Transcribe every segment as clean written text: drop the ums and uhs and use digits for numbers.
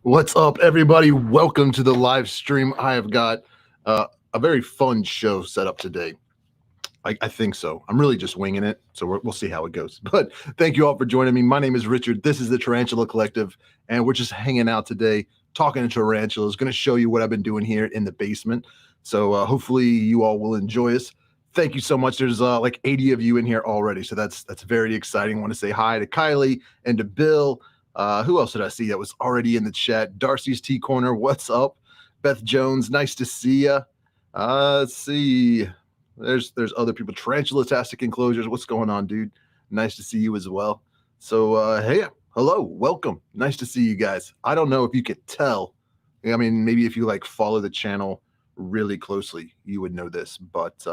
What's up, everybody? Welcome to the live stream. I have got a very fun show set up today. I think so. I'm really just winging it, so we'll see how it goes. But thank you all for joining me. My name is Richard. This is the Tarantula Collective, and we're just hanging out today, talking to tarantulas. Going to show you what I've been doing here in the basement. So hopefully you all will enjoy us. Thank you so much. There's like 80 of you in here already, so that's very exciting. I want to say hi to Kylie and to Bill. Who else did I see that was already in the chat? Darcy's Tea Corner, what's up? Beth Jones, nice to see you. Let's see. There's other people. Tarantula-tastic Enclosures, what's going on, dude? Nice to see you as well. So, hey, hello, welcome. Nice to see you guys. I don't know if you could tell. I mean, maybe if you like follow the channel really closely, you would know this, but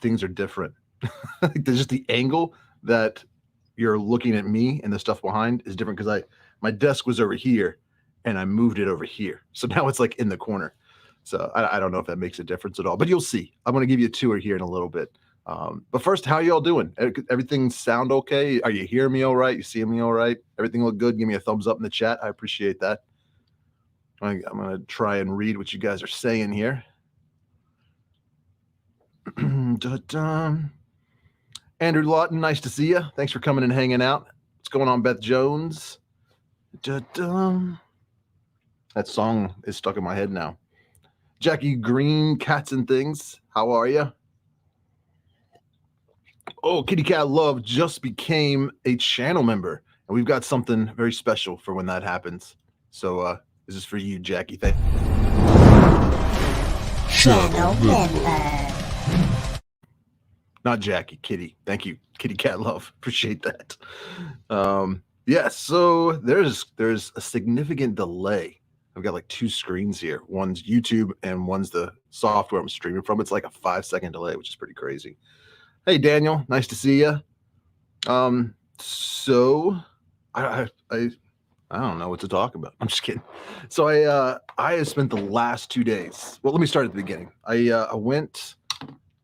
things are different. There's just the angle that you're looking at me and the stuff behind is different because my desk was over here and I moved it over here. So now it's like in the corner. So I don't know if that makes a difference at all, but you'll see. I'm going to give you a tour here in a little bit. But first, how y'all doing? Everything sound okay? Are you hearing me all right? You seeing me all right? Everything look good? Give me a thumbs up in the chat. I appreciate that. I'm going to try and read what you guys are saying here. Andrew Lawton, nice to see you. Thanks for coming and hanging out. What's going on, Beth Jones? That song is stuck in my head now. Jackie Green, Cats and Things, how are you? Oh, Kitty Cat Love just became a channel member, and we've got something very special for when that happens. So this is for you, Jackie. Thank you. Channel member. Not Jackie, Kitty. Thank you, Kitty Cat Love. Appreciate that. Yeah, so there's a significant delay. I've got like two screens here. One's YouTube and one's the software I'm streaming from. It's like a 5-second delay, which is pretty crazy. Hey, Daniel, nice to see you. So I don't know what to talk about. I'm just kidding. So I have spent the last 2 days. Well, let me start at the beginning. I went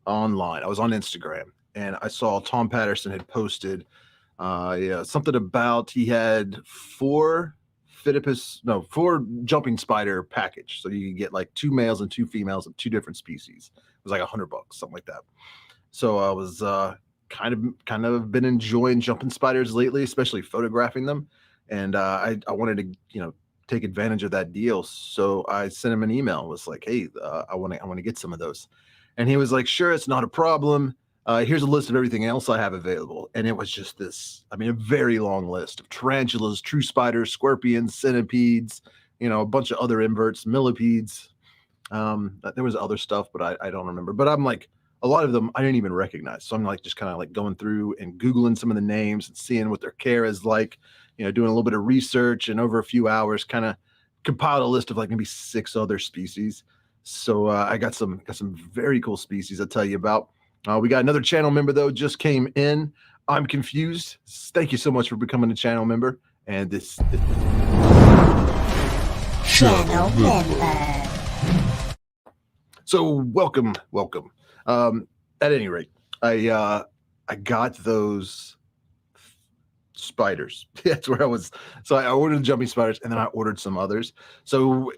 online. I was on Instagram and I saw Tom Patterson had posted something about he had four jumping spider package. So you get like 2 males and 2 females of 2 different species. It was like $100, something like that. So I was kind of been enjoying jumping spiders lately, especially photographing them. And I wanted to, take advantage of that deal. So I sent him an email. It was like, hey, I want to get some of those. And he was like, sure, it's not a problem. Here's a list of everything else I have available. And it was just this, a very long list of tarantulas, true spiders, scorpions, centipedes, a bunch of other inverts, millipedes. There was other stuff, but I don't remember. But I'm like, a lot of them I didn't even recognize. So I'm like just kind of like going through and Googling some of the names and seeing what their care is like, doing a little bit of research, and over a few hours kind of compiled a list of like maybe 6 other species. So I got some very cool species I'll tell you about. We got another channel member, though, just came in. I'm confused. Thank you so much for becoming a channel member. And this Channel member. So welcome. At any rate, I got those spiders. That's where I was. So I ordered the jumping spiders, and then I ordered some others. So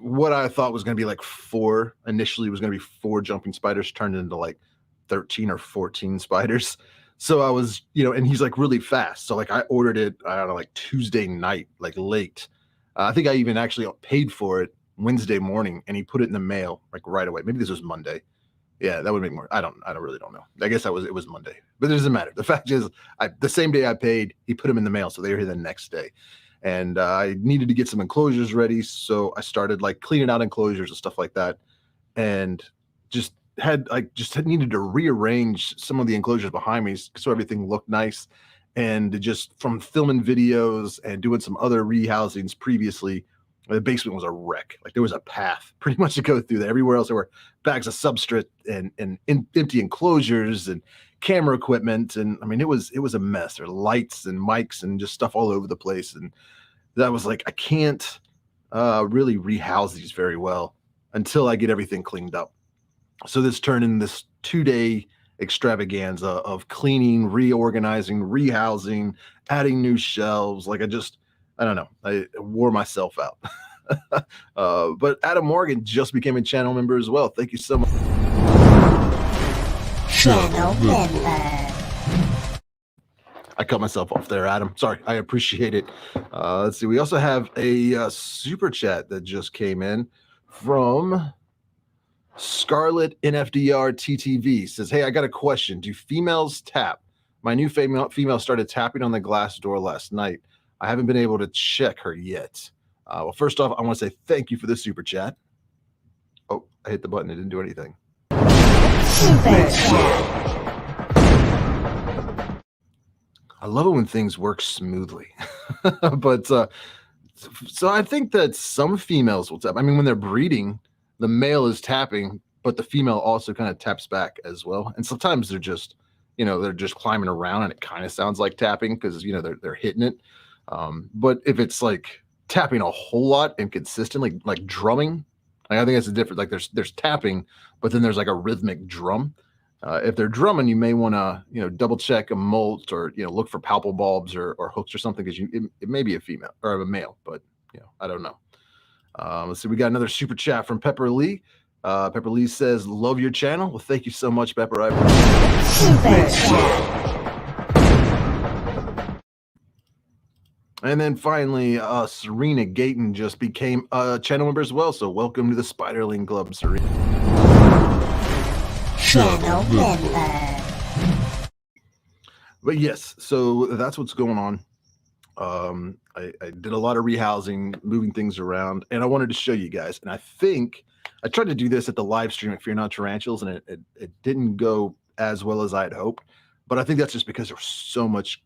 what I thought was going to be like 4 initially was going to be 4 jumping spiders turned into like 13 or 14 spiders. So I was, and he's like really fast. So like I ordered it, I don't know, like Tuesday night, like late. I think I even actually paid for it Wednesday morning, and he put it in the mail like right away. Maybe this was Monday. Yeah, that would make more. I really don't know. I guess it was Monday, but it doesn't matter. The fact is, the same day I paid, he put them in the mail, so they were here the next day. And I needed to get some enclosures ready, so I started like cleaning out enclosures and stuff like that, and just needed to rearrange some of the enclosures behind me so everything looked nice. And just from filming videos and doing some other rehousings previously, the basement was a wreck. Like there was a path pretty much to go through there. Everywhere else there were bags of substrate and empty enclosures and camera equipment. And it was a mess. There were lights and mics and just stuff all over the place. And that was like, I can't really rehouse these very well until I get everything cleaned up. So this turned into this 2-day extravaganza of cleaning, reorganizing, rehousing, adding new shelves. Like I don't know. I wore myself out. But Adam Morgan just became a channel member as well. Thank you so much. Channel member. I cut myself off there, Adam. Sorry. I appreciate it. Let's see. We also have a super chat that just came in from Scarlet NFDR TTV. Says, hey, I got a question. Do females tap? My new female started tapping on the glass door last night. I haven't been able to check her yet. Well, first off, I want to say thank you for the super chat. Oh, I hit the button. It didn't do anything. Super chat. I love it when things work smoothly. But so I think that some females will tap. I mean, when they're breeding, the male is tapping, but the female also kind of taps back as well. And sometimes they're just, they're just climbing around and it kind of sounds like tapping because, they're hitting it. But if it's like tapping a whole lot and consistently, like drumming, I think that's a different, like there's tapping, but then there's like a rhythmic drum. If they're drumming, you may want to, double check a molt or, look for palpal bulbs or hooks or something because it may be a female or a male, but, I don't know. Let's see. We got another super chat from Pepper Lee. Pepper Lee says, love your channel. Well, thank you so much, Pepper. Super chat. And then finally, Serena Gayton just became a channel member as well. So welcome to the Spiderling Club, Serena. Channel member. But yes, so that's what's going on. I did a lot of rehousing, moving things around, and I wanted to show you guys. And I think I tried to do this at the live stream at Fear Not Tarantulas, and it didn't go as well as I had hoped. But I think that's just because there was so much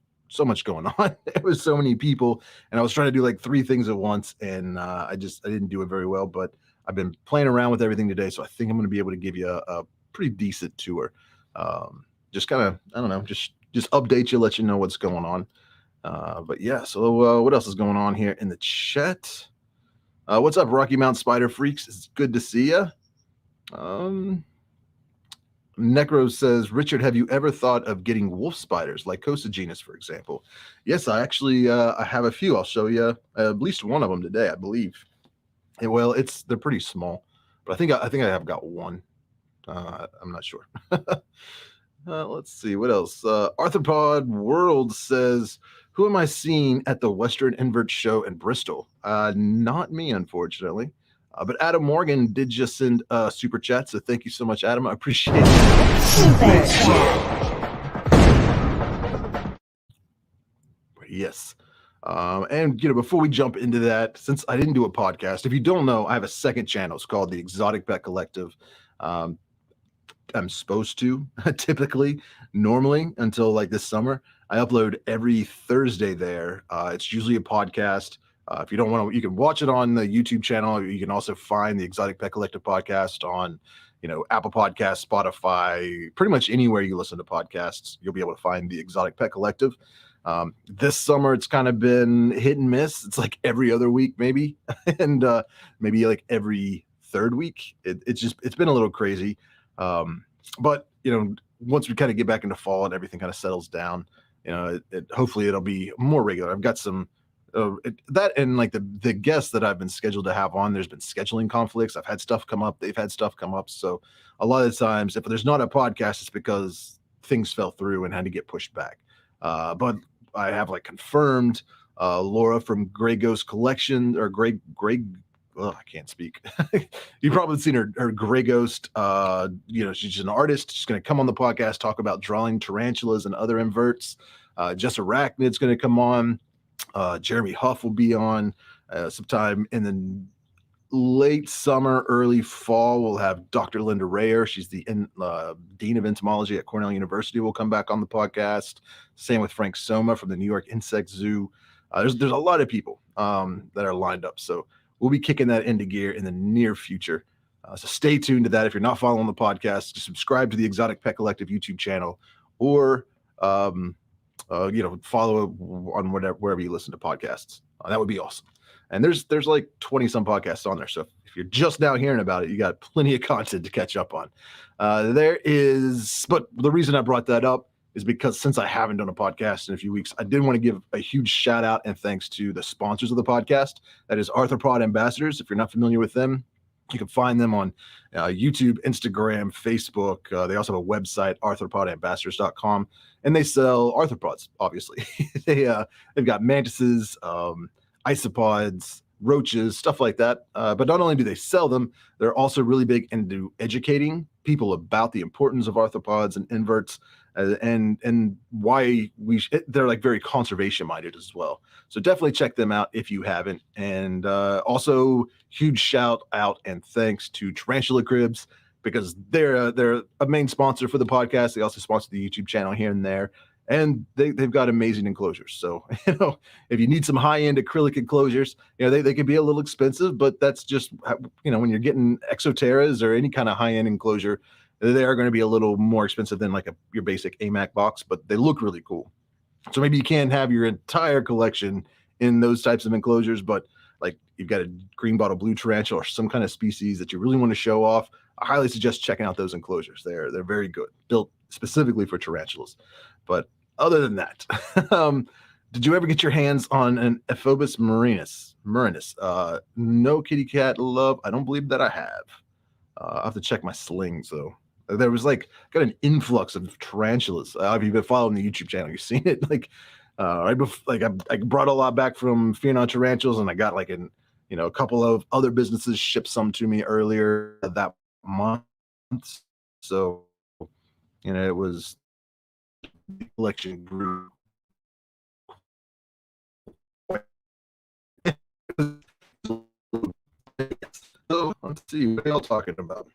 going on. There was so many people, and I was trying to do like 3 things at once, and I didn't do it very well. But I've been playing around with everything today, so I think I'm going to be able to give you a pretty decent tour. Just kind of, I don't know, just update you, let you know what's going on. But yeah, so what else is going on here in the chat? What's up, Rocky Mountain Spider Freaks? It's good to see you. Necro says, Richard, have you ever thought of getting wolf spiders like Cosagenus, for example? Yes, I actually I have a few. I'll show you at least one of them today, I believe. And, well, they're pretty small, but I think I have got one. I'm not sure. Let's see what else. Arthropod World says, who am I seeing at the Western Invert Show in Bristol? Not me, unfortunately. But Adam Morgan did just send a super chat, so thank you so much, Adam. I appreciate it. Super chat. Yes. And before we jump into that, since I didn't do a podcast, if you don't know, I have a second channel. It's called the Exotic Pet Collective. I'm supposed to normally until like this summer. I upload every Thursday there. It's usually a podcast. If you don't want to, you can watch it on the YouTube channel. You can also find the Exotic Pet Collective podcast on, Apple Podcasts, Spotify, pretty much anywhere you listen to podcasts, you'll be able to find the Exotic Pet Collective. This summer, it's kind of been hit and miss. It's like every other week, maybe, and maybe like every third week. It's been a little crazy. But once we kind of get back into fall and everything kind of settles down, hopefully it'll be more regular. I've got some that and like the guests that I've been scheduled to have on, there's been scheduling conflicts. I've had stuff come up. They've had stuff come up. So a lot of the times, if there's not a podcast, it's because things fell through and had to get pushed back. But I have like confirmed Laura from Grey Ghost Collection or Grey. Oh, I can't speak. You've probably seen her Grey Ghost. She's an artist. She's going to come on the podcast, talk about drawing tarantulas and other inverts. Jess Arachnid's going to come on. Jeremy Huff will be on sometime in the late summer, early fall. We'll have Dr. Linda Rayer. She's the Dean of Entomology at Cornell University. Will come back on the podcast. Same with Frank Soma from the New York Insect Zoo. There's a lot of people that are lined up. So we'll be kicking that into gear in the near future. So stay tuned to that. If you're not following the podcast, just subscribe to the Exotic Pet Collective YouTube channel or, follow on wherever you listen to podcasts. That would be awesome. And there's like 20 some podcasts on there. So if you're just now hearing about it, you got plenty of content to catch up on. But the reason I brought that up is because since I haven't done a podcast in a few weeks, I did want to give a huge shout out and thanks to the sponsors of the podcast. That is Arthropod Ambassadors. If you're not familiar with them, you can find them on YouTube, Instagram, Facebook. They also have a website, arthropodambassadors.com, and they sell arthropods, obviously. They've got mantises, isopods, roaches, stuff like that. But not only do they sell them, they're also really big into educating people about the importance of arthropods and inverts, and why they're like very conservation minded as well. So definitely check them out if you haven't. And also huge shout out and thanks to Tarantula Cribs, because they're a main sponsor for the podcast. They also sponsor the YouTube channel here and there, and they've got amazing enclosures. So if you need some high end acrylic enclosures, they can be a little expensive, but that's just when you're getting exoterras or any kind of high end enclosure, they are going to be a little more expensive than like your basic AMAC box, but they look really cool. So maybe you can't have your entire collection in those types of enclosures, but like you've got a green bottle blue tarantula or some kind of species that you really want to show off, I highly suggest checking out those enclosures. They're very good, built specifically for tarantulas. But other than that, did you ever get your hands on an Ephobus marinus? No, kitty cat love. I don't believe that I have. I'll have to check my slings though. There was got an influx of tarantulas. If you've been following the YouTube channel, you've seen it. Right before, I brought a lot back from Fear Not Tarantulas, and I got a couple of other businesses shipped some to me earlier that month. So, it was the collection grew. So let's see what are y'all talking about.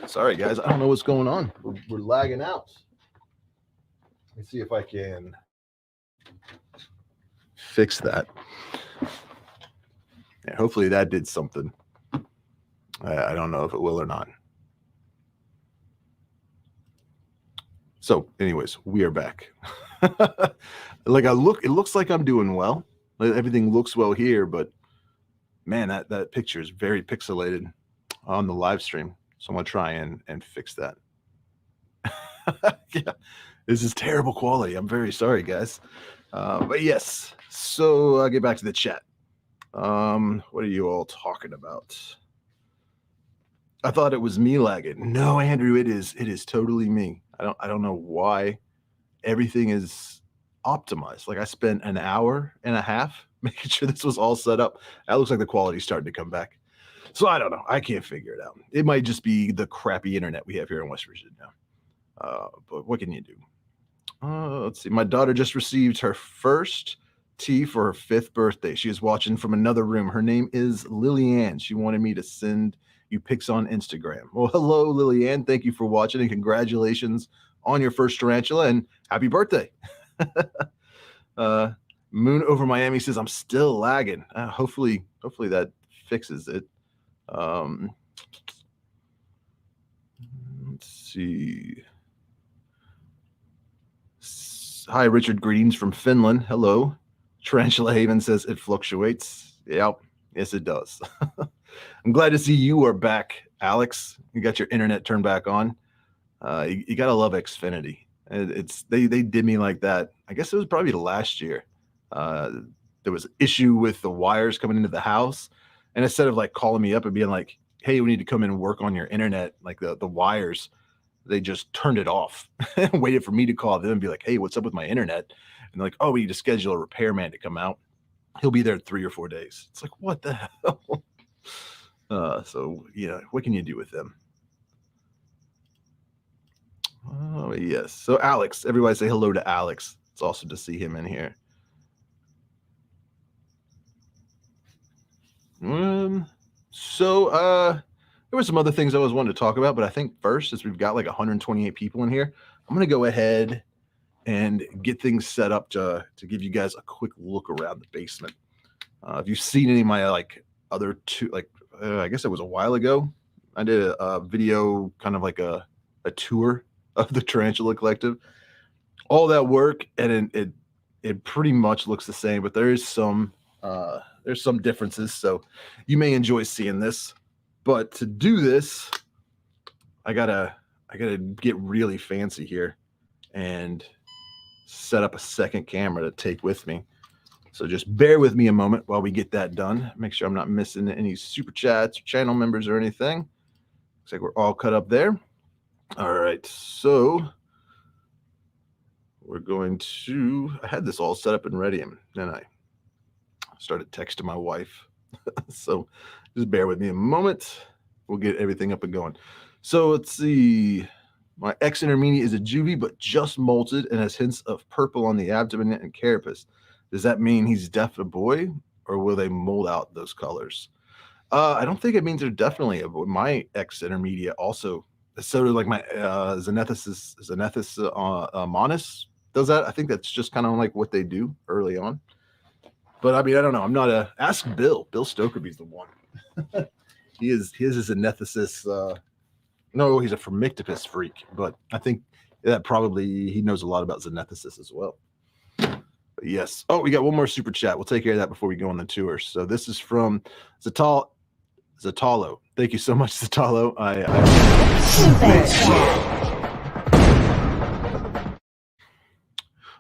Sorry, guys. I don't know what's going on. We're lagging out. Let me see if I can fix that. Yeah, hopefully that did something. I don't know if it will or not. So, anyways, we are back. It looks like I'm doing well. Everything looks well here, but man, that picture is very pixelated on the live stream. So I'm gonna try and fix that. Yeah, this is terrible quality. I'm very sorry, guys. But yes, so I'll get back to the chat. What are you all talking about? I thought it was me lagging. No, Andrew, it is totally me. I don't know why everything is optimized. Like I spent an hour and a half making sure this was all set up. That looks like the quality's starting to come back. So I don't know. I can't figure it out. It might just be the crappy internet we have here in West Virginia. But what can you do? Let's see. My daughter just received her first tea for her 5th birthday. She is watching from another room. Her name is Lillian. She wanted me to send you pics on Instagram. Well, hello, Lillian. Thank you for watching and congratulations on your first tarantula and happy birthday. Moon over Miami says I'm still lagging. Hopefully that fixes it. Let's see. Hi, Richard. Greetings from Finland. Hello. Tarantula Haven says it fluctuates. Yep. Yes, it does. I'm glad to see you are back, Alex. You got your internet turned back on. You gotta love Xfinity. They did me like that. I guess it was probably last year. There was an issue with the wires coming into the house, and instead of calling me up and being like, "Hey, we need to come in and work on your internet," like the wires, they just turned it off and waited for me to call them and be like, "Hey, what's up with my internet?" And they're like, "Oh, we need to schedule a repairman to come out. He'll be there in 3 or 4 days." It's like, what the hell? So yeah, what can you do with them? Oh yes. So Alex, everybody say hello to Alex. It's awesome to see him in here. There were some other things I was wanting to talk about, but I think first, since we've got 128 people in here, I'm gonna go ahead and get things set up to give you guys a quick look around the basement. If you've seen any of my other two, I guess it was a while ago, I did a video kind of like a tour of the Tarantula Collective. All that work, and it pretty much looks the same, but there's some differences. So you may enjoy seeing this. But to do this, I gotta get really fancy here and set up a second camera to take with me. So just bear with me a moment while we get that done. Make sure I'm not missing any super chats or channel members or anything. Looks like we're all cut up there. All right, so we're going to, I had this all set up and ready, and then I started texting my wife. So just bear with me a moment. We'll get everything up and going. So let's see. My X intermediate is a juvie, but just molted and has hints of purple on the abdomen and carapace. Does that mean he's definitely a boy, or will they mold out those colors? I don't think it means they're definitely a boy. My X intermediate also, so like my Xenethus Monis does that. I think that's just kind of like what they do early on. But I mean, I don't know. I'm not a, ask Bill. Bill Stokerby's the one. His is a Nethesis. No, he's a Formictopus freak, but I think that probably he knows a lot about Xenethus as well. But yes. Oh, we got one more super chat. We'll take care of that before we go on the tour. So this is from Zatalo. Thank you so much, Zatalo. Super chat.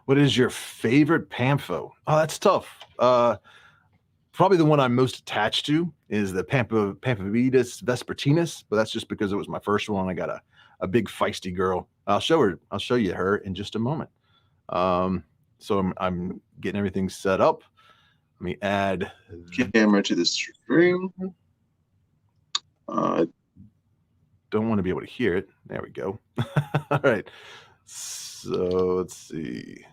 What is your favorite Pampho? Oh, that's tough. Probably the one I'm most attached to is the Pamphobetus vespertinus, but that's just because it was my first one. I got a big feisty girl. I'll show you her in just a moment. So I'm getting everything set up. Let me add the camera to the stream. Don't want to be able to hear it. There we go. All right. So let's see.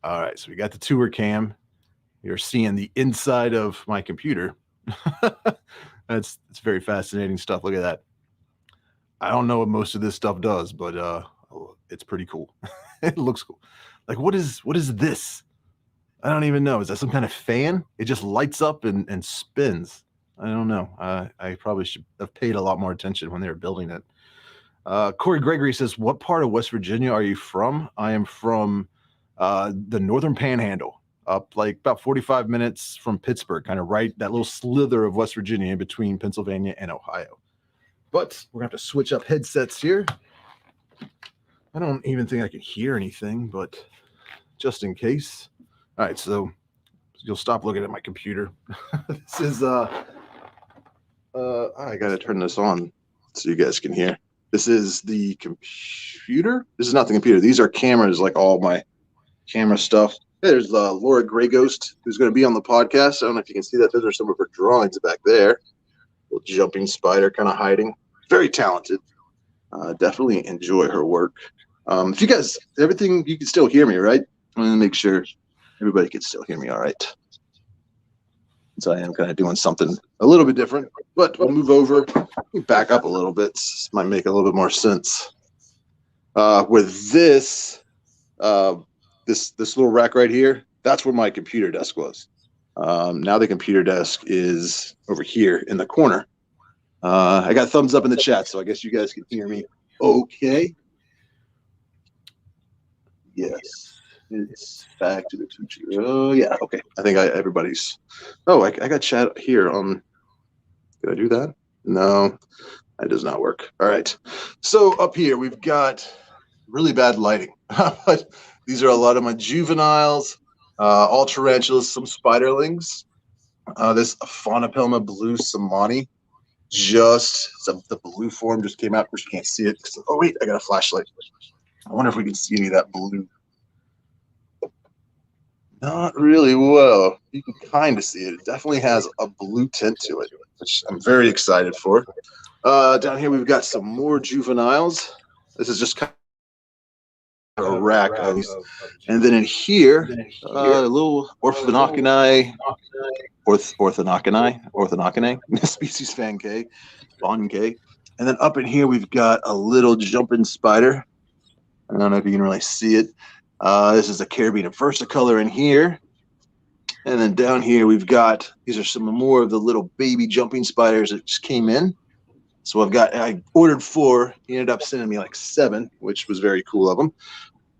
All right. So we got the tour cam. You're seeing the inside of my computer. It's very fascinating stuff. Look at that. I don't know what most of this stuff does, but it's pretty cool. It looks cool. Like, what is this? I don't even know. Is that some kind of fan? It just lights up and spins. I don't know. I probably should have paid a lot more attention when they were building it. Corey Gregory says, what part of West Virginia are you from? I am from the Northern Panhandle, up like about 45 minutes from Pittsburgh, kind of right, that little slither of West Virginia in between Pennsylvania and Ohio. But we're going to have to switch up headsets here. I don't even think I can hear anything, but just in case. All right, so you'll stop looking at my computer. This is, I got to turn this on so you guys can hear. This is the computer. This is not the computer. These are cameras, like all my camera stuff. Hey, there's Laura Grey Ghost, who's going to be on the podcast. I don't know if you can see that. Those are some of her drawings back there. Little jumping spider kind of hiding. Very talented. Definitely enjoy her work. If you guys, everything, you can still hear me, right? I'm going to make sure everybody can still hear me all right. So I am kind of doing something a little bit different, but we'll move over, back up a little bit. This might make a little bit more sense. With this, this little rack right here, that's where my computer desk was. Now the computer desk is over here in the corner. I got thumbs up in the chat, so I guess you guys can hear me okay. Yes. It's back to the 2G. Oh yeah, okay. I think everybody's. Oh, I got chat here. Did I do that? No, that does not work. All right. So up here we've got really bad lighting, but these are a lot of my juveniles, all tarantulas, some spiderlings. This Faunapelma blue Samani, the blue form just came out. Of course, you can't see it. Oh wait, I got a flashlight. I wonder if we can see any of that blue. Not really well. You can kind of see it. It definitely has a blue tint to it, which I'm very excited for. Down here, we've got some more juveniles. This is just kind of a rack of these. And then in here, a little Orthonochinae, species fan K, Bon K. And then up in here, we've got a little jumping spider. I don't know if you can really see it. This is a Carabiner versicolor in here. And then down here we've got, these are some more of the little baby jumping spiders that just came in. So I ordered 4. He ended up sending me like 7, which was very cool of him.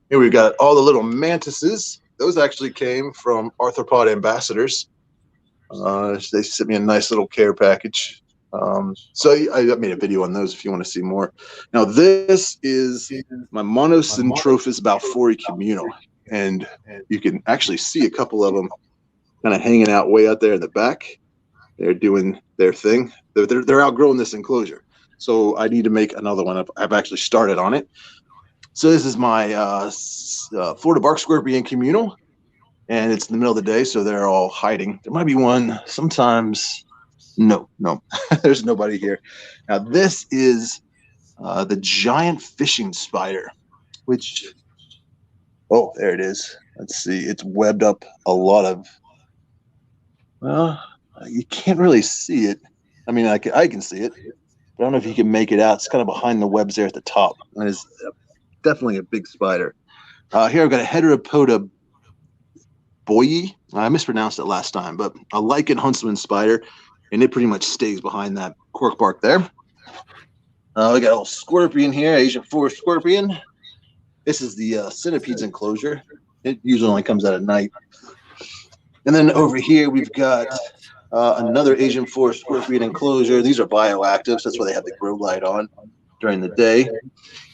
Here we've got all the little mantises. Those actually came from Arthropod Ambassadors. They sent me a nice little care package. So I made a video on those if you want to see more. Now this is my Monocentrophus balfouri communal, and you can actually see a couple of them kind of hanging out way out there in the back. They're doing their thing. They're outgrowing this enclosure, so I need to make another one. I've actually started on it. So this is my Florida bark scorpion communal, and it's in the middle of the day, so they're all hiding. There might be one sometimes. No, there's nobody here. Now this is the giant fishing spider, which, oh, there it is. Let's see, it's webbed up a lot of, well, you can't really see it. I mean, I can see it, but I don't know if you can make it out. It's kind of behind the webs there at the top. And it's definitely a big spider. Here I've got a Heteropoda boyi. I mispronounced it last time, but a lichen huntsman spider, and it pretty much stays behind that cork bark there. We got a little scorpion here, Asian forest scorpion. This is the centipede's enclosure. It usually only comes out at night. And then over here we've got another Asian forest scorpion enclosure. These are bioactives. That's why they have the grow light on during the day.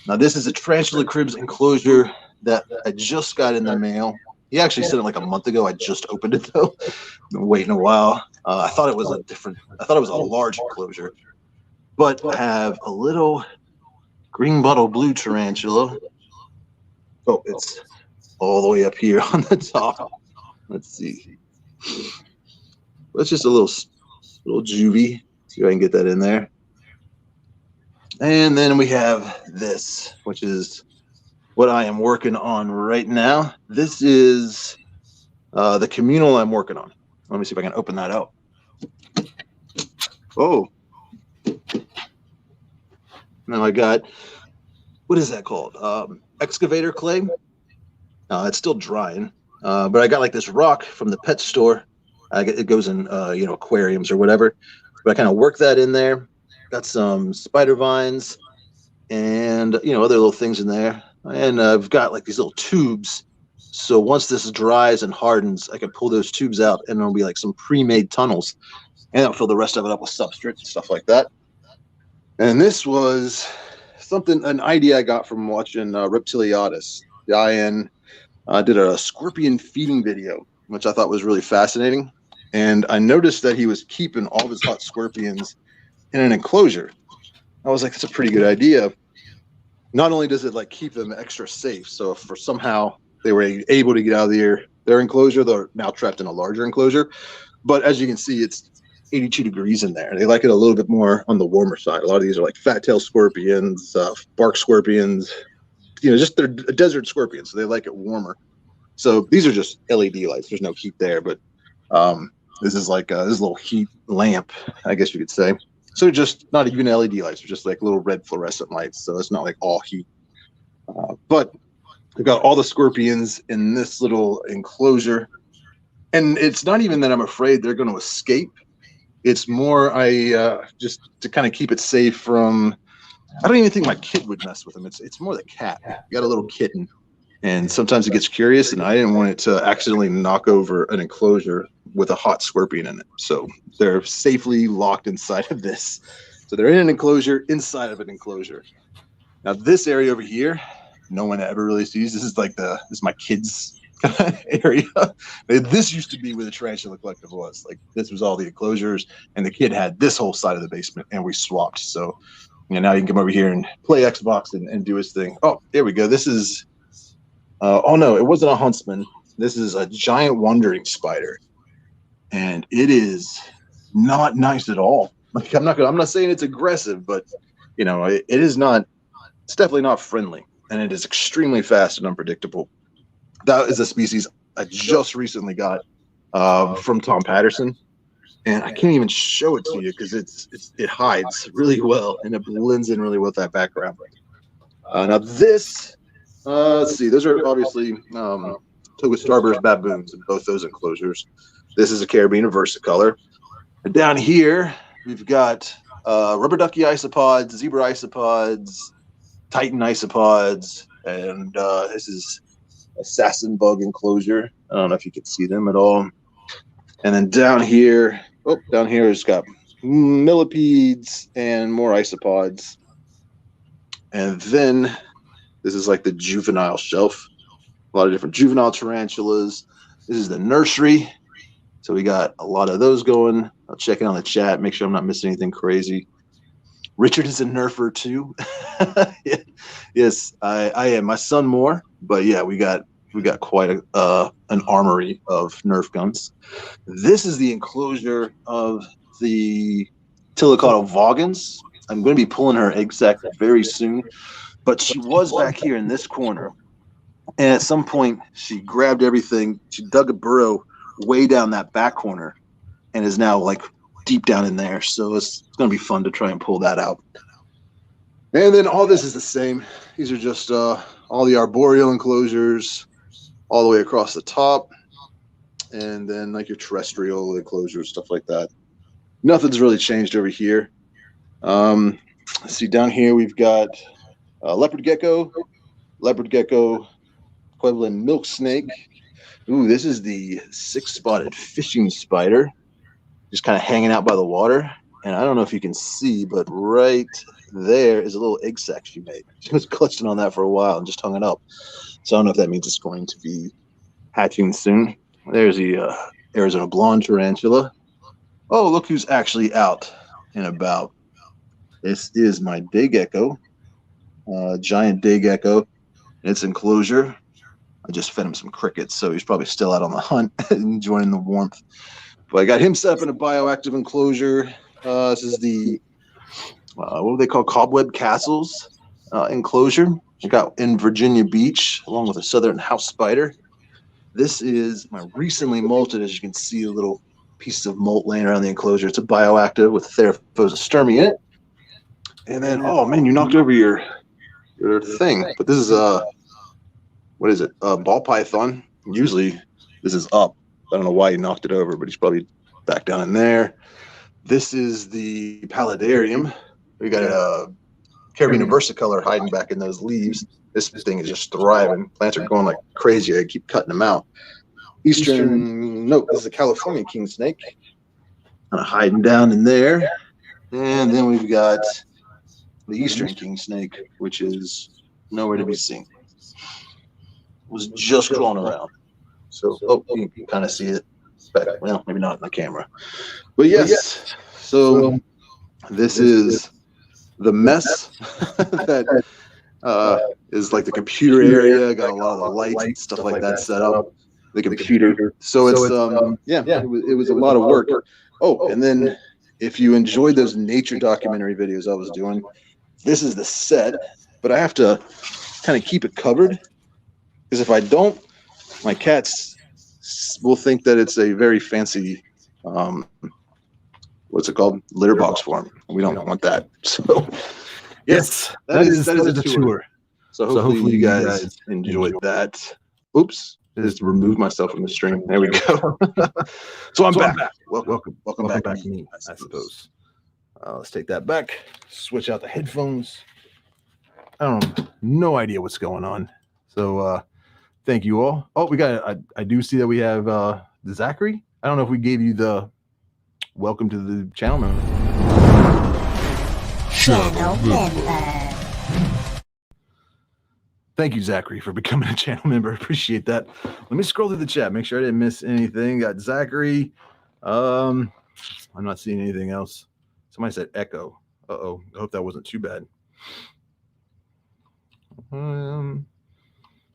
Now this is a Tarantula cribs enclosure that I just got in the mail. He actually sent it like a month ago. I just opened it though. Been waiting a while. I thought it was a large enclosure, but I have a little green bottle blue tarantula. Oh, it's all the way up here on the top. Let's see. That's just a little juvie. See if I can get that in there. And then we have this, which is what I am working on right now. This is the communal I'm working on. Let me see if I can open that out. Oh. Now I got, what is that called? Excavator clay. It's still drying, but I got like this rock from the pet store. It goes in, aquariums or whatever. But I kind of work that in there. Got some spider vines and, other little things in there. And I've got like these little tubes. So once this dries and hardens, I can pull those tubes out and it'll be like some pre-made tunnels. And I'll fill the rest of it up with substrates and stuff like that. And this was an idea I got from watching Reptiliatus. Diane did a scorpion feeding video, which I thought was really fascinating. And I noticed that he was keeping all of his hot scorpions in an enclosure. I was like, that's a pretty good idea. Not only does it like keep them extra safe, so if somehow they were able to get out of their enclosure, they're now trapped in a larger enclosure. But as you can see, it's 82 degrees in there. They like it a little bit more on the warmer side. A lot of these are like fat-tail scorpions, bark scorpions, just they're desert scorpions, so they like it warmer. So these are just LED lights. There's no heat there, but this is like this little heat lamp, I guess you could say. So just not even LED lights, they're just like little red fluorescent lights. So it's not like all heat. But we've got all the scorpions in this little enclosure. And it's not even that I'm afraid they're going to escape. It's more just to kind of keep it safe from, I don't even think my kid would mess with them. It's more the cat. We got a little kitten. And sometimes it gets curious, and I didn't want it to accidentally knock over an enclosure with a hot scorpion in it. So they're safely locked inside of this. So they're in an enclosure inside of an enclosure. Now this area over here, no one ever really sees. This is my kids' area. This used to be where the Tarantula Collective was. Like this was all the enclosures, and the kid had this whole side of the basement, and we swapped. So now you can come over here and play Xbox and do his thing. Oh, there we go. This is. Oh no, it wasn't a huntsman. This is a giant wandering spider, and it is not nice at all. Like I'm not saying it's aggressive, but it is not. It's definitely not friendly, and it is extremely fast and unpredictable. That is a species I just recently got from Tom Patterson, and I can't even show it to you because it hides really well and it blends in really well with that background. Now this. Let's see. Those are obviously Toga starburst baboons in both those enclosures. This is a Caribbean versicolor. And down here, we've got rubber ducky isopods, zebra isopods, titan isopods, and this is assassin bug enclosure. I don't know if you can see them at all. And then down here, it's got millipedes and more isopods. And then this is like the juvenile shelf. A lot of different juvenile tarantulas. This is the nursery. So we got a lot of those going. I'll check it on the chat, make sure I'm not missing anything crazy. Richard is a nerfer too. Yes, I am. My son more, but yeah, we got quite an armory of Nerf guns. This is the enclosure of the Tillicata Voggans. I'm going to be pulling her egg sac very soon, but she was back here in this corner. And at some point, she grabbed everything. She dug a burrow way down that back corner and is now like deep down in there. So it's going to be fun to try and pull that out. And then all this is the same. These are just all the arboreal enclosures all the way across the top. And then like your terrestrial enclosures, stuff like that. Nothing's really changed over here. Let's see, down here we've got leopard gecko, Pueblan milk snake. Ooh, this is the 6-spotted fishing spider, just kind of hanging out by the water. And I don't know if you can see, but right there is a little egg sac she made. She was clutching on that for a while and just hung it up. So I don't know if that means it's going to be hatching soon. There's the Arizona blonde tarantula. Oh, look who's actually out and about. This is my day gecko, giant day gecko. It's enclosure. I just fed him some crickets, so he's probably still out on the hunt, enjoying the warmth. But I got him set up in a bioactive enclosure. This is the, what do they call, cobweb castles enclosure. I got in Virginia Beach, along with a southern house spider. This is my recently molted, as you can see, a little pieces of molt laying around the enclosure. It's a bioactive with Theraphosa sturmey in it. And then, oh man, you knocked over your thing. But this is what is it? Ball python. Usually this is up. I don't know why he knocked it over, but he's probably back down in there. This is the paludarium. We got a Carabiner versicolor hiding back in those leaves. This thing is just thriving. Plants are going like crazy. I keep cutting them out. Nope, this is a California king snake. Kind of hiding down in there. And then we've got the eastern king snake, which is nowhere to be seen. Was just crawling around. So, you can kind of see it back. Well, maybe not in the camera. But yes, so this is the mess that is like the computer area. Got a lot of the lights and stuff like that set up. The computer. So it's it was a lot of work. Oh, and then if you enjoyed those nature documentary videos I was doing, this is the set, but I have to kind of keep it covered because if I don't, my cats will think that it's a very fancy, what's it called? Litter box form. We don't want that. So yes, that is a tour. So hopefully you guys enjoyed that. Oops. Just removed myself from the stream. There we go. So I'm back. Welcome back to me, I suppose. Let's take that back. Switch out the headphones. No idea what's going on. So thank you all. Oh, we got. I do see that we have Zachary. I don't know if we gave you the welcome to the channel member. Channel member. Thank you, Zachary, for becoming a channel member. Appreciate that. Let me scroll through the chat. Make sure I didn't miss anything. Got Zachary. I'm not seeing anything else. Somebody said echo. Uh-oh. I hope that wasn't too bad.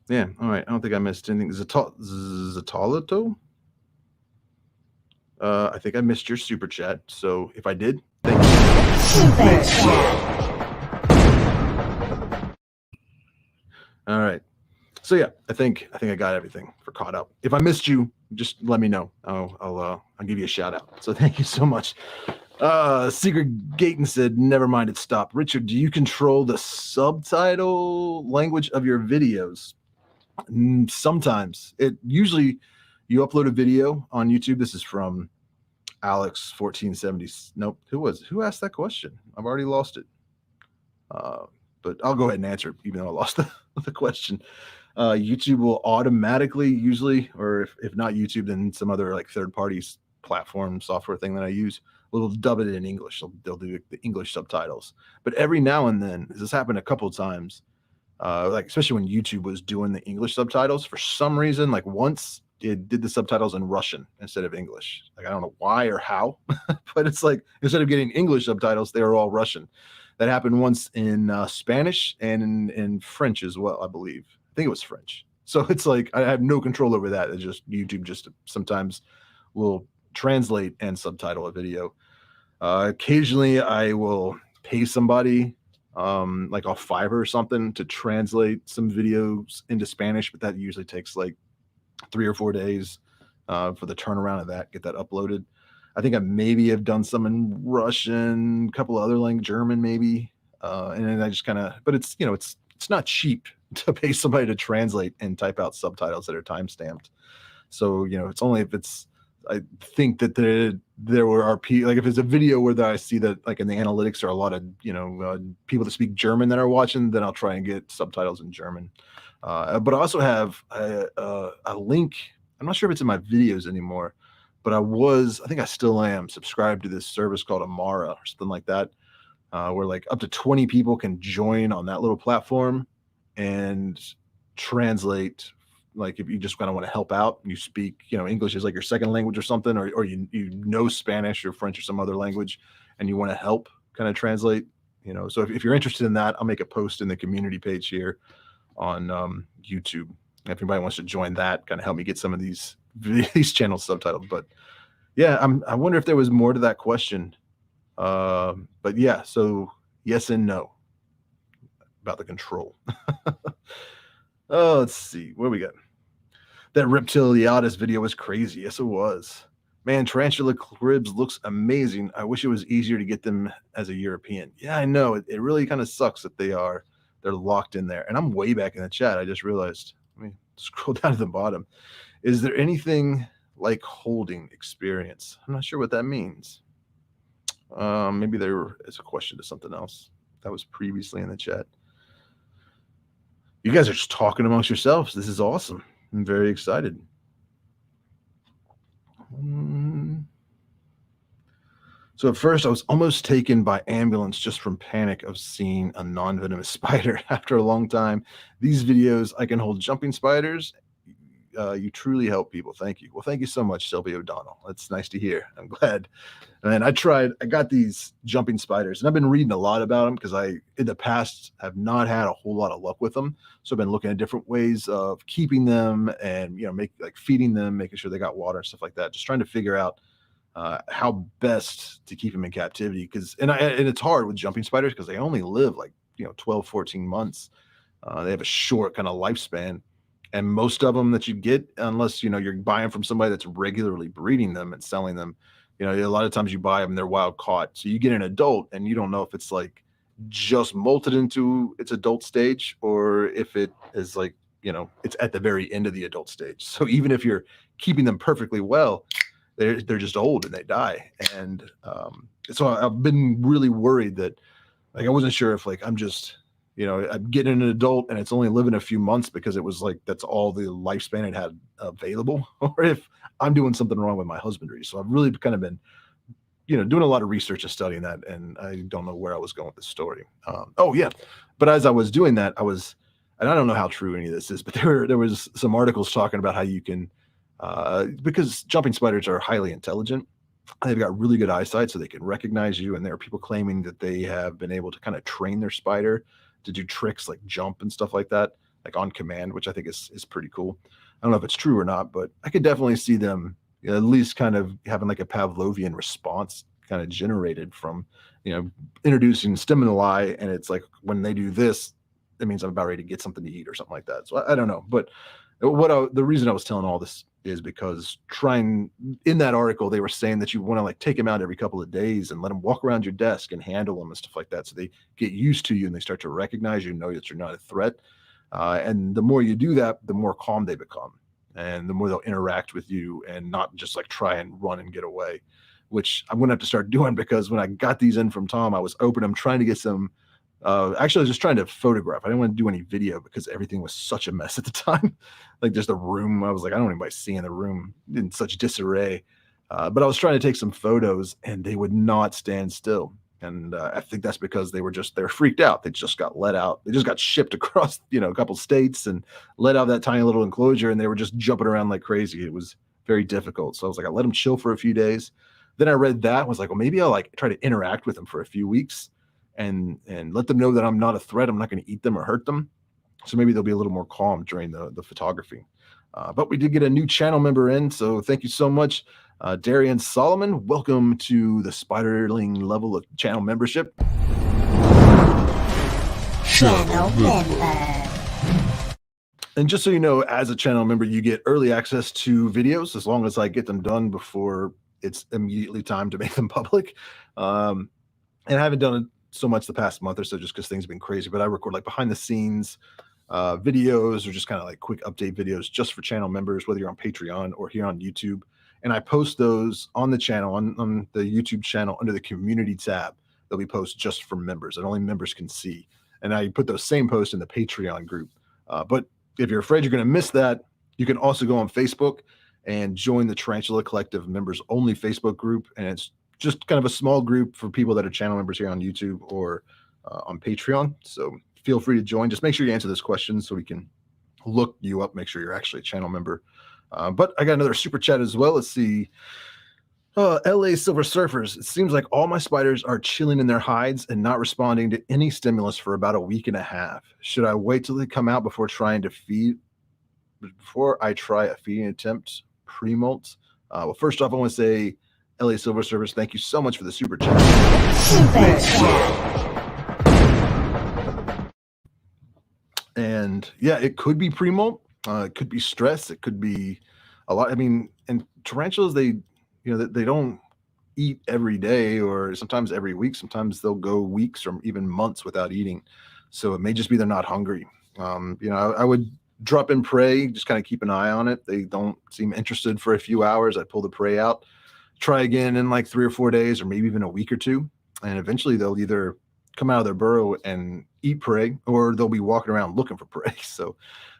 Yeah. All right. I don't think I missed anything. Zatalato? I think I missed your super chat. So if I did, thank you. Super chat. All right. So yeah, I think I got everything for caught up. If I missed you, just let me know. I'll give you a shout out. So thank you so much. Secret Gayton said, never mind, it stopped. Richard, do you control the subtitle language of your videos? Sometimes. It usually you upload a video on YouTube. This is from Alex 1470. Nope. Who asked that question? I've already lost it. But I'll go ahead and answer it, even though I lost the question. YouTube will automatically, usually, or if not YouTube, then some other like third party platform software thing that I use, will dub it in English. They'll do the English subtitles. But every now and then, this happened a couple of times, like especially when YouTube was doing the English subtitles, for some reason, like once it did the subtitles in Russian instead of English. Like I don't know why or how, but it's like instead of getting English subtitles, they were all Russian. That happened once in Spanish and in French as well, I believe. I think it was French. So it's like I have no control over that. It's just YouTube just sometimes will translate and subtitle a video. Occasionally, I will pay somebody like off Fiverr or something to translate some videos into Spanish, but that usually takes like 3 or 4 days for the turnaround of that, get that uploaded. I think I maybe have done some in Russian, a couple of other like German maybe, and then I just kind of. But it's it's not cheap to pay somebody to translate and type out subtitles that are time stamped. So it's only if it's. I think that there are people like if it's a video where I see that like in the analytics are a lot of people that speak German that are watching, then I'll try and get subtitles in German. But I also have a link. I'm not sure if it's in my videos anymore, but I think I still am subscribed to this service called Amara or something like that, where like up to 20 people can join on that little platform and translate. Like if you just kind of want to help out, you speak, English is like your second language or something, or you know Spanish or French or some other language, and you want to help kind of translate, So if you're interested in that, I'll make a post in the community page here on YouTube. If anybody wants to join that, kind of help me get some of these channels subtitled. But yeah, I wonder if there was more to that question. But yeah, so yes and no about the control. Oh, let's see what we got. That Reptiliatus video was crazy. Yes, it was. Man, Tarantula cribs looks amazing. I wish it was easier to get them as a European. Yeah, I know. It really kind of sucks that they're locked in there. And I'm way back in the chat. I just realized. Let me scroll down to the bottom. Is there anything like holding experience? I'm not sure what that means. Maybe there is a question to something else that was previously in the chat. You guys are just talking amongst yourselves. This is awesome. I'm very excited. So at first I was almost taken by ambulance just from panic of seeing a non-venomous spider. After a long time, these videos, I can hold jumping spiders. You truly help people. Thank you. Well, thank you so much, Sylvia O'Donnell. That's nice to hear. I'm glad. And I got these jumping spiders, and I've been reading a lot about them because I, in the past, have not had a whole lot of luck with them. So I've been looking at different ways of keeping them and, feeding them, making sure they got water and stuff like that. Just trying to figure out how best to keep them in captivity. And it's hard with jumping spiders because they only live 12, 14 months. They have a short kind of lifespan. And most of them that you get, unless you're buying from somebody that's regularly breeding them and selling them, a lot of times you buy them, they're wild caught. So you get an adult and you don't know if it's like just molted into its adult stage or if it is it's at the very end of the adult stage. So even if you're keeping them perfectly well, they're just old and they die. And so I've been really worried that I wasn't sure if I'm just I'm getting an adult and it's only living a few months because it was that's all the lifespan it had available, or if I'm doing something wrong with my husbandry. So I've really kind of been, doing a lot of research and studying that, and I don't know where I was going with this story. Oh yeah, but as I was doing that, and I don't know how true any of this is, but there was some articles talking about how you can, because jumping spiders are highly intelligent. They've got really good eyesight, so they can recognize you. And there are people claiming that they have been able to kind of train their spider to do tricks like jump and stuff like that, like on command, which I think is pretty cool. I don't know if it's true or not, but I could definitely see them at least kind of having like a Pavlovian response kind of generated from, introducing stimuli. And it's like, when they do this, that means I'm about ready to get something to eat or something like that. So I don't know. But the reason I was telling all this is because in that article, they were saying that you want to take them out every couple of days and let them walk around your desk and handle them and stuff like that. So they get used to you and they start to recognize you, know that you're not a threat. And the more you do that, the more calm they become and the more they'll interact with you and not just try and run and get away. which I'm going to have to start doing, because when I got these in from Tom, I was opening them, trying to get some. Actually, I was just trying to photograph. I didn't want to do any video because everything was such a mess at the time. Like just the room, I was like, I don't want anybody seeing the room in such disarray. But I was trying to take some photos, and they would not stand still. And I think that's because they're freaked out. They just got let out. They just got shipped across, a couple states and let out that tiny little enclosure, and they were just jumping around like crazy. It was very difficult. So I was like, I let them chill for a few days. Then I read that, was like, well, maybe I'll like try to interact with them for a few weeks and let them know that I'm not a threat. I'm not going to eat them or hurt them. So maybe they'll be a little more calm during the photography. But we did get a new channel member in, so thank you so much. Darian Solomon, welcome to the Spiderling level of channel membership. Channel member. And just so you know, as a channel member, you get early access to videos as long as I get them done before it's immediately time to make them public. And I haven't done it so much the past month or so just because things have been crazy, but I record like behind the scenes videos or just kind of like quick update videos just for channel members, whether you're on Patreon or here on YouTube. And I post those on the channel, on the YouTube channel, under the community tab that we post just for members that only members can see. And I put those same posts in the Patreon group. But if you're afraid you're going to miss that, you can also go on Facebook and join the Tarantula Collective members only Facebook group. And it's just kind of a small group for people that are channel members here on YouTube or on Patreon. So feel free to join. Just make sure you answer those questions so we can look you up, make sure you're actually a channel member. But I got another super chat as well. Let's see. LA Silver Surfers. It seems like all my spiders are chilling in their hides and not responding to any stimulus for about a week and a half. Should I wait till they come out before trying to feed? Before I try a feeding attempt pre-molt? Well, first off, I want to say, LA Silver Surfers, thank you so much for the super chat. Super chat. And yeah, it could be pre-molt. It could be stress. It could be a lot. I mean, and tarantulas, they don't eat every day or sometimes every week. Sometimes they'll go weeks or even months without eating. So it may just be they're not hungry. I would drop in prey, just kind of keep an eye on it. They don't seem interested for a few hours. I pull the prey out, try again in like 3 or 4 days or maybe even a week or two. And eventually they'll either come out of their burrow and eat prey, or they'll be walking around looking for prey. So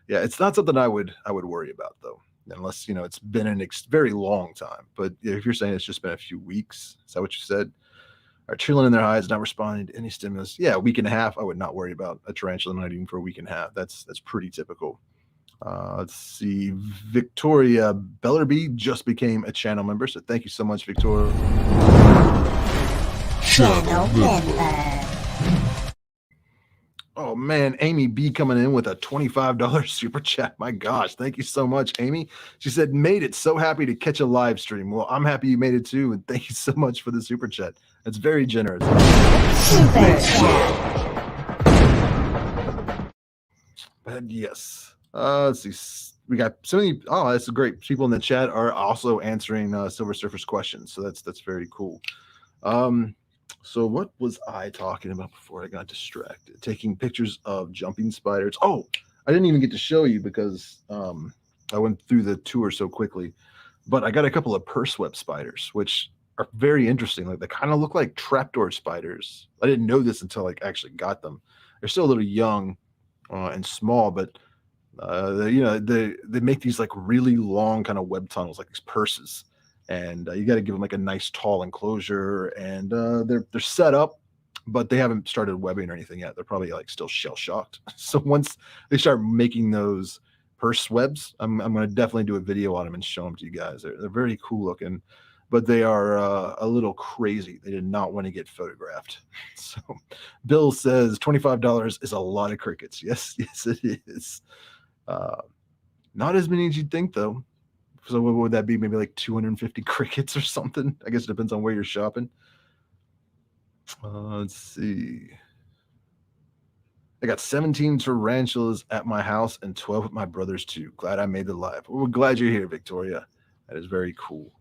yeah, it's not something I would worry about though, unless it's been a very long time. But if you're saying it's just been a few weeks, is that what you said? Are chilling in their hides, not responding to any stimulus? Yeah, a week and a half, I would not worry about a tarantula not eating for a week and a half. That's pretty typical. Let's see. Victoria Bellerby just became a channel member, so thank you so much, Victoria. Channel member. Oh man, Amy B coming in with a $25 super chat. My gosh, thank you so much, Amy. She said, made it. So happy to catch a live stream. Well, I'm happy you made it too, and thank you so much for the super chat. That's very generous. Super chat. But yes. Let's see. We got so many. Oh, that's great. People in the chat are also answering Silver Surfer's questions. So that's very cool. So what was I talking about before I got distracted? Taking pictures of jumping spiders. Oh, I didn't even get to show you because I went through the tour so quickly. But I got a couple of purse-web spiders, which are very interesting. Like they kind of look like trapdoor spiders. I didn't know this until I actually got them. They're still a little young and small, but they make these like really long kind of web tunnels, like these purses. And you got to give them like a nice tall enclosure, and they're set up, but they haven't started webbing or anything yet. They're probably like still shell shocked. So once they start making those purse webs, I'm going to definitely do a video on them and show them to you guys. They're very cool looking, but they are a little crazy. They did not want to get photographed. So Bill says $25 is a lot of crickets. Yes, it is. Not as many as you'd think though. So what would that be? Maybe like 250 crickets or something? I guess it depends on where you're shopping. Let's see. I got 17 tarantulas at my house and 12 at my brother's too. Glad I made the live. We're glad you're here, Victoria. That is very cool.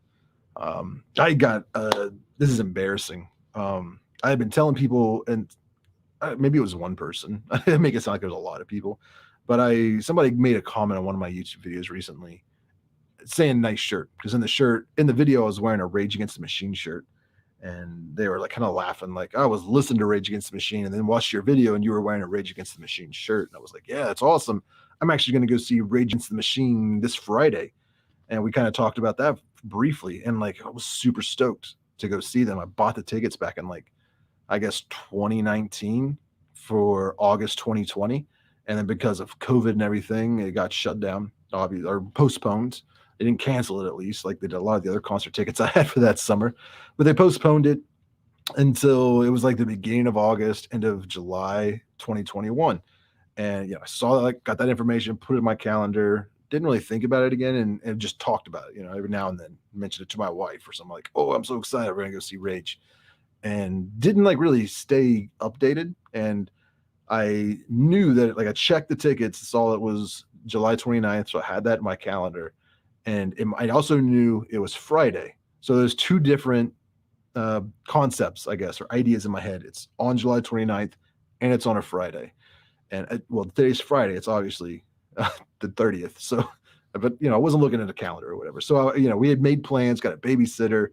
I got, this is embarrassing. I had been telling people, and maybe it was one person. I make it sound like there's a lot of people. But somebody made a comment on one of my YouTube videos recently saying nice shirt, because in the video I was wearing a Rage Against the Machine shirt, and they were like kind of laughing, like I was listening to Rage Against the Machine and then watched your video and you were wearing a Rage Against the Machine shirt, and I was like, yeah, that's awesome. I'm actually going to go see Rage Against the Machine this Friday. And we kind of talked about that briefly, and like I was super stoked to go see them. I bought the tickets back in like, I guess 2019 for August 2020, and then because of COVID and everything, it got shut down, obviously, or postponed. They didn't cancel it, at least like they did a lot of the other concert tickets I had for that summer, but they postponed it until it was like the beginning of August, end of July 2021. And I saw that, like, got that information, put it in my calendar, didn't really think about it again, and just talked about it, every now and then, mentioned it to my wife or something, like, oh, I'm so excited, we're gonna go see Rage, and didn't like really stay updated. And I knew that, like, I checked the tickets, saw it was July 29th, so I had that in my calendar. And I also knew it was Friday. So there's two different concepts, I guess, or ideas in my head. It's on July 29th and it's on a Friday. And well, today's Friday. It's obviously the 30th. So, but I wasn't looking at a calendar or whatever. So, we had made plans, got a babysitter,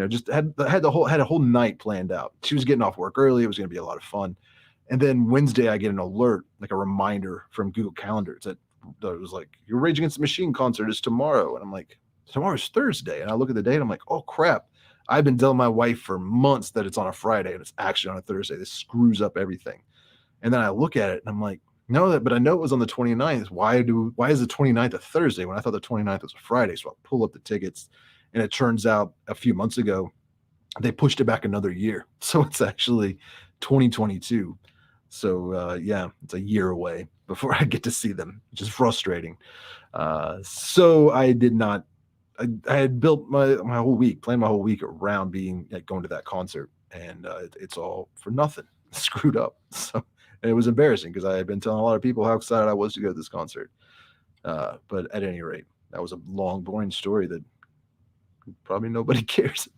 just had a whole night planned out. She was getting off work early. It was going to be a lot of fun. And then Wednesday, I get an alert, like a reminder from Google Calendars that it was like, your Rage Against the Machine concert is tomorrow. And I'm like, tomorrow's Thursday. And I look at the date, I'm like, oh crap. I've been telling my wife for months that it's on a Friday and it's actually on a Thursday. This screws up everything. And then I look at it and I'm like, no, but I know it was on the 29th. Why is the 29th a Thursday when I thought the 29th was a Friday? So I pull up the tickets, and it turns out a few months ago, they pushed it back another year. So it's actually 2022. So yeah, it's a year away before I get to see them, which is frustrating. So I did not. I had built my whole week, planned my whole week around being going to that concert, and it's all for nothing. Screwed up. So and it was embarrassing because I had been telling a lot of people how excited I was to go to this concert. But at any rate, that was a long, boring story that probably nobody cares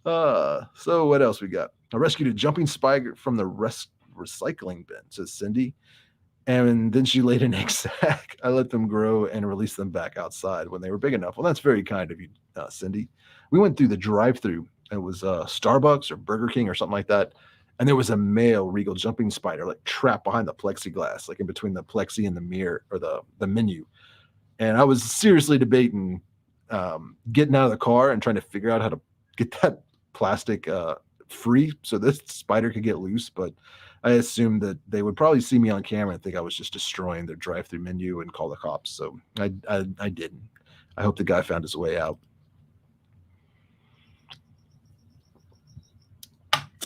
about. So what else we got? I rescued a jumping spider from the recycling bin, says Cindy. And then she laid an egg sack. I let them grow and released them back outside when they were big enough. Well, that's very kind of you, Cindy. We went through the drive-through. It was Starbucks or Burger King or something like that. And there was a male regal jumping spider, like trapped behind the plexiglass, like in between the plexi and the mirror or the menu. And I was seriously debating getting out of the car and trying to figure out how to get that plastic free so this spider could get loose. But I assumed that they would probably see me on camera and think I was just destroying their drive-through menu and call the cops. So I didn't. I hope the guy found his way out.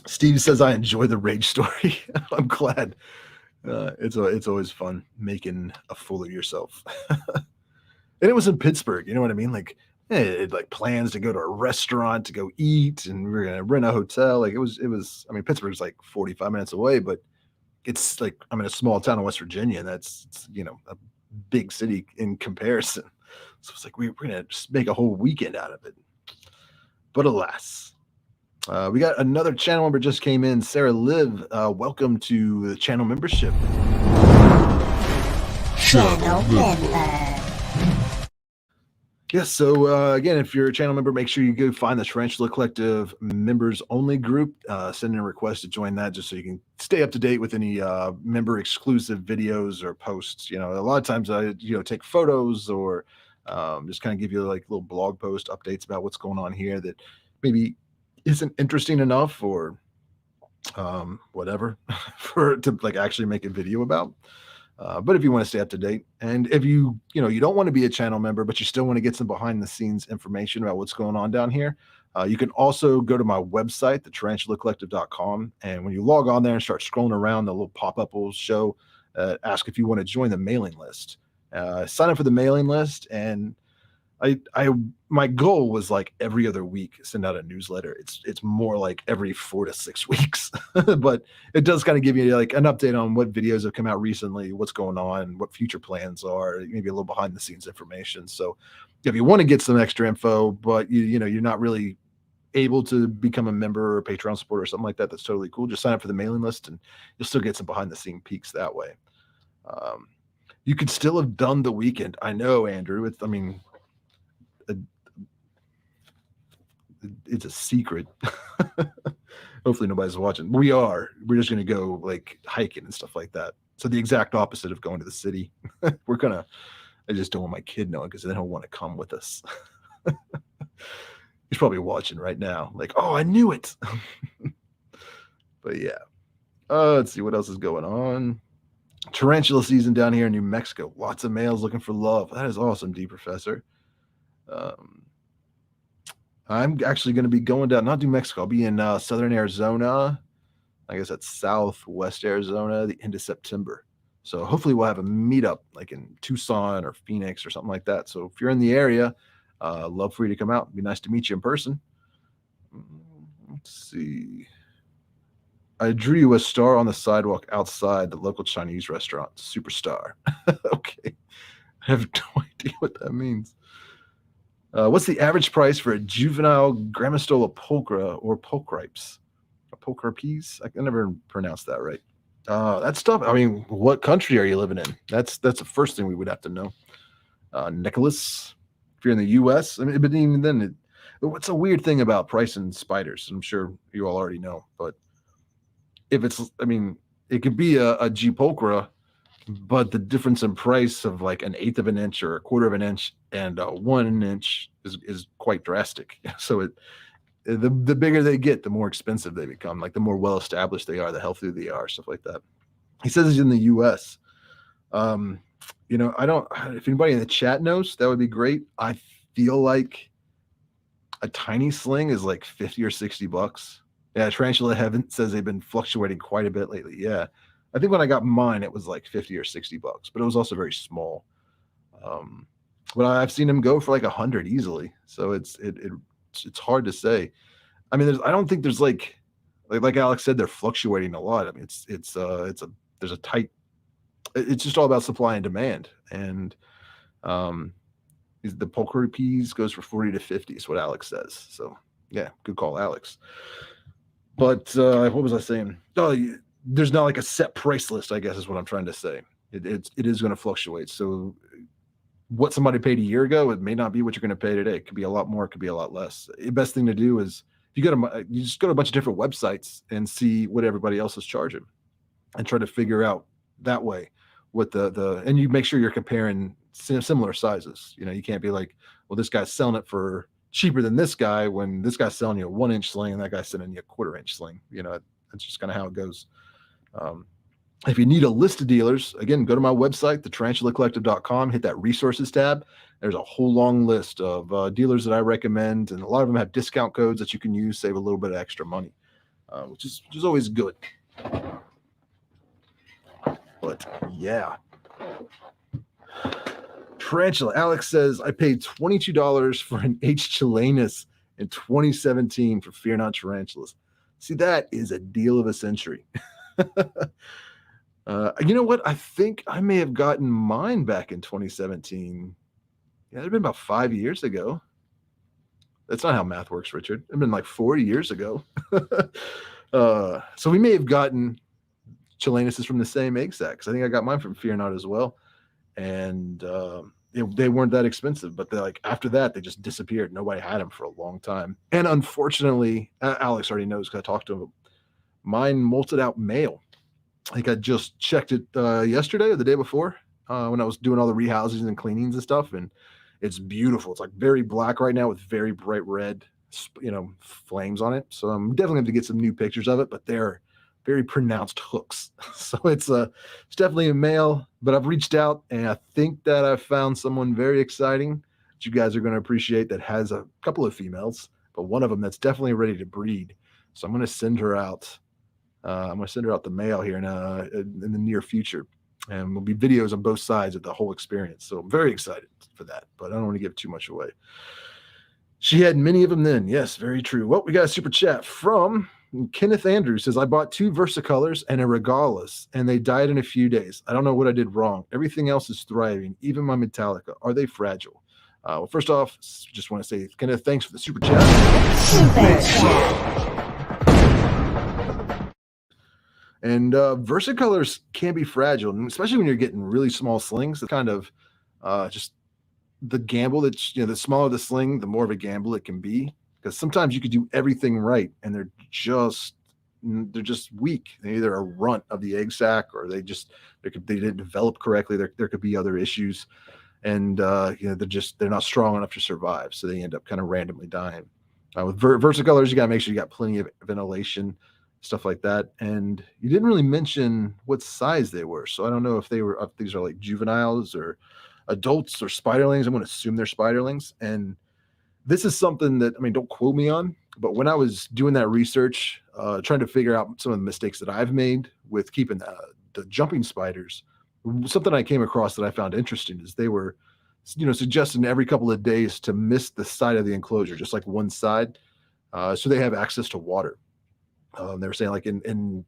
Steve says, I enjoy the Rage story. I'm glad. It's always fun making a fool of yourself. And it was in Pittsburgh. You know what I mean? Like, it like plans to go to a restaurant to go eat, and we were going to rent a hotel. Like it was, I mean, Pittsburgh's like 45 minutes away, but it's like, I'm in a small town in West Virginia, and that's a big city in comparison. So it's like, we're going to just make a whole weekend out of it. But alas, we got another channel member just came in. Sarah Liv, welcome to the channel membership. Channel member. Yes, so again, if you're a channel member, make sure you go find the Tarantula Collective members only group. Send in a request to join that just so you can stay up to date with any member exclusive videos or posts. A lot of times I take photos or just kind of give you like little blog post updates about what's going on here that maybe isn't interesting enough or whatever to like actually make a video about. But if you want to stay up to date, and if you don't want to be a channel member, but you still want to get some behind the scenes information about what's going on down here, you can also go to my website, thetarantulacollective.com. And when you log on there and start scrolling around, the little pop-up will show, ask if you want to join the mailing list. Sign up for the mailing list, and my goal was like every other week send out a newsletter. It's more like every 4 to 6 weeks, but it does kind of give you like an update on what videos have come out recently, what's going on, what future plans are, maybe a little behind the scenes information. So if you want to get some extra info, but you're not really able to become a member or Patreon supporter or something like that, that's totally cool. Just sign up for the mailing list and you'll still get some behind the scene peeks that way. You could still have done the weekend. I know, Andrew. it's a secret. Hopefully nobody's watching. We're just gonna go like hiking and stuff like that. So the exact opposite of going to the city. I just don't want my kid knowing because then he'll want to come with us. He's probably watching right now, like, oh, I knew it. But yeah. Let's see what else is going on. Tarantula season down here in New Mexico. Lots of males looking for love. That is awesome, D Professor. I'm actually going to be going down, not New Mexico. I'll be in southern Arizona. I guess that's southwest Arizona, the end of September. So hopefully we'll have a meetup like in Tucson or Phoenix or something like that. So if you're in the area, love for you to come out. It'd be nice to meet you in person. Let's see. I drew you a star on the sidewalk outside the local Chinese restaurant. Superstar. Okay. I have no idea what that means. What's the average price for a juvenile Grammostola pulchra or pulchripes? Pulchripes? I can never pronounce that right. That's tough. I mean, what country are you living in? That's the first thing we would have to know. Nicholas, if you're in the U.S., I mean, but even then, what's a weird thing about pricing spiders? I'm sure you all already know, but if it's, I mean, it could be a G pulchra, but the difference in price of like an eighth of an inch or a quarter of an inch and 1 inch is quite drastic. So the bigger they get, the more expensive they become. Like the more well established they are, the healthier they are, stuff like that. He says he's in the U.S. You know, I don't. If anybody in the chat knows, that would be great. I feel like a tiny sling is like $50 or $60. Yeah, Tarantula Heaven says they've been fluctuating quite a bit lately. Yeah, I think when I got mine, it was like $50 or $60, but it was also very small. But I've seen them go for like 100 easily. So it's hard to say. I mean, I don't think there's like Alex said, they're fluctuating a lot. I mean, there's a tight. It's just all about supply and demand, and the pulchripes goes for 40 to 50 is what Alex says. So yeah, good call, Alex. But what was I saying? Oh, there's not like a set price list, I guess is what I'm trying to say. It is going to fluctuate. So what somebody paid a year ago, it may not be what you're going to pay today. It could be a lot more. It could be a lot less. The best thing to do is you just go to a bunch of different websites and see what everybody else is charging and try to figure out that way what and you make sure you're comparing similar sizes. You know, you can't be like, well, this guy's selling it for cheaper than this guy when this guy's selling you a 1 inch sling and that guy's selling you a 1/4 inch sling. You know, that's just kind of how it goes. If you need a list of dealers, again, go to my website, thetarantulacollective.com, hit that resources tab. There's a whole long list of dealers that I recommend, and a lot of them have discount codes that you can use, save a little bit of extra money, which is always good. But yeah. Tarantula. Alex says, I paid $22 for an H. chilenus in 2017 for Fear Not Tarantulas. See, that is a deal of a century. You know what? I think I may have gotten mine back in 2017. Yeah, it'd been about 5 years ago. That's not how math works, Richard. It'd been like 4 years ago. So we may have gotten chilenuses from the same egg sac, because I think I got mine from Fear Not as well. And they weren't that expensive, but they're like, after that, they just disappeared. Nobody had them for a long time. And unfortunately, Alex already knows because I talked to him. Mine molted out male. I think I just checked it yesterday or the day before when I was doing all the rehousings and cleanings and stuff. And it's beautiful. It's like very black right now with very bright red, flames on it. So I'm definitely going to get some new pictures of it, but they're very pronounced hooks. So it's definitely a male, but I've reached out and I think that I've found someone very exciting that you guys are going to appreciate that has a couple of females, but one of them that's definitely ready to breed. So I'm going to send her out. I'm going to send her out the mail here in the near future. And there'll be videos on both sides of the whole experience. So I'm very excited for that, but I don't want to give too much away. She had many of them then. Yes, very true. Well, we got a super chat from Kenneth Andrews. Says, I bought 2 Versicolors and a Regalis, and they died in a few days. I don't know what I did wrong. Everything else is thriving, even my Metallica. Are they fragile? Well, first off, just want to say, Kenneth, thanks for the super chat. Super chat. And Versicolors can be fragile, especially when you're getting really small slings. It's kind of just the gamble that, the smaller the sling, the more of a gamble it can be. because sometimes you could do everything right and they're just weak. They either a runt of the egg sac, or they didn't develop correctly. There could be other issues, and they're not strong enough to survive, so they end up kind of randomly dying. With versicolors, you got to make sure you got plenty of ventilation, stuff like that. And you didn't really mention what size they were, so I don't know if these are like juveniles or adults or spiderlings. I'm going to assume they're spiderlings. And this is something that, I mean, don't quote me on, but when I was doing that research, trying to figure out some of the mistakes that I've made with keeping the jumping spiders, something I came across that I found interesting is they were, suggesting every couple of days to mist the side of the enclosure, just like one side, so they have access to water. They were saying, like, in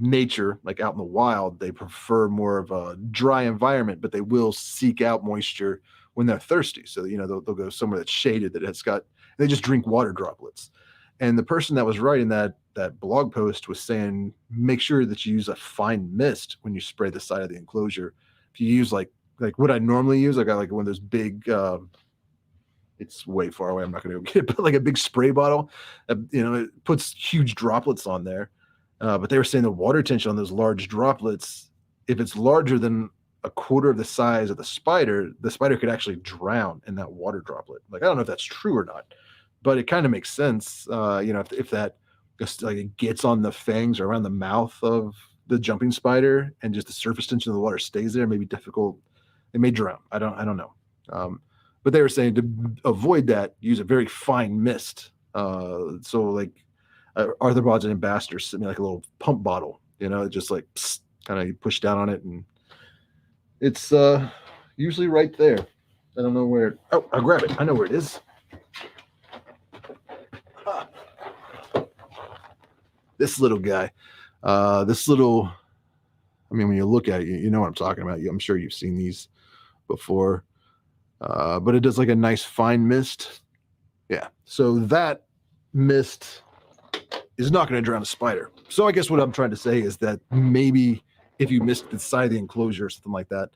nature, like out in the wild, they prefer more of a dry environment, but they will seek out moisture when they're thirsty. So they'll go somewhere that's shaded, that has got, they just drink water droplets. And the person that was writing that blog post was saying, make sure that you use a fine mist when you spray the side of the enclosure. If you use like what I normally use, I got like one of those big, it's way far away, I'm not going to go get it, but like a big spray bottle, it puts huge droplets on there. But they were saying the water tension on those large droplets, if it's larger than a quarter of the size of the spider could actually drown in that water droplet. Like, I don't know if that's true or not, but it kind of makes sense. If that just like it gets on the fangs or around the mouth of the jumping spider, and just the surface tension of the water stays there, may be difficult. It may drown. I don't know. But they were saying to avoid that, use a very fine mist. So like arthropods and ambassadors sent me like a little pump bottle, just like kind of push down on it, and it's usually right there. I don't know where. Oh, I'll grab it. I know where it is. This little guy. I mean, when you look at it, you know what I'm talking about. I'm sure you've seen these before. But it does like a nice fine mist. Yeah. So that mist is not going to drown a spider. So I guess what I'm trying to say is that maybe if you missed the side of the enclosure or something like that,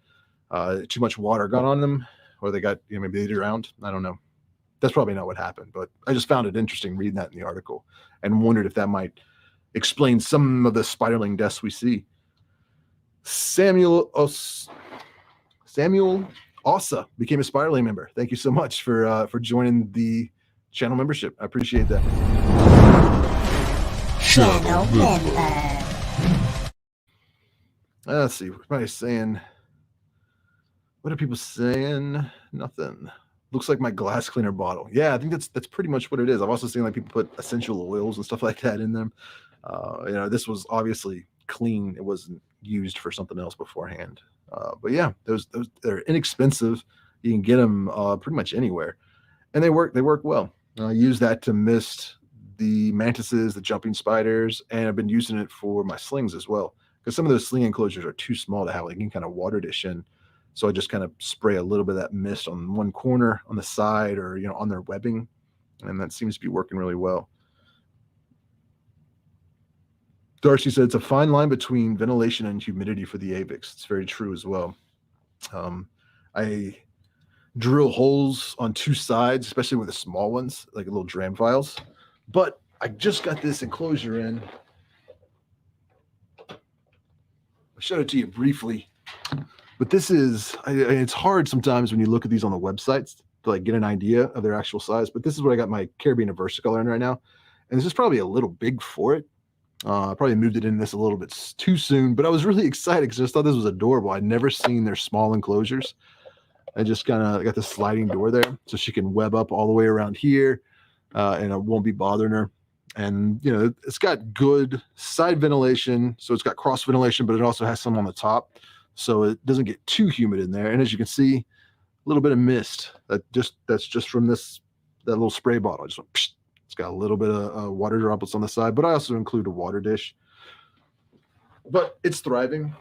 too much water got on them, or they got, maybe they drowned. I don't know. That's probably not what happened, but I just found it interesting reading that in the article and wondered if that might explain some of the spiderling deaths we see. Samuel Ossa became a spiderling member. Thank you so much for joining the channel membership. I appreciate that. Channel member. Let's see. Everybody's saying, what are people saying? Nothing. Looks like my glass cleaner bottle. Yeah, I think that's pretty much what it is. I've also seen like people put essential oils and stuff like that in them. This was obviously clean. It wasn't used for something else beforehand. But yeah, those they're inexpensive. You can get them pretty much anywhere, and they work well. I use that to mist the mantises, the jumping spiders, and I've been using it for my slings as well, because some of those sling enclosures are too small to have like any kind of water dish in. So I just kind of spray a little bit of that mist on one corner, on the side, or on their webbing, and that seems to be working really well. Darcy said it's a fine line between ventilation and humidity for the Avix. It's very true as well. I drill holes on two sides, especially with the small ones, like little dram files. But I just got this enclosure in. I showed it to you briefly, but this is, it's hard sometimes when you look at these on the websites to like get an idea of their actual size. But this is what I got my Caribbean versicolor in right now. And this is probably a little big for it. I probably moved it in this a little bit too soon, but I was really excited because I just thought this was adorable. I'd never seen their small enclosures. I just kind of got the sliding door there, so she can web up all the way around here, and it won't be bothering her. And it's got good side ventilation, so it's got cross ventilation, but it also has some on the top, so it doesn't get too humid in there. And as you can see, a little bit of mist that's just from that little spray bottle. I just went, psh. It's got a little bit of water droplets on the side, but I also include a water dish. But it's thriving.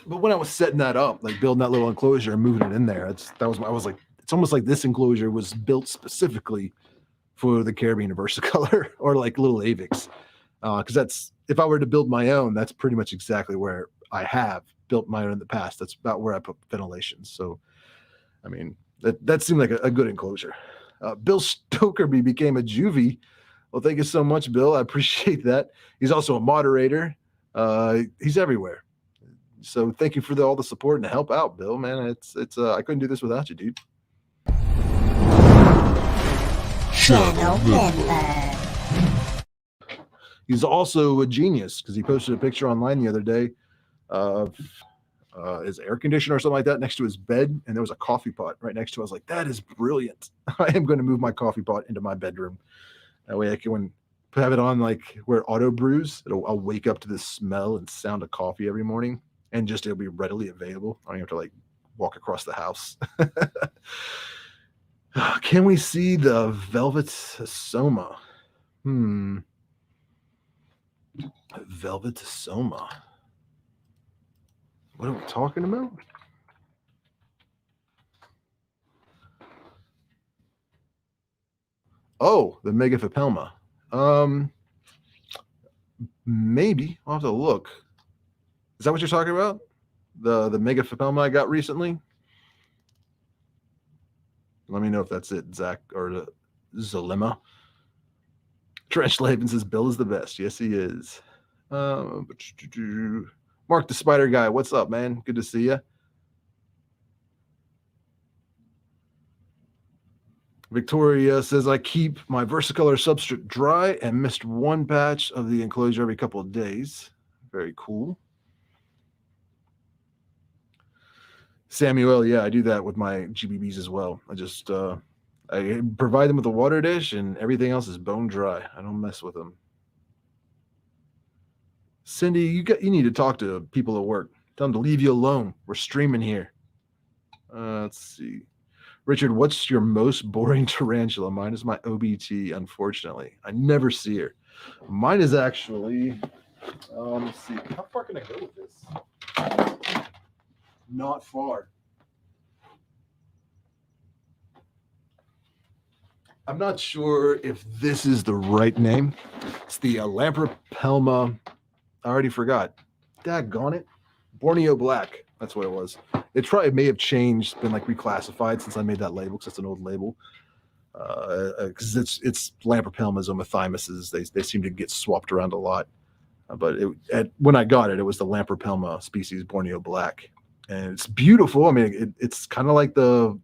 But when I was setting that up, like building that little enclosure and moving it in there, I was like, it's almost like this enclosure was built specifically for the Caribbean versicolor or like little Avix. Because that's, if I were to build my own, that's pretty much exactly where I have built my own in the past. That's about where I put ventilation. So, I mean, That seemed like a good enclosure. Bill Stokerby became a juvie. Well, thank you so much, Bill. I appreciate that. He's also a moderator. He's everywhere. So thank you for all the support and the help out, Bill. Man, it's I couldn't do this without you, dude. Channel member. He's also a genius because he posted a picture online the other day of his air conditioner or something like that next to his bed, and there was a coffee pot right next to it. I was like, that is brilliant. I am going to move my coffee pot into my bedroom. That way I can have it on like where it auto brews. I'll wake up to the smell and sound of coffee every morning, and just it'll be readily available. I don't have to like walk across the house. Can we see the velvet soma? Velvet soma. What are we talking about? Oh, the Megaphipelma. Maybe I'll have to look. Is that what you're talking about? The Megaphipelma I got recently? Let me know if that's it, Zach, or the Zolema. Trench Laven says Bill is the best. Yes, he is. Mark the Spider Guy, what's up, man? Good to see you. Victoria says, I keep my Versicolor substrate dry and missed one batch of the enclosure every couple of days. Very cool. Samuel, yeah, I do that with my GBBs as well. I just I provide them with a water dish and everything else is bone dry. I don't mess with them. Cindy, you need to talk to people at work. Tell them to leave you alone. We're streaming here. Let's see. Richard, what's your most boring tarantula? Mine is my OBT, unfortunately. I never see her. Mine is actually, let's see. How far can I go with this? Not far. I'm not sure if this is the right name. It's the Lampripelma. I already forgot. Daggone it. Borneo Black. That's what it was. It probably may have changed, been like reclassified since I made that label because it's an old label. Because it's Lampripelmas, Omathymuses. They seem to get swapped around a lot. But when I got it, it was the Lampripelma species Borneo Black, and it's beautiful. I mean, it's kind of like the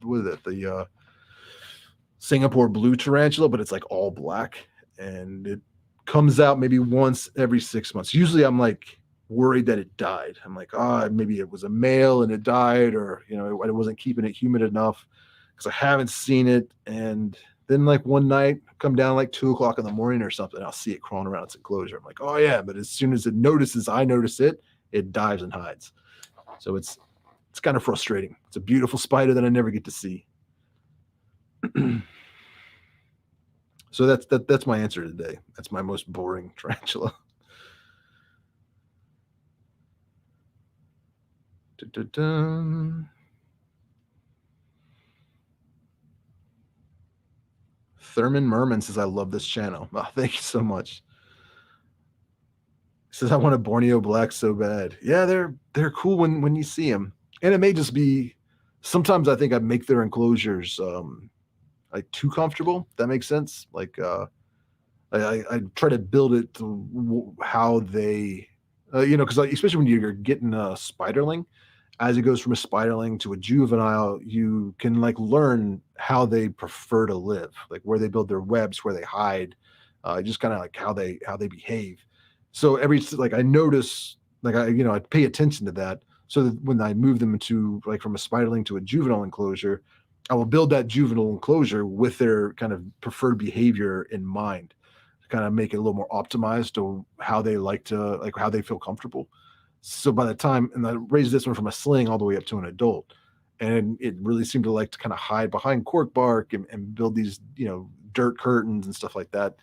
Singapore blue tarantula, but it's like all black, and it comes out maybe once every 6 months. Usually, I'm like worried that it died. I'm like, maybe it was a male and it died, or it wasn't keeping it humid enough, because I haven't seen it. And then like one night, come down like 2 o'clock in the morning or something, I'll see it crawling around its enclosure. I'm like, oh yeah, but as soon as it notices I notice it, it dives and hides. So it's kind of frustrating. It's a beautiful spider that I never get to see. So that's my answer today. That's my most boring tarantula. Thurman Merman says, I love this channel. Oh, thank you so much. He says, I want a Borneo Black so bad. Yeah, they're cool when you see them. And it may just be, sometimes I think I make their enclosures like too comfortable. If that makes sense. Like I try to build it to how they, because especially when you're getting a spiderling, as it goes from a spiderling to a juvenile, you can like learn how they prefer to live, like where they build their webs, where they hide, just kind of like how they behave. So I notice, like I pay attention to that, so that when I move them into like from a spiderling to a juvenile enclosure, I will build that juvenile enclosure with their kind of preferred behavior in mind, to kind of make it a little more optimized to how they like to, like how they feel comfortable. So by the time, and I raised this one from a sling all the way up to an adult, and it really seemed to like to kind of hide behind cork bark and build these, dirt curtains and stuff like that.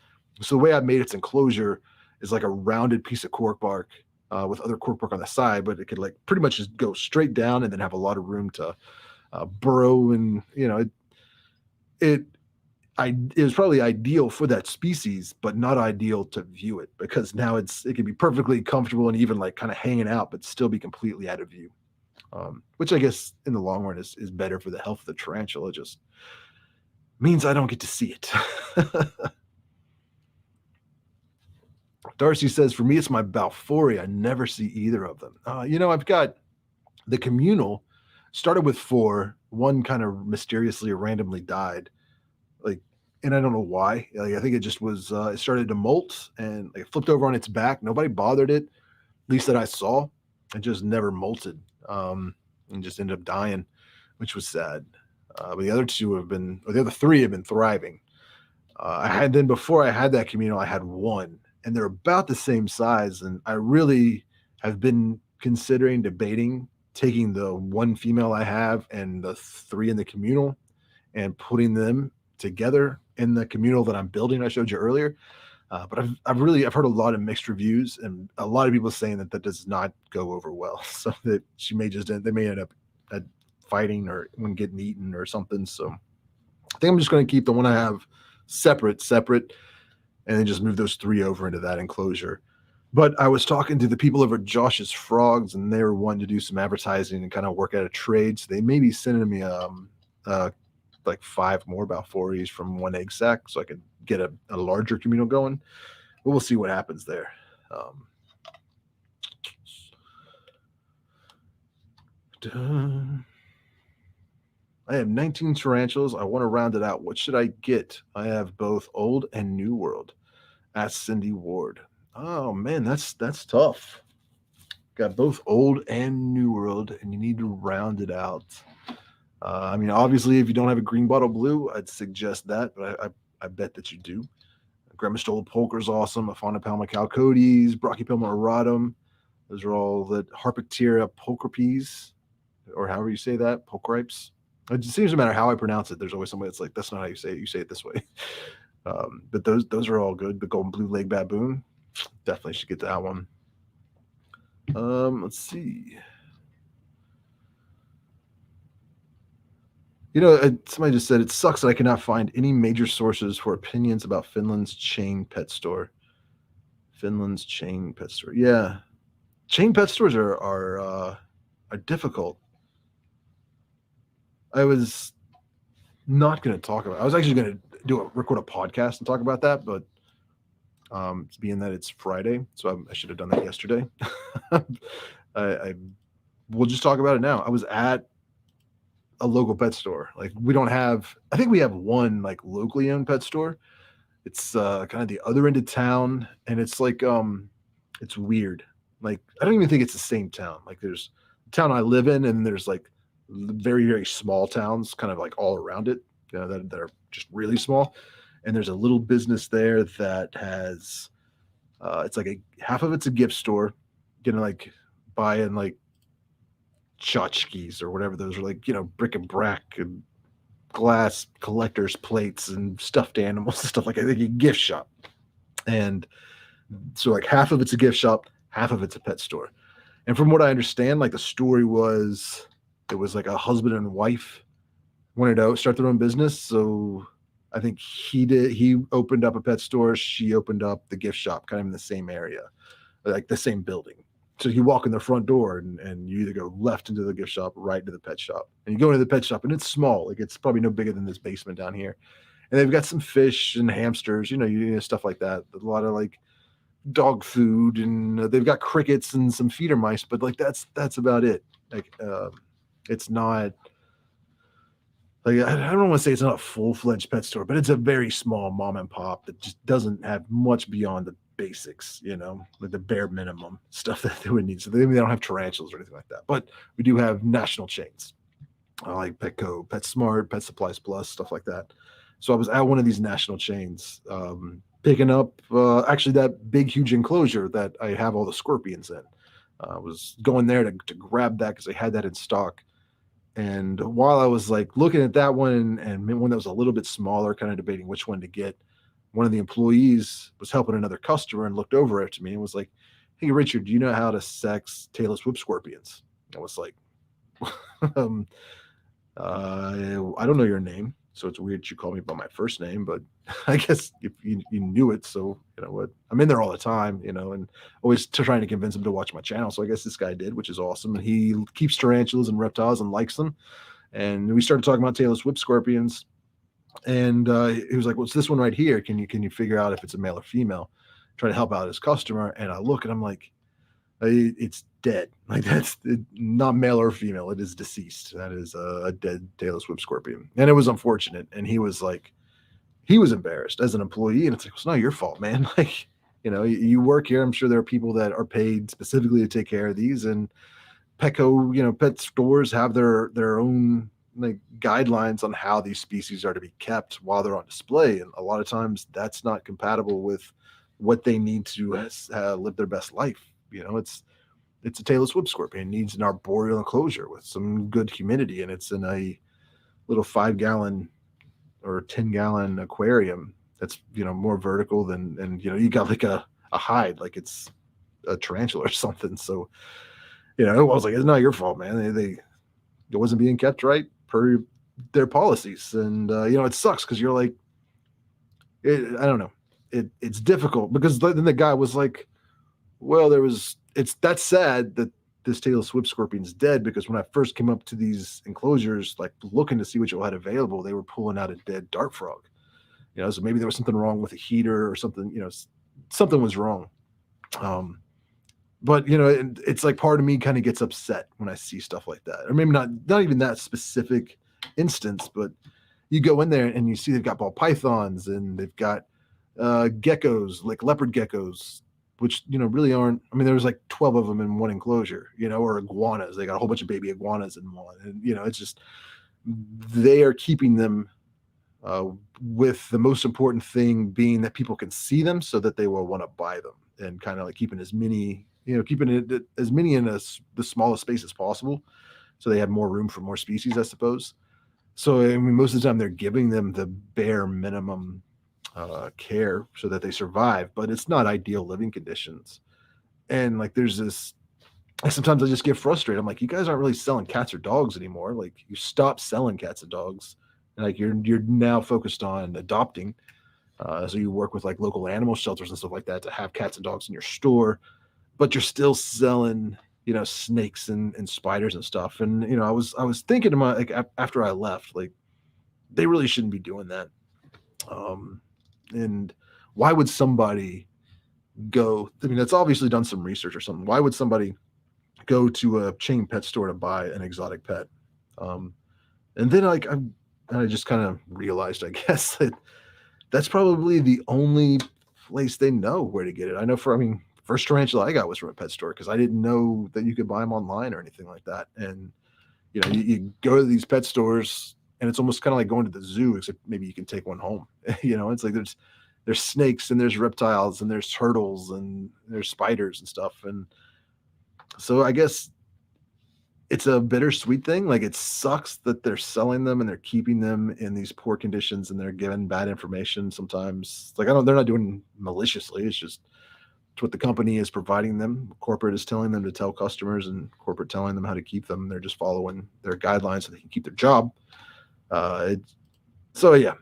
So the way I made its enclosure is like a rounded piece of cork bark with other cork bark on the side, but it could like pretty much just go straight down and then have a lot of room to burrow. And it was probably ideal for that species, but not ideal to view it, because now it can be perfectly comfortable and even like kind of hanging out, but still be completely out of view. which I guess in the long run is better for the health of the tarantula. It just means I don't get to see it. Darcy says, for me, it's my Balfouri. I never see either of them. I've got the communal, started with 4. One kind of mysteriously or randomly died. And I don't know why. I think it just was, it started to molt and it flipped over on its back. Nobody bothered it, at least that I saw. It just never molted and just ended up dying, which was sad. But the other 3 have been thriving. Before I had that communal, I had 1, and they're about the same size. And I really have been debating taking the 1 female I have and the 3 in the communal and putting them together in the communal that I'm building. I showed you earlier. But I've heard a lot of mixed reviews and a lot of people saying that does not go over well. So that they may end up fighting or when getting eaten or something. So I think I'm just going to keep the one I have separate, and then just move those 3 over into that enclosure. But I was talking to the people over at Josh's Frogs, and they were wanting to do some advertising and kind of work out a trade. So they may be sending me like 5 more Balfouris from 1 egg sac, so I could get a larger communal going. But we'll see what happens there. I have 19 tarantulas. I want to round it out. What should I get? I have both old and new world. Ask Cindy Ward. Oh man, that's tough. Got both old and new world, and you need to round it out. Obviously, if you don't have a green bottle blue, I'd suggest that, but I bet that you do. Gremistola Polker is awesome. Aphonopelma calcodes, Brachypelma auratum. Those are all the Harpactira pulchripes, or however you say that, pulchripes. It just seems no matter how I pronounce it, there's always somebody that's like, that's not how you say it. You say it this way. But those are all good. The golden blue leg baboon, definitely should get that one. Let's see. Somebody just said, it sucks that I cannot find any major sources for opinions about Finland's chain pet store. Finland's chain pet store. Yeah. Chain pet stores are difficult. I was not going to talk about it. I was actually going to record a podcast and talk about that, but being that it's Friday, so I should have done that yesterday. We'll just talk about it now. I was at a local pet store. I think we have one like locally owned pet store. It's kind of the other end of town, and it's like it's weird. Like I don't even think it's the same town. Like there's the town I live in, and there's like very, very small towns kind of like all around it, that are just really small. And there's a little business there that has it's like half of it's a gift store, like buying like tchotchkes or whatever those are, like bric-a-brac and glass collectors plates and stuffed animals and stuff like that. Like a gift shop. And so like half of it's a gift shop, half of it's a pet store. And from what I understand, like the story was, it was like a husband and wife wanted to start their own business. So I think he opened up a pet store, she opened up the gift shop kind of in the same area, like the same building. So you walk in the front door and you either go left into the gift shop, right into the pet shop. And you go into the pet shop and it's small. Like it's probably no bigger than this basement down here. And they've got some fish and hamsters, stuff like that. A lot of like dog food, and they've got crickets and some feeder mice, but like that's about it. Like it's not like, I don't want to say it's not a full-fledged pet store, but it's a very small mom and pop that just doesn't have much beyond the basics, like the bare minimum stuff that they would need. So they don't have tarantulas or anything like that, but we do have national chains like Petco, PetSmart, Pet Supplies Plus, stuff like that. So I was at one of these national chains picking up actually that big, huge enclosure that I have all the scorpions in. I was going there to grab that because I had that in stock. And while I was like looking at that one and one that was a little bit smaller, kind of debating which one to get, one of the employees was helping another customer and looked over at me and was like, "Hey, Richard, do you know how to sex tailless whip scorpions?" I was like, I don't know your name. So it's weird you call me by my first name, but I guess if you knew it, so you know what, I'm in there all the time, and always trying to convince him to watch my channel. So I guess this guy did, which is awesome. And he keeps tarantulas and reptiles and likes them. And we started talking about tailless whip scorpions, and he was like, "What's this one right here? Can you figure out if it's a male or female?" Try to help out his customer, and I look and I'm like, it's dead. Like that's not male or female. It is deceased. That is a dead tailless whip scorpion, and it was unfortunate. And he was like, he was embarrassed as an employee, and it's like, it's not your fault, man. Like, you work here. I'm sure there are people that are paid specifically to take care of these, and Petco, pet stores have their own like guidelines on how these species are to be kept while they're on display, and a lot of times that's not compatible with what they need to live their best life. It's a tailless whip scorpion. It needs an arboreal enclosure with some good humidity, and it's in a little 5-gallon or 10-gallon aquarium that's more vertical than, and you got like a hide, like it's a tarantula or something. So I was like, it's not your fault, man. It wasn't being kept right per their policies, and it sucks because you're like, I don't know, it's difficult because then the guy was like, well, that's sad that this tailless whip scorpion's dead, because when I first came up to these enclosures, like looking to see what you had available, they were pulling out a dead dart frog. So maybe there was something wrong with a heater or something. Something was wrong. But it's like part of me kind of gets upset when I see stuff like that, or maybe not even that specific instance, but you go in there and you see they've got ball pythons and they've got geckos, like leopard geckos, which really aren't. I mean, there was like 12 of them in one enclosure, or iguanas. They got a whole bunch of baby iguanas in one, and it's just, they are keeping them with the most important thing being that people can see them, so that they will want to buy them, and kind of like keeping as many, keeping it as many in the smallest space as possible, so they have more room for more species, I suppose. So I mean, most of the time they're giving them the bare minimum care so that they survive, but it's not ideal living conditions. And like, there's this, sometimes I just get frustrated. I'm like, you guys aren't really selling cats or dogs anymore. Like, you stop selling cats and dogs, and like you're now focused on adopting. So you work with like local animal shelters and stuff like that to have cats and dogs in your store, but you're still selling snakes and spiders and stuff. And I was thinking to my, like, after I left, like, they really shouldn't be doing that. And why would somebody go? I mean, that's obviously done some research or something. Why would somebody go to a chain pet store to buy an exotic pet? And then like I just kind of realized, I guess, that that's probably the only place they know where to get it. I know first tarantula I got was from a pet store, because I didn't know that you could buy them online or anything like that. And you go to these pet stores, and it's almost kind of like going to the zoo, except maybe you can take one home. It's like there's snakes and there's reptiles and there's turtles and there's spiders and stuff. And so I guess it's a bittersweet thing. Like, it sucks that they're selling them and they're keeping them in these poor conditions, and they're given bad information sometimes. Like, they're not doing maliciously. It's just, it's what the company is providing them. Corporate is telling them to tell customers, and corporate telling them how to keep them. They're just following their guidelines so they can keep their job. So yeah,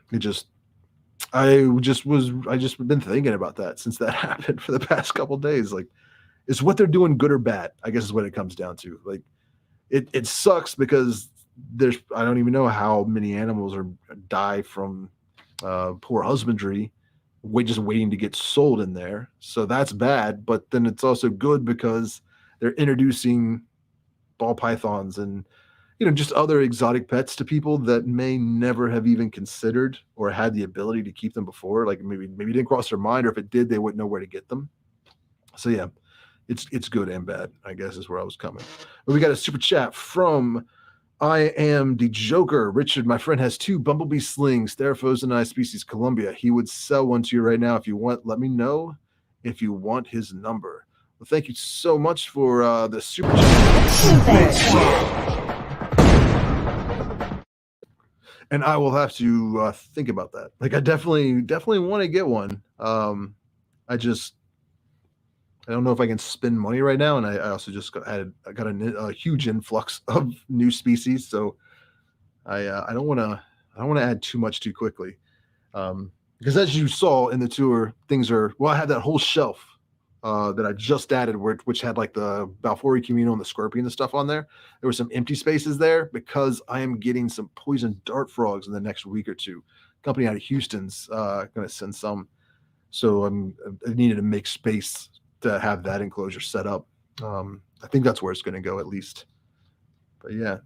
I just been thinking about that since that happened for the past couple of days. Like, is what they're doing good or bad? I guess is what it comes down to. Like, it sucks because I don't even know how many animals die from poor husbandry, just waiting to get sold in there. So that's bad. But then it's also good because they're introducing ball pythons and just other exotic pets to people that may never have even considered or had the ability to keep them before. Like, maybe it didn't cross their mind, or if it did, they wouldn't know where to get them. So yeah, it's good and bad, I guess, is where I was coming. But we got a super chat from I Am the Joker. Richard, my friend, has 2 bumblebee slings, Theraphosinai species, Colombia. He would sell one to you right now. If you want, let me know if you want his number. Well, thank you so much for the super chat. Super chat. And I will have to think about that. Like, I definitely want to get one. I don't know if I can spend money right now, and I also just got a huge influx of new species, so I don't want to I don't want to add too much too quickly. Because as you saw in the tour, things are, well, I had that whole shelf that I just added, which had like the Balfouri Communal and the Scorpion and stuff on there. There were some empty spaces there because I am getting some poison dart frogs in the next week or two. Company out of Houston's going to send some. So I needed to make space to have that enclosure set up. I think that's where it's going to go at least. But yeah.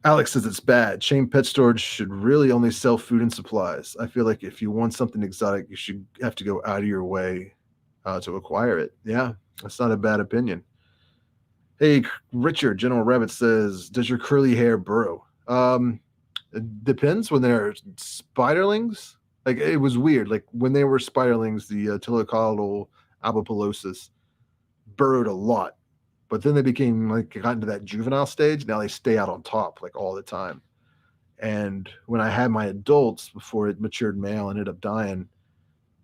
Alex says it's bad. Chain pet storage should really only sell food and supplies. I feel like if you want something exotic, you should have to go out of your way to acquire it. Yeah, that's not a bad opinion. Hey, Richard, General Rabbit says, does your curly hair burrow? It depends. When they're spiderlings, like it was weird. Like when they were spiderlings, the Tilicoidal albipilosis burrowed a lot. But then they became like got into that juvenile stage. Now they stay out on top like all the time. And when I had my adults before it matured male and ended up dying,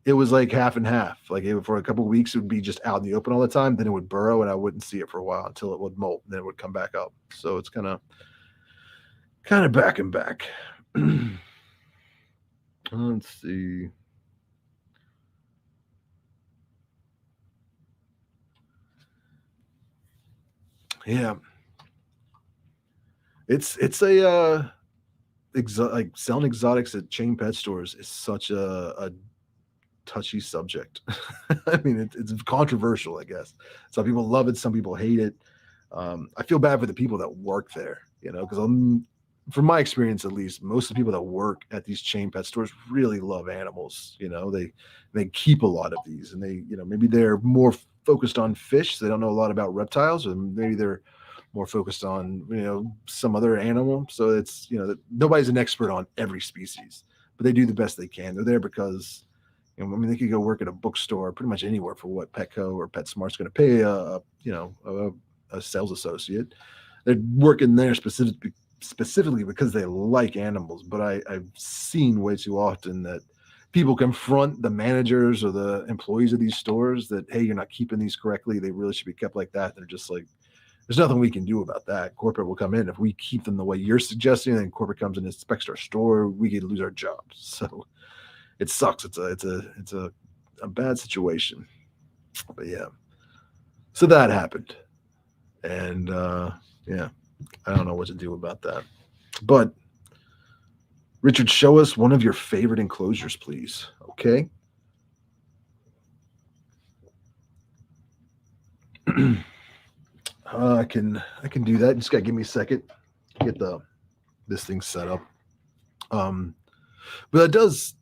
it was like half and half. Like for a couple of weeks, it would be just out in the open all the time. Then it would burrow, and I wouldn't see it for a while until it would molt, and then it would come back up. So it's kind of back and back. Let's see. Yeah, it's a like selling exotics at chain pet stores is such a touchy subject. I mean, it's controversial, I guess. Some people love it, some people hate it. I feel bad for the people that work there, because from my experience, at least, most of the people that work at these chain pet stores really love animals. They keep a lot of these, and they, maybe they're more focused on fish. So they don't know a lot about reptiles, or maybe they're more focused on, some other animal. So it's, nobody's an expert on every species, but they do the best they can. They're there because, they could go work at a bookstore, pretty much anywhere for what Petco or PetSmart's going to pay a sales associate. They're working there specifically because they like animals. But I've seen way too often that people confront the managers or the employees of these stores that, hey, you're not keeping these correctly. They really should be kept like that. They're just like, there's nothing we can do about that. Corporate will come in. If we keep them the way you're suggesting, then corporate comes and inspects our store, we could lose our jobs. So it sucks. It's a bad situation. But yeah. So that happened. And yeah, I don't know what to do about that. But Richard, show us one of your favorite enclosures, please. Okay. I can do that. Just gotta give me a second to get this thing set up. But it does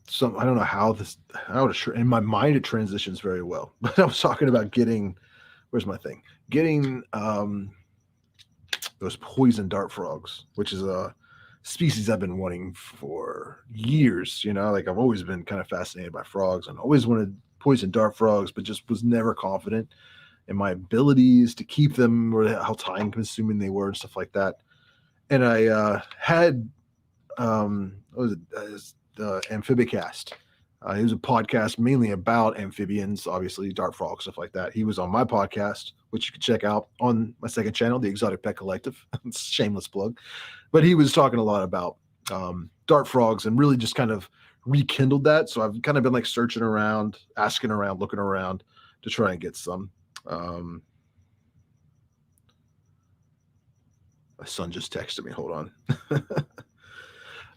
some. I don't know how in my mind it transitions very well. But I was talking about getting. Where's my thing? Getting those poison dart frogs, which is a species I've been wanting for years. Like I've always been kind of fascinated by frogs and always wanted poison dart frogs, but just was never confident in my abilities to keep them or how time consuming they were and stuff like that. And I had what was it? Amphibicast. It was a podcast mainly about amphibians, obviously dart frogs, stuff like that. He was on my podcast, which you can check out on my second channel, the Exotic Pet Collective. Shameless plug. But he was talking a lot about dart frogs and really just kind of rekindled that. So I've kind of been like searching around, asking around, looking around to try and get some. My son just texted me. Hold on.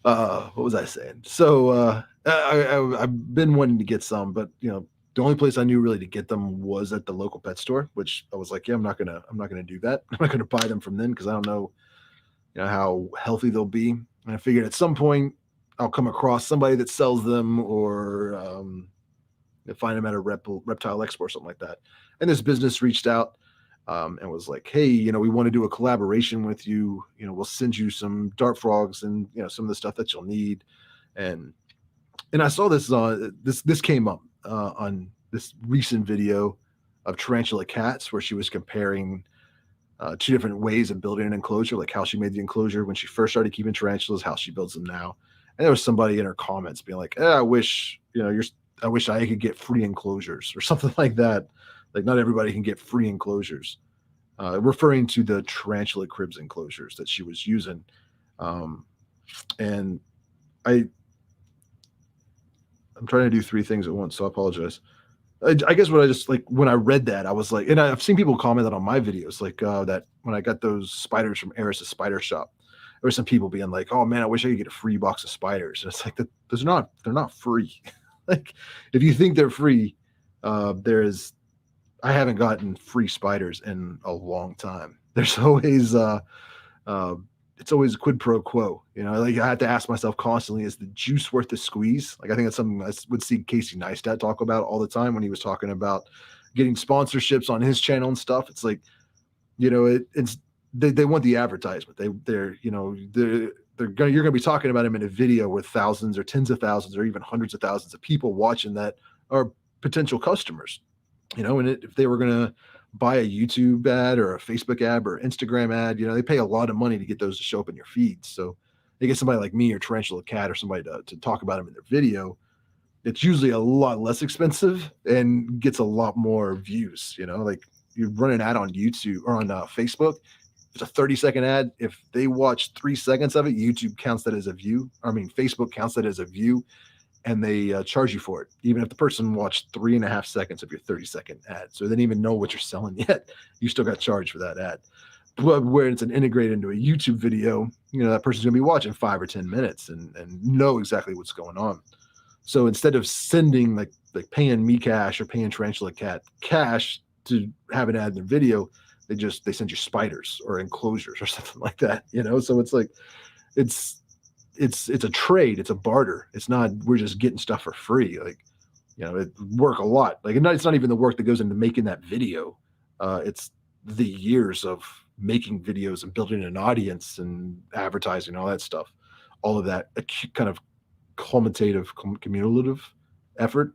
What was I saying? So I've been wanting to get some, but the only place I knew really to get them was at the local pet store, which I was like, yeah, I'm not gonna do that. I'm not gonna buy them from them because I don't know, how healthy they'll be. And I figured at some point I'll come across somebody that sells them or find them at a reptile expo or something like that. And this business reached out and was like, hey, we want to do a collaboration with you. We'll send you some dart frogs and some of the stuff that you'll need. And I saw this this came up on this recent video of Tarantula cats where she was comparing two different ways of building an enclosure, like how she made the enclosure when she first started keeping tarantulas, how she builds them now. And there was somebody in her comments being like, I wish I wish I could get free enclosures or something like that. Like not everybody can get free enclosures. referring to the tarantula cribs enclosures that she was using. And I'm trying to do three things at once, so I apologize. I guess what I just like when I read that, I was like, and I've seen people comment that on my videos, like that when I got those spiders from Eris's Spider Shop, there were some people being like, "Oh man, I wish I could get a free box of spiders." And it's like they're not free. Like if you think they're free, I haven't gotten free spiders in a long time. There's always uh, it's always quid pro quo. You know, like I have to ask myself constantly: is the juice worth the squeeze? Like I think that's something I would see Casey Neistat talk about all the time when he was talking about getting sponsorships on his channel and stuff. It's like, you know, it's they want the advertisement. They're you know you're gonna be talking about him in a video with thousands or tens of thousands or even hundreds of thousands of people watching that are potential customers. You know, and if they were gonna buy a YouTube ad or a Facebook ad or Instagram ad, you know, they pay a lot of money to get those to show up in your feeds. So they get somebody like me or Tarantula Cat or somebody to talk about them in their video. It's usually a lot less expensive and gets a lot more views. You know, like you run an ad on YouTube or on Facebook. It's a 30-second ad. If they watch 3 seconds of it, YouTube counts that as a view. I mean, Facebook counts that as a view, and they charge you for it, even if the person watched 3.5 seconds of your 30-second ad. So they didn't even know what you're selling yet. You still got charged for that ad. But where it's an integrated into a YouTube video, you know, that person's going to be watching 5 or 10 minutes and know exactly what's going on. So instead of sending like paying me cash or paying Tarantula Cat cash to have an ad in their video, they send you spiders or enclosures or something like that, you know? So it's like, it's a trade, it's a barter. It's not, we're just getting stuff for free. Like, you know, it work a lot. Like it's not even the work that goes into making that video. It's the years of making videos and building an audience and advertising, all that stuff. All of that kind of cumulative effort.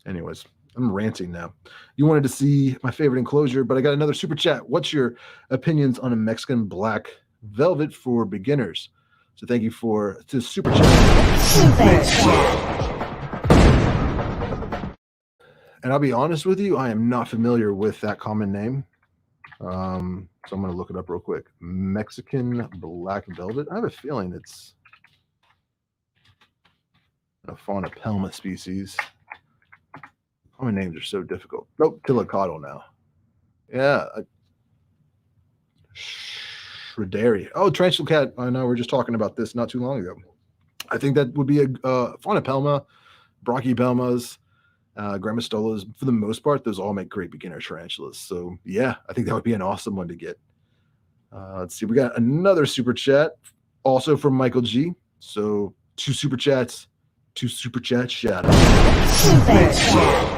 Anyways, I'm ranting now. You wanted to see my favorite enclosure, but I got another super chat. What's your opinions on a Mexican black velvet for beginners? So thank you for the super chat. Super chat. And I'll be honest with you, I am not familiar with that common name. So I'm going to look it up real quick. Mexican black velvet. I have a feeling it's a fauna pelma species. Common names are so difficult. Nope, Tillicatl now. Yeah. Shrederi. Oh, Tarantula Cat. I know, we were just talking about this not too long ago. I think that would be a fauna pelma, brachypelmas, grammastolas. For the most part, those all make great beginner tarantulas. So yeah, I think that would be an awesome one to get. Let's see. We got another super chat also from Michael G. So 2 super chats. 2 super chat shout outs. Super chat.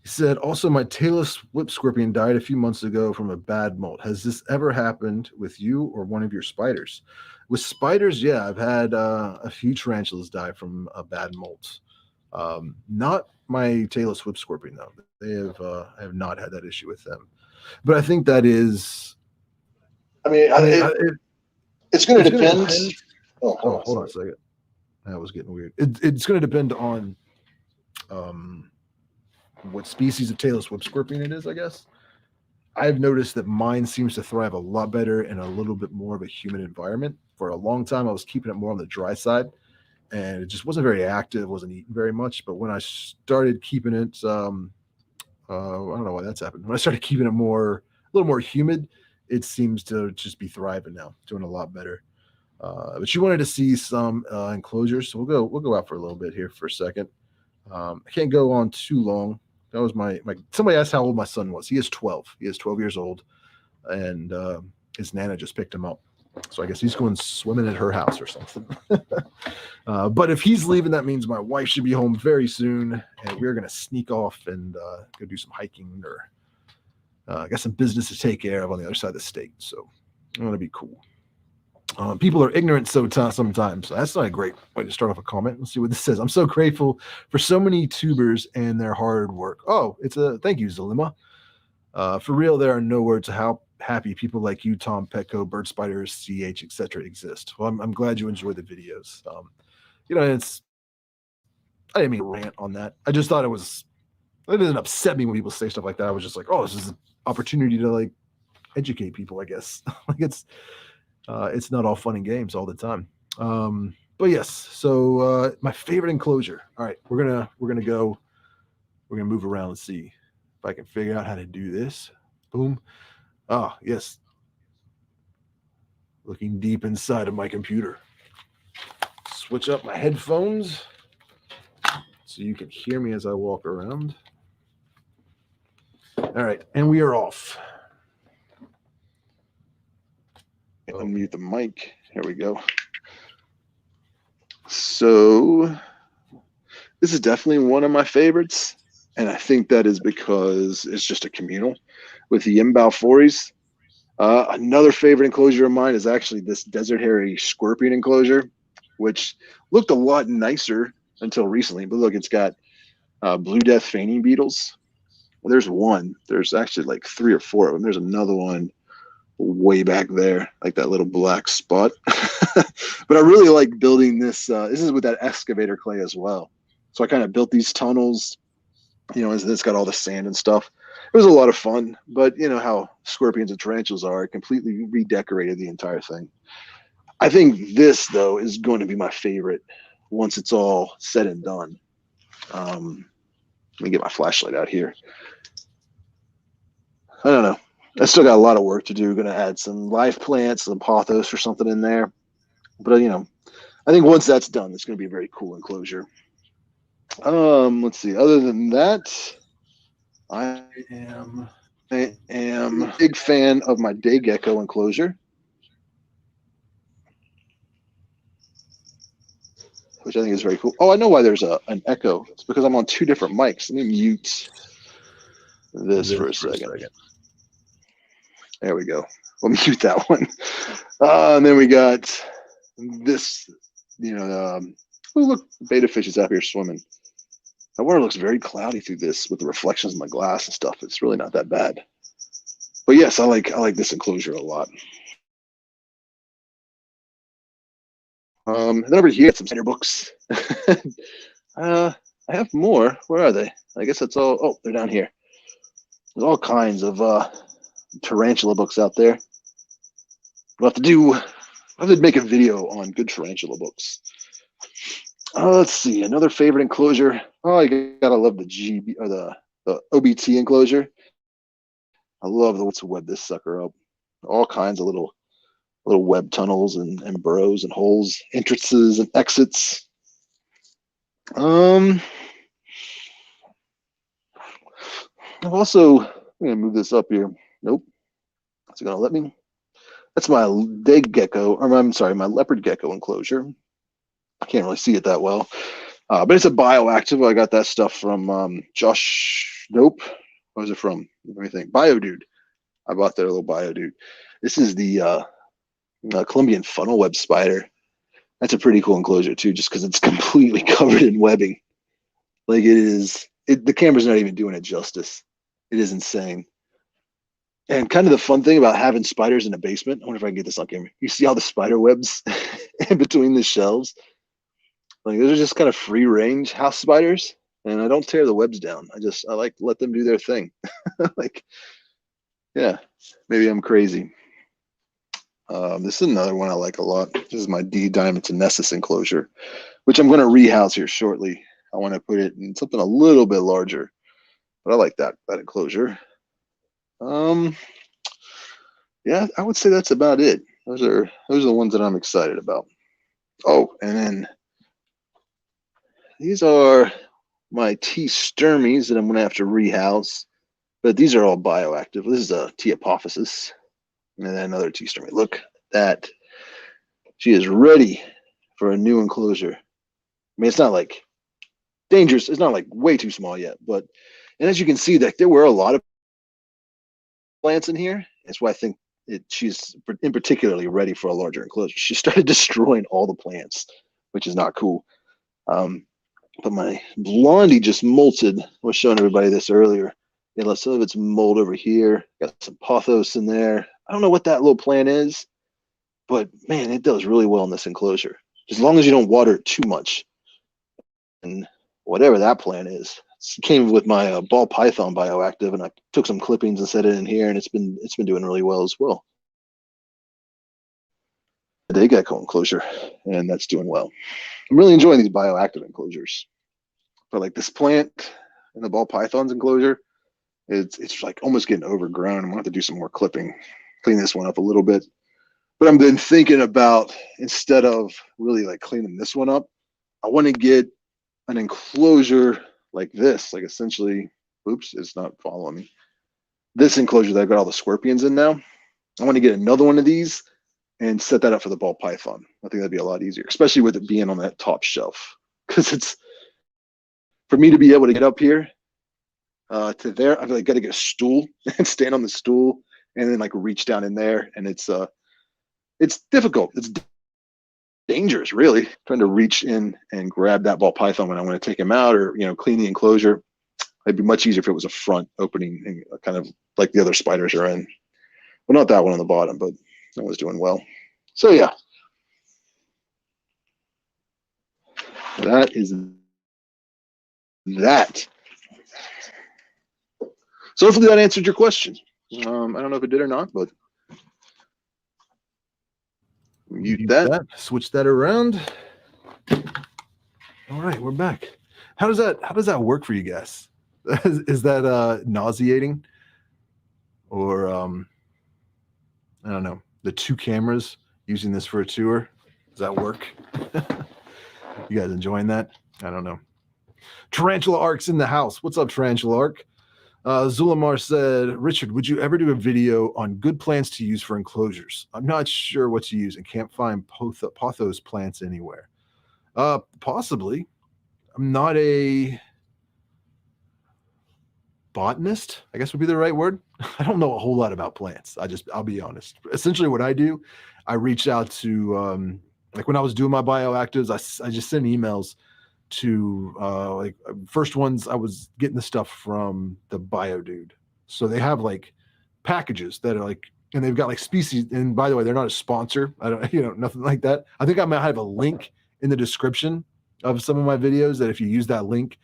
He said, also, my tailless whip scorpion died a few months ago from a bad molt. Has this ever happened with you or one of your spiders? With spiders, yeah, I've had a few tarantulas die from a bad molt. Not my tailless whip scorpion, though. I have not had that issue with them. But I think that is. It's going to depend. Hold on a second. That was getting weird. It's going to depend on what species of tailless whip scorpion it is, I guess. I've noticed that mine seems to thrive a lot better in a little bit more of a humid environment. For a long time, I was keeping it more on the dry side, and it just wasn't very active, wasn't eating very much. But when I started keeping it, I don't know why that's happened. When I started keeping it a little more humid, it seems to just be thriving now, doing a lot better. But you wanted to see some enclosures, so we'll go out for a little bit here for a second. I can't go on too long. That was my somebody asked how old my son was. He is 12. He is 12 years old, and his Nana just picked him up. So I guess he's going swimming at her house or something. But if he's leaving, that means my wife should be home very soon, and we're going to sneak off and go do some hiking or got some business to take care of on the other side of the state. So I'm going to be cool. People are ignorant sometimes. So that's not a great way to start off a comment. Let's see what this says. I'm so grateful for so many tubers and their hard work. Oh, it's a thank you, Zalima. For real, there are no words of how happy people like you, Tom, Petco, Bird Spiders, CH, etc. exist. Well, I'm glad you enjoy the videos. You know, I didn't mean to rant on that. I just thought it was It doesn't upset me when people say stuff like that. I was just like, oh, this is an opportunity to like educate people, I guess. Like it's not all fun and games all the time. But yes, so my favorite enclosure. All right, we're gonna move around and see if I can figure out how to do this. Boom. Ah, yes. Looking deep inside of my computer. Switch up my headphones so you can hear me as I walk around. All right, and we are off. Unmute the mic. Here we go. So this is definitely one of my favorites, and I think that is because it's just a communal with the Imbalfories. Another favorite enclosure of mine is actually this Desert Hairy Scorpion enclosure, which looked a lot nicer until recently. But look, it's got Blue Death Feigning Beetles. Well, there's one. There's actually like 3 or 4 of them. There's another one way back there, like that little black spot. But I really like building this. This is with that excavator clay as well. So I kind of built these tunnels, you know, it's got all the sand and stuff. It was a lot of fun, but you know how scorpions and tarantulas are. It completely redecorated the entire thing. I think this, though, is going to be my favorite once it's all said and done. Let me get my flashlight out here. I don't know. I still got a lot of work to do. Going to add some live plants, some pothos or something in there. But, you know, I think once that's done, it's going to be a very cool enclosure. Let's see. Other than that, I am a big fan of my day gecko enclosure, which I think is very cool. Oh, I know why there's an echo. It's because I'm on 2 different mics. Let me mute this for a second. There we go. Let me mute that one. And then we got this, you know, oh, look, beta fish is out here swimming. That water looks very cloudy through this with the reflections in the glass and stuff. It's really not that bad. But yes, I like this enclosure a lot. Then over here, some spider books. I have more. Where are they? I guess that's all. Oh, they're down here. There's all kinds of tarantula books out there. We'll have to make a video on good tarantula books. Let's see, another favorite enclosure. Oh, you gotta love the GB or the OBT enclosure. I love the way to web this sucker up. All kinds of little web tunnels and burrows and holes, entrances and exits. I've also, I'm gonna move this up here. Nope. Is it gonna let me? That's my day gecko, or I'm sorry, my leopard gecko enclosure. I can't really see it that well. But it's a bioactive. I got that stuff from Josh. Nope. What was it from? Let me think. BioDude. I bought their little BioDude. This is the Colombian funnel web spider. That's a pretty cool enclosure too, just because it's completely covered in webbing. Like it is. The camera's not even doing it justice. It is insane. And kind of the fun thing about having spiders in a basement, I wonder if I can get this on camera. You see all the spider webs in between the shelves? Like those are just kind of free range house spiders. And I don't tear the webs down. I like to let them do their thing. Like, yeah, maybe I'm crazy. This is another one I like a lot. This is my D Diamantinesis enclosure, which I'm going to rehouse here shortly. I want to put it in something a little bit larger, but I like that enclosure. Yeah, I would say that's about it. Those are the ones that I'm excited about. Oh, and then these are my T Sturmies that I'm going to have to rehouse, but these are all bioactive. This is a T Apophysis, and then another T Sturmy. Look at that. She is ready for a new enclosure. I mean, it's not like dangerous. It's not like way too small yet, but, and as you can see, that there were a lot of plants in here. That's why I think she's in particularly ready for a larger enclosure. She started destroying all the plants, which is not cool. But my blondie just molted. I was showing everybody this earlier. You know, some of it's mold over here. Got some pothos in there. I don't know what that little plant is, but man, it does really well in this enclosure. As long as you don't water it too much. And whatever that plant is, came with my ball python bioactive, and I took some clippings and set it in here, and it's been doing really well as well. Day gecko enclosure, and that's doing well. I'm really enjoying these bioactive enclosures. But like this plant and the ball python's enclosure, it's like almost getting overgrown. I'm gonna have to do some more clipping, clean this one up a little bit. But I'm then thinking about, instead of really like cleaning this one up, I want to get an enclosure like this, like essentially, oops, it's not following me. This enclosure that I've got all the scorpions in now, I want to get another one of these and set that up for the ball python. I think that'd be a lot easier, especially with it being on that top shelf. Because it's, for me to be able to get up here to there, I've like got to get a stool and stand on the stool and then like reach down in there. And it's difficult. It's dangerous, really, trying to reach in and grab that ball python when I want to take him out, or, you know, clean the enclosure. It'd be much easier if it was a front opening, and kind of like the other spiders are in. Well, not that one on the bottom, but that one's doing well. So yeah, that is that. So hopefully that answered your question. I don't know if it did or not, but mute that. Switch that around. All right, we're back. How does that work for you guys? Is that nauseating, or I don't know, the two cameras, using this for a tour? Does that work? You guys enjoying that? I don't know. Tarantula Ark's in the house. What's up, Tarantula Ark? Zulamar said, Richard, would you ever do a video on good plants to use for enclosures? I'm not sure what to use and can't find pothos plants anywhere. Possibly. I'm not a botanist, I guess would be the right word. I don't know a whole lot about plants. I'll be honest. Essentially what I do, I reach out to, like when I was doing my bioactives, I just send emails to like first ones I was getting the stuff from the BioDude. So they have like packages that are like, and they've got like species. And by the way, they're not a sponsor. I don't, nothing like that. I think I might have a link in the description of some of my videos that if you use that link,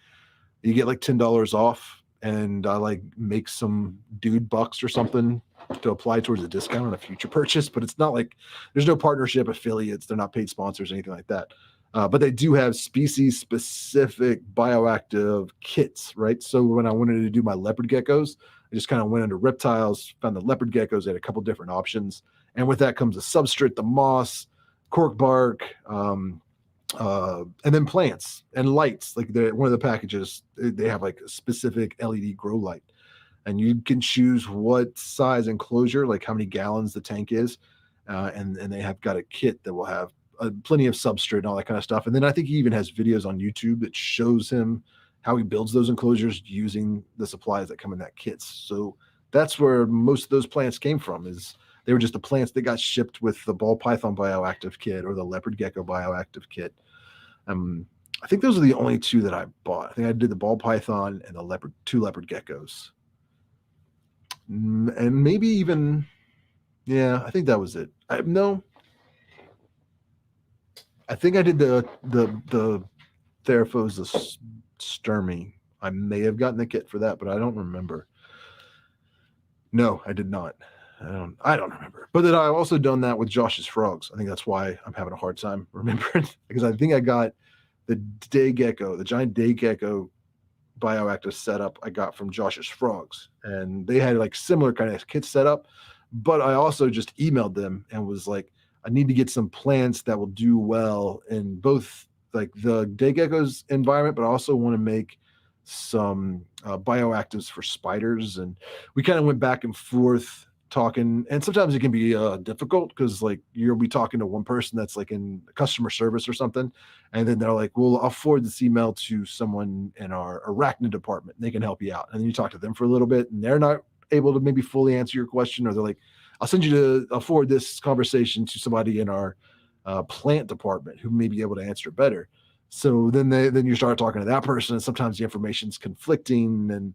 you get like $10 off. And I like make some dude bucks or something to apply towards a discount on a future purchase. But it's not like there's no partnership affiliates. They're not paid sponsors or anything like that. But they do have species specific bioactive kits, right? So when I wanted to do my leopard geckos, I just kind of went under reptiles, found the leopard geckos, they had a couple different options. And with that comes a substrate, the moss, cork bark, and then plants and lights. Like one of the packages, they have like a specific LED grow light, and you can choose what size enclosure, like how many gallons the tank is, and they have got a kit that will have plenty of substrate and all that kind of stuff. And then I think he even has videos on YouTube that shows him how he builds those enclosures using the supplies that come in that kit. So that's where most of those plants came from. Is they were just the plants that got shipped with the ball python bioactive kit or the leopard gecko bioactive kit. I think those are the only two that I bought. I think I did the ball python and the two leopard geckos. And maybe even, yeah, I think that was it. No, I think I did the Theraphosa Sturmy. I may have gotten the kit for that, but I don't remember. No, I did not. I don't remember. But then I also done that with Josh's frogs. I think that's why I'm having a hard time remembering, because I think I got the day gecko, the giant day gecko bioactive setup I got from Josh's frogs, and they had like similar kind of kit setup. But I also just emailed them and was like, I need to get some plants that will do well in both like the day gecko's environment, but I also want to make some bioactives for spiders. And we kind of went back and forth talking, and sometimes it can be difficult because like you'll be talking to one person that's like in customer service or something, and then they're like, well, I'll forward this email to someone in our arachnid department and they can help you out. And then you talk to them for a little bit and they're not able to maybe fully answer your question, or they're like, I'll forward this conversation to somebody in our plant department who may be able to answer it better. So then you start talking to that person, and sometimes the information's conflicting, and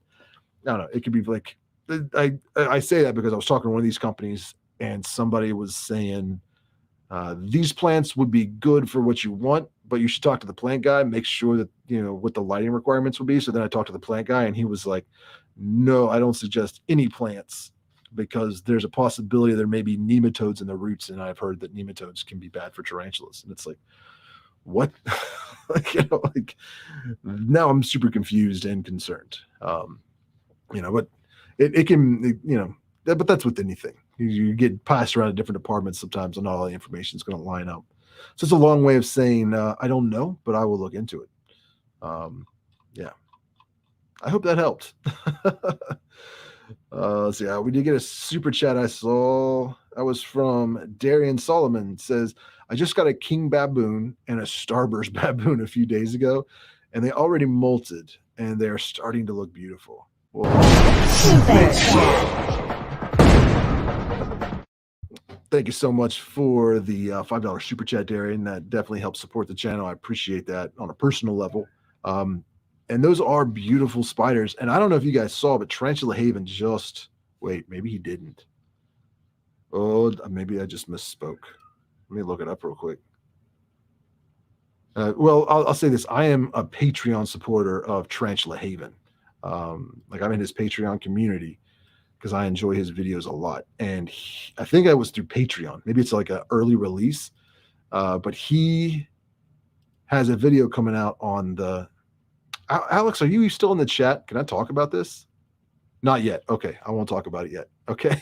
I don't know, it could be like, I say that because I was talking to one of these companies and somebody was saying these plants would be good for what you want, but you should talk to the plant guy, make sure that, what the lighting requirements will be. So then I talked to the plant guy and he was like, no, I don't suggest any plants because there's a possibility there may be nematodes in the roots. And I've heard that nematodes can be bad for tarantulas. And it's like, what? Like now I'm super confused and concerned. But it can, but that's with anything. You get passed around to different departments sometimes, and not all the information is going to line up. So it's a long way of saying I don't know, but I will look into it. Yeah, I hope that helped. Let's see. We did get a super chat. I saw that was from Darian Solomon. It says, I just got a king baboon and a starburst baboon a few days ago, and they already molted and they are starting to look beautiful. Well, thank you so much for the $5 super chat, Darian. That definitely helps support the channel. I appreciate that on a personal level. And those are beautiful spiders. And I don't know if you guys saw, but Tarantula Haven maybe he didn't. Oh, maybe I just misspoke. Let me look it up real quick. Well, I'll say this. I am a Patreon supporter of Tarantula Haven. Like I'm in his Patreon community because I enjoy his videos a lot. And I think I was through Patreon. Maybe it's like an early release. But he has a video coming out on the... Alex, are you still in the chat? Can I talk about this? Not yet. Okay. I won't talk about it yet. Okay.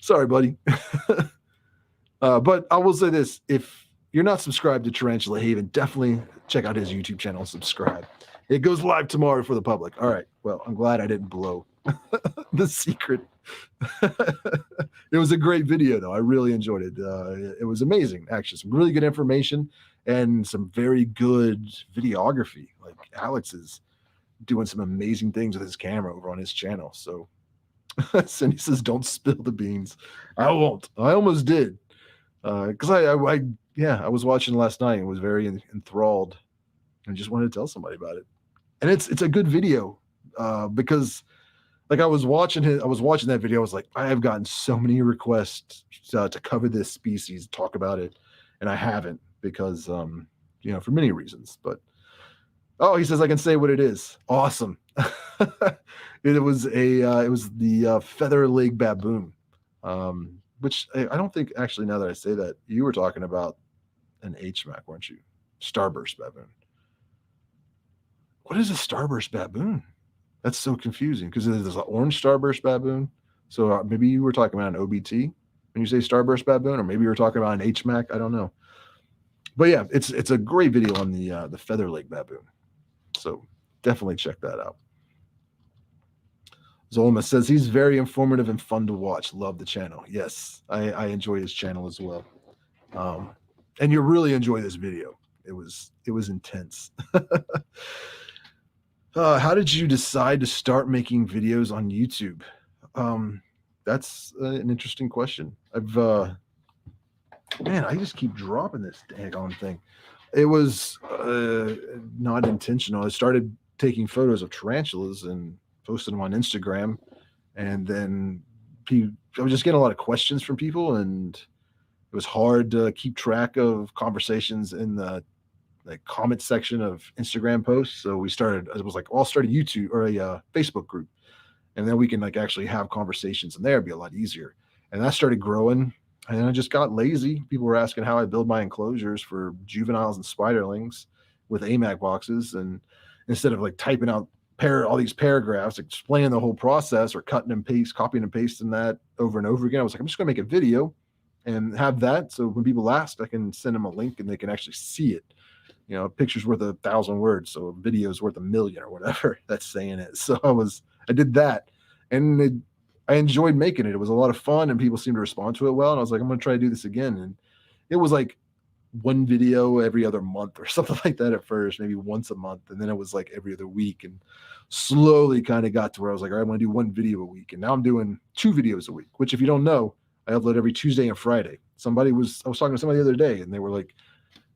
Sorry, buddy. But I will say this. If you're not subscribed to Tarantula Haven, definitely check out his YouTube channel and subscribe. It goes live tomorrow for the public. All right. Well, I'm glad I didn't blow the secret. It was a great video, though. I really enjoyed it. It was amazing, actually. Some really good information and some very good videography. Like Alex is doing some amazing things with his camera over on his channel. So Cindy says, don't spill the beans. I won't. I almost did. Because I was watching last night and was very enthralled and just wanted to tell somebody about it. And it's a good video because like I was watching that video. I was like, I have gotten so many requests to cover this species, talk about it, and I haven't because for many reasons. But he says I can say what it is. Awesome. It was the feather leg baboon, which I don't think actually. Now that I say that, you were talking about an HMAC, weren't you? Starburst baboon. What is a starburst baboon? That's so confusing because there's an orange starburst baboon. So maybe you were talking about an OBT when you say starburst baboon, or maybe you were talking about an HMAC. I don't know. But yeah, it's a great video on the feather leg baboon. So definitely check that out. Zolma says he's very informative and fun to watch. Love the channel. Yes, I enjoy his channel as well. And you'll really enjoy this video. It was intense. How did you decide to start making videos on YouTube? That's an interesting question. I just keep dropping this daggone thing. It was not intentional. I started taking photos of tarantulas and posted them on Instagram, and then I was just getting a lot of questions from people, and it was hard to keep track of conversations in the comment section of Instagram posts. So I'll start a YouTube or a Facebook group, and then we can actually have conversations in there. It'd be a lot easier. And that started growing, and then I just got lazy. People were asking how I build my enclosures for juveniles and spiderlings with AMAC boxes, and instead of typing out all these paragraphs explaining the whole process or copying and pasting that over and over again, I was like, I'm just gonna make a video and have that, so when people ask, I can send them a link and they can actually see it. A picture's worth 1,000 words, so a video's worth 1,000,000 or whatever that's saying it. So I did that, and I enjoyed making it. It was a lot of fun, and people seemed to respond to it well. And I was like, I'm going to try to do this again. And it was one video every other month or something like that at first, maybe once a month, and then it was every other week, and slowly kind of got to where I was like, all right, I'm going to do one video a week, and now I'm doing 2 videos a week. Which, if you don't know, I upload every Tuesday and Friday. I was talking to somebody the other day, and they were like,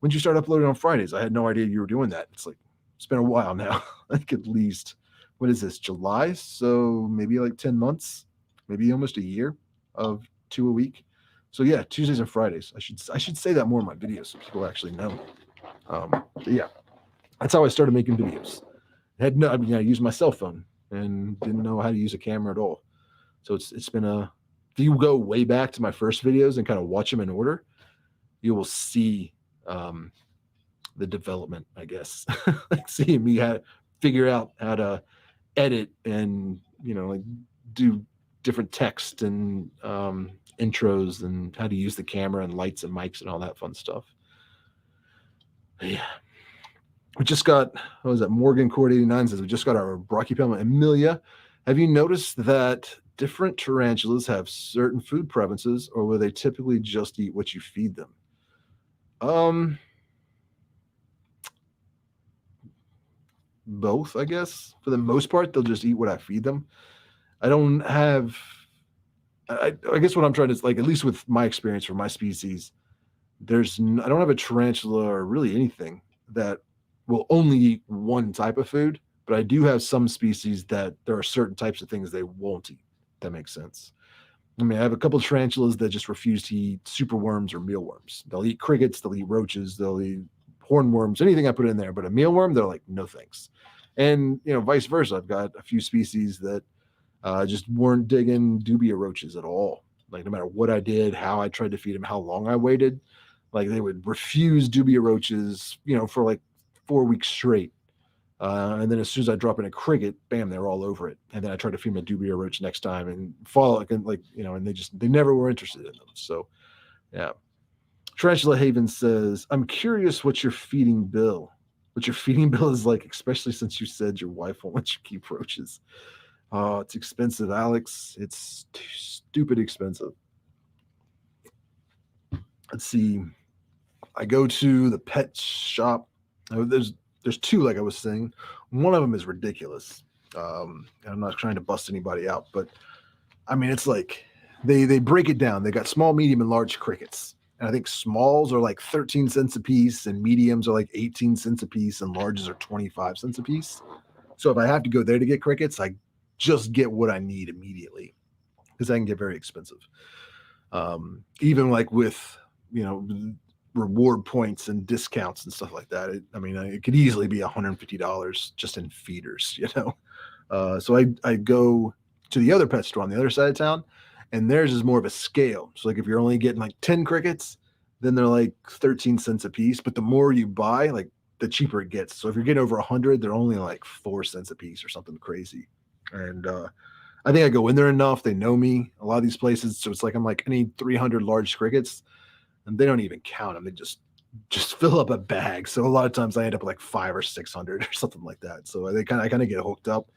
when did you start uploading on Fridays? I had no idea you were doing that. It's it's been a while now. At least, what is this, July? So maybe 10 months, maybe almost a year of 2 a week. So yeah, Tuesdays and Fridays. I should say that more in my videos so people actually know. Yeah, that's how I started making videos. I mean, I used my cell phone and didn't know how to use a camera at all. So it's been a. If you go way back to my first videos and kind of watch them in order, you will see the development, I guess. Like seeing me figure out how to edit and like do different text and intros and how to use the camera and lights and mics and all that fun stuff. Yeah. We just got, what was that? Morgan Cord 89 says we just got our Brachypelma Emilia. Have you noticed that different tarantulas have certain food preferences, or will they typically just eat what you feed them? Both, I guess. For the most part, they'll just eat what I feed them. I don't have. I guess what I'm trying to, like, at least with my experience for my species, I don't have a tarantula or really anything that will only eat one type of food, but I do have some species that there are certain types of things they won't eat. If that makes sense. I mean, I have a couple of tarantulas that just refuse to eat superworms or mealworms. They'll eat crickets, they'll eat roaches, they'll eat hornworms, anything I put in there, but a mealworm, they're like, no thanks. And vice versa. I've got a few species that just weren't digging dubia roaches at all. Like no matter what I did, how I tried to feed them, how long I waited, like they would refuse dubia roaches, for like 4 weeks straight. And then as soon as I drop in a cricket, bam, they're all over it. And then I try to feed them a dubia roach next time and follow and they never were interested in them. So yeah. Tarantula Haven says, I'm curious what your feeding bill is like, especially since you said your wife won't let you keep roaches. Oh, it's expensive, Alex. It's stupid expensive. Let's see. I go to the pet shop. There's two, like I was saying. One of them is ridiculous. I'm not trying to bust anybody out, but I mean, it's like they break it down. They got small, medium, and large crickets. And I think smalls are like 13 cents a piece, and mediums are like 18 cents a piece, and larges are 25 cents a piece. So if I have to go there to get crickets, I just get what I need immediately because I can get very expensive. Even like with, reward points and discounts and stuff like that. It could easily be $150 just in feeders, So I go to the other pet store on the other side of town, and theirs is more of a scale. So like if you're only getting like 10 crickets, then they're like 13 cents a piece. But the more you buy, like the cheaper it gets. So if you're getting over 100, they're only like 4 cents a piece or something crazy. And I think I go in there enough. They know me, a lot of these places. So it's like, I'm like, I need 300 large crickets, and they don't even count them. They just fill up a bag. So a lot of times I end up like 500 or 600 or something like that. So I kind of get hooked up.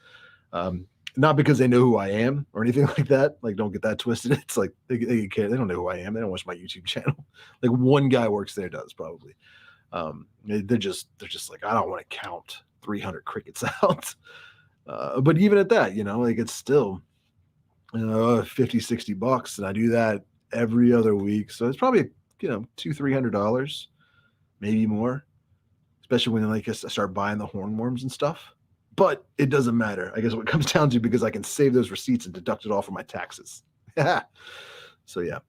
Not because they know who I am or anything like that. Like, don't get that twisted. It's like they care. They don't know who I am. They don't watch my YouTube channel. Like one guy works there, does probably. They're just like, I don't want to count 300 crickets out. But even at that, like it's still, $50-$60, and I do that every other week. So it's probably $200-$300, maybe more. Especially when I start buying the hornworms and stuff. But it doesn't matter. I guess what it comes down to, because I can save those receipts and deduct it all from my taxes. So yeah,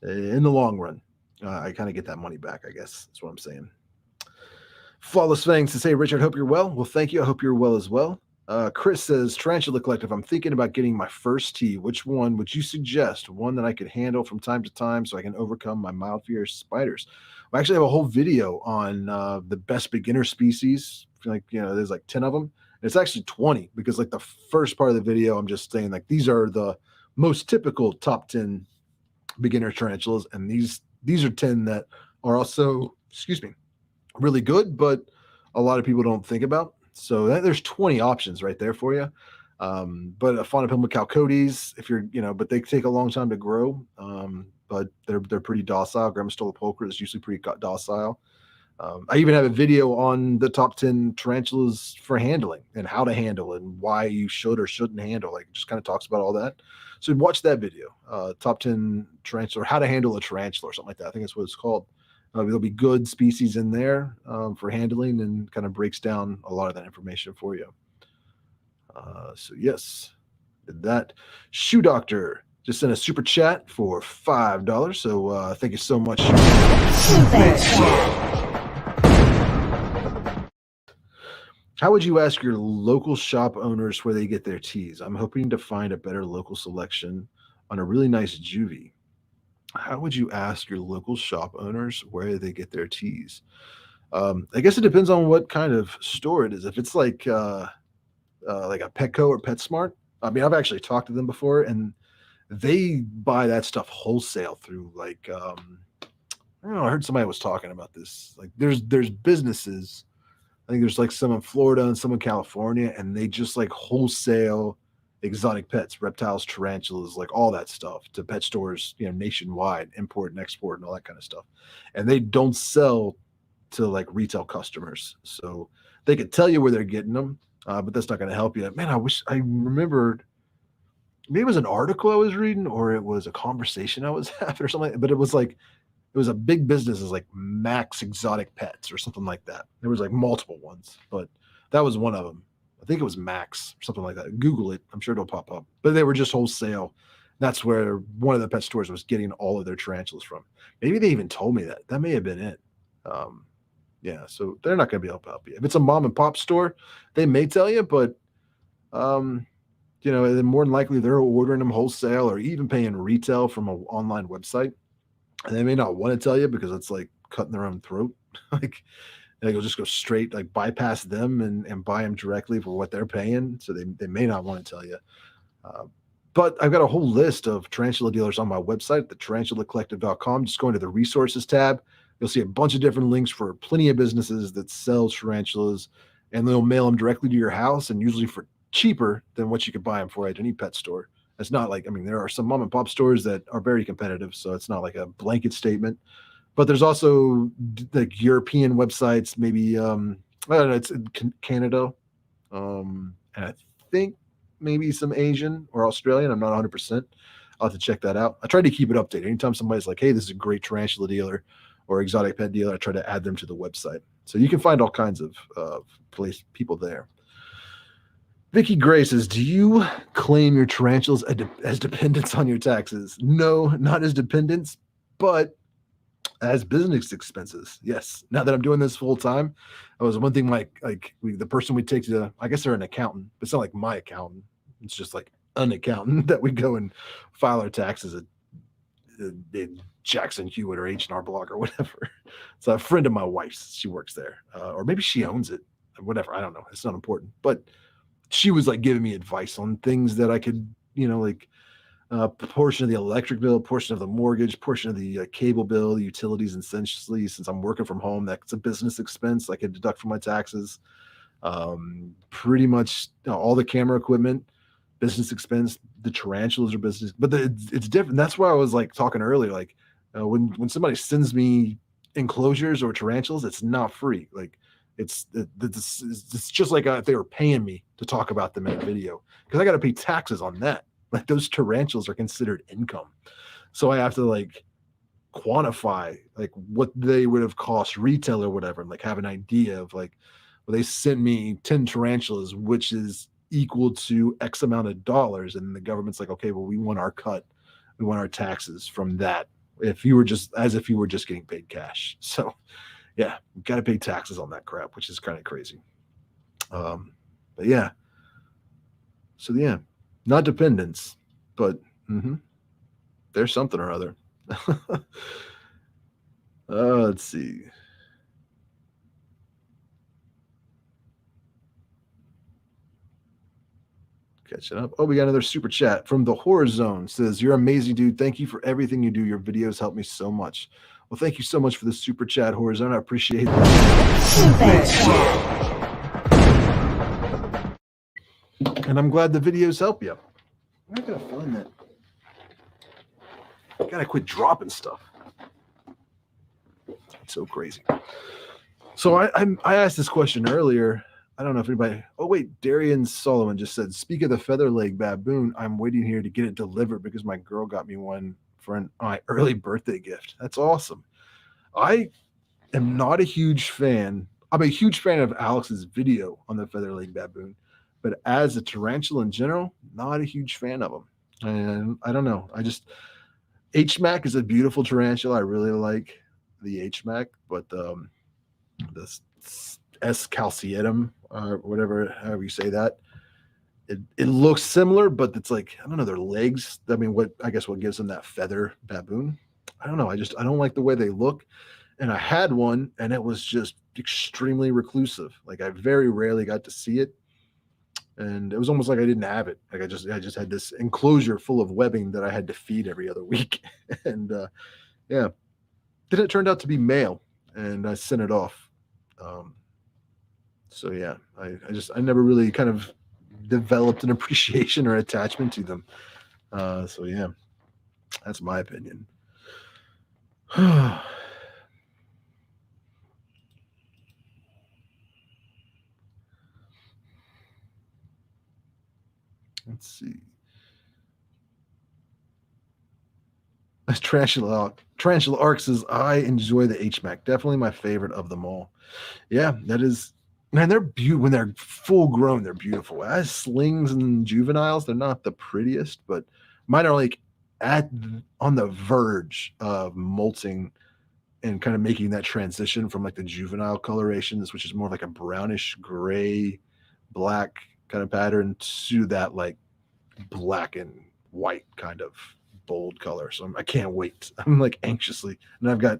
in the long run, I kind of get that money back, I guess. That's what I'm saying. Flawless Fangs to say, Richard, hope you're well. Well, thank you. I hope you're well as well. Chris says, Tarantula Collective, I'm thinking about getting my first tea. Which one would you suggest? One that I could handle from time to time so I can overcome my mild fear of spiders. I actually have a whole video on the best beginner species. Like, there's like 10 of them. And it's actually 20, because like the first part of the video, I'm just saying like these are the most typical top 10 beginner tarantulas. And these are 10 that are also, really good, but a lot of people don't think about. So there's 20 options right there for you. But a Phonopelma calcodes, if you're, but they take a long time to grow. But they're pretty docile. Grammastola pulchra is usually pretty docile. I even have a video on the top 10 tarantulas for handling and how to handle and why you should or shouldn't handle. Like, it just kind of talks about all that. So watch that video, top 10 tarantula, or how to handle a tarantula or something like that. I think that's what it's called. There'll be good species in there for handling, and kind of breaks down a lot of that information for you. So yes, did that. Shoe Doctor just sent a super chat for $5. So thank you so much. Super chat. How would you ask your local shop owners where they get their teas? I'm hoping to find a better local selection on a really nice juvie. How would you ask your local shop owners where they get their teas? I guess it depends on what kind of store it is. If it's like a Petco or PetSmart, I mean, I've actually talked to them before, and they buy that stuff wholesale through I don't know. I heard somebody was talking about this. Like, there's businesses. I think there's like some in Florida and some in California, and they just like wholesale exotic pets, reptiles, tarantulas, like all that stuff to pet stores, nationwide, import and export and all that kind of stuff. And they don't sell to like retail customers. So they could tell you where they're getting them, but that's not going to help you. Man, I wish I remembered. Maybe it was an article I was reading, or it was a conversation I was having, or something. But it was a big business, is like Max Exotic Pets or something like that. There was like multiple ones, but that was one of them. I think it was Max or something like that. Google it. I'm sure it'll pop up. But they were just wholesale. That's where one of the pet stores was getting all of their tarantulas from. Maybe they even told me that. That may have been it. Yeah, so they're not going to be able to help you. If it's a mom and pop store, they may tell you, but then more than likely they're ordering them wholesale or even paying retail from an online website. And they may not want to tell you because it's like cutting their own throat. Like they'll just go straight, like bypass them and buy them directly for what they're paying. So they may not want to tell you. But I've got a whole list of tarantula dealers on my website, thetarantulacollective.com. Just go into the resources tab. You'll see a bunch of different links for plenty of businesses that sell tarantulas, and they'll mail them directly to your house, and usually for cheaper than what you could buy them for at any pet store. It's not like, I mean, there are some mom and pop stores that are very competitive, so it's not like a blanket statement. But there's also like European websites, maybe I don't know, it's in Canada, and I think maybe some Asian or Australian. I'm not 100%. I'll have to check that out. I try to keep it updated. Anytime somebody's like, hey, this is a great tarantula dealer or exotic pet dealer, I try to add them to the website. So you can find all kinds of people there. Vicky Gray says, do you claim your tarantulas as dependents on your taxes? No, not as dependents, but as business expenses. Yes. Now that I'm doing this full time, it was one thing the person we take to, I guess they're an accountant, but it's not like my accountant. It's just like an accountant that we go and file our taxes at Jackson Hewitt or H&R Block or whatever. It's a friend of my wife's. She works there, or maybe she owns it. Whatever. I don't know. It's not important. But she was like giving me advice on things that I could, portion of the electric bill, portion of the mortgage, portion of the cable bill, the utilities. Essentially, since I'm working from home, that's a business expense I could deduct from my taxes. Pretty much all the camera equipment, business expense. The tarantulas are business, but it's different. That's why I was like talking earlier, like when somebody sends me enclosures or tarantulas, it's not free. Like it's just like if they were paying me to talk about them in a video, because I got to pay taxes on that. Like those tarantulas are considered income, so I have to like quantify like what they would have cost retail or whatever, and like have an idea of like, well, they sent me 10 tarantulas, which is equal to X amount of dollars, and the government's like, okay, well, we want our cut, we want our taxes from that. If you were just getting paid cash, so yeah, you got to pay taxes on that crap, which is kind of crazy. But yeah, so yeah, not dependents, but there's something or other. Let's see. Catching up. Oh, we got another super chat from the Horror Zone. Says, you're amazing, dude. Thank you for everything you do. Your videos help me so much. Well, thank you so much for the super chat, Horror Zone. I appreciate that. And I'm glad the videos help you. Where can I find that? I gotta quit dropping stuff. It's so crazy. So I asked this question earlier. I don't know if anybody. Oh wait, Darian Solomon just said, "Speak of the feather leg baboon. I'm waiting here to get it delivered because my girl got me one for my early birthday gift." That's awesome. I am not a huge fan. I'm a huge fan of Alex's video on the feather leg baboon, but as a tarantula in general, not a huge fan of them. And I don't know. HMAC is a beautiful tarantula. I really like the HMAC, but this S. calceatum, or whatever, however you say that. It looks similar, but it's like, I don't know, their legs. I mean, what gives them that feather baboon? I don't know. I don't like the way they look. And I had one, and it was just extremely reclusive. Like I very rarely got to see it, and it was almost like I didn't have it. Like I just had this enclosure full of webbing that I had to feed every other week. And yeah, then it turned out to be male, and I sent it off. Um, so yeah, I never really kind of developed an appreciation or attachment to them. So yeah, that's my opinion. Let's see. Tarantula Arc says, I enjoy the HMAC. Definitely my favorite of them all. Yeah, that is, man, they're beautiful. When they're full grown, they're beautiful. As slings and juveniles, they're not the prettiest, but mine are like on the verge of molting and kind of making that transition from like the juvenile colorations, which is more like a brownish gray, black kind of pattern, to that like black and white kind of bold color. So I can't wait. I'm like anxiously, and I've got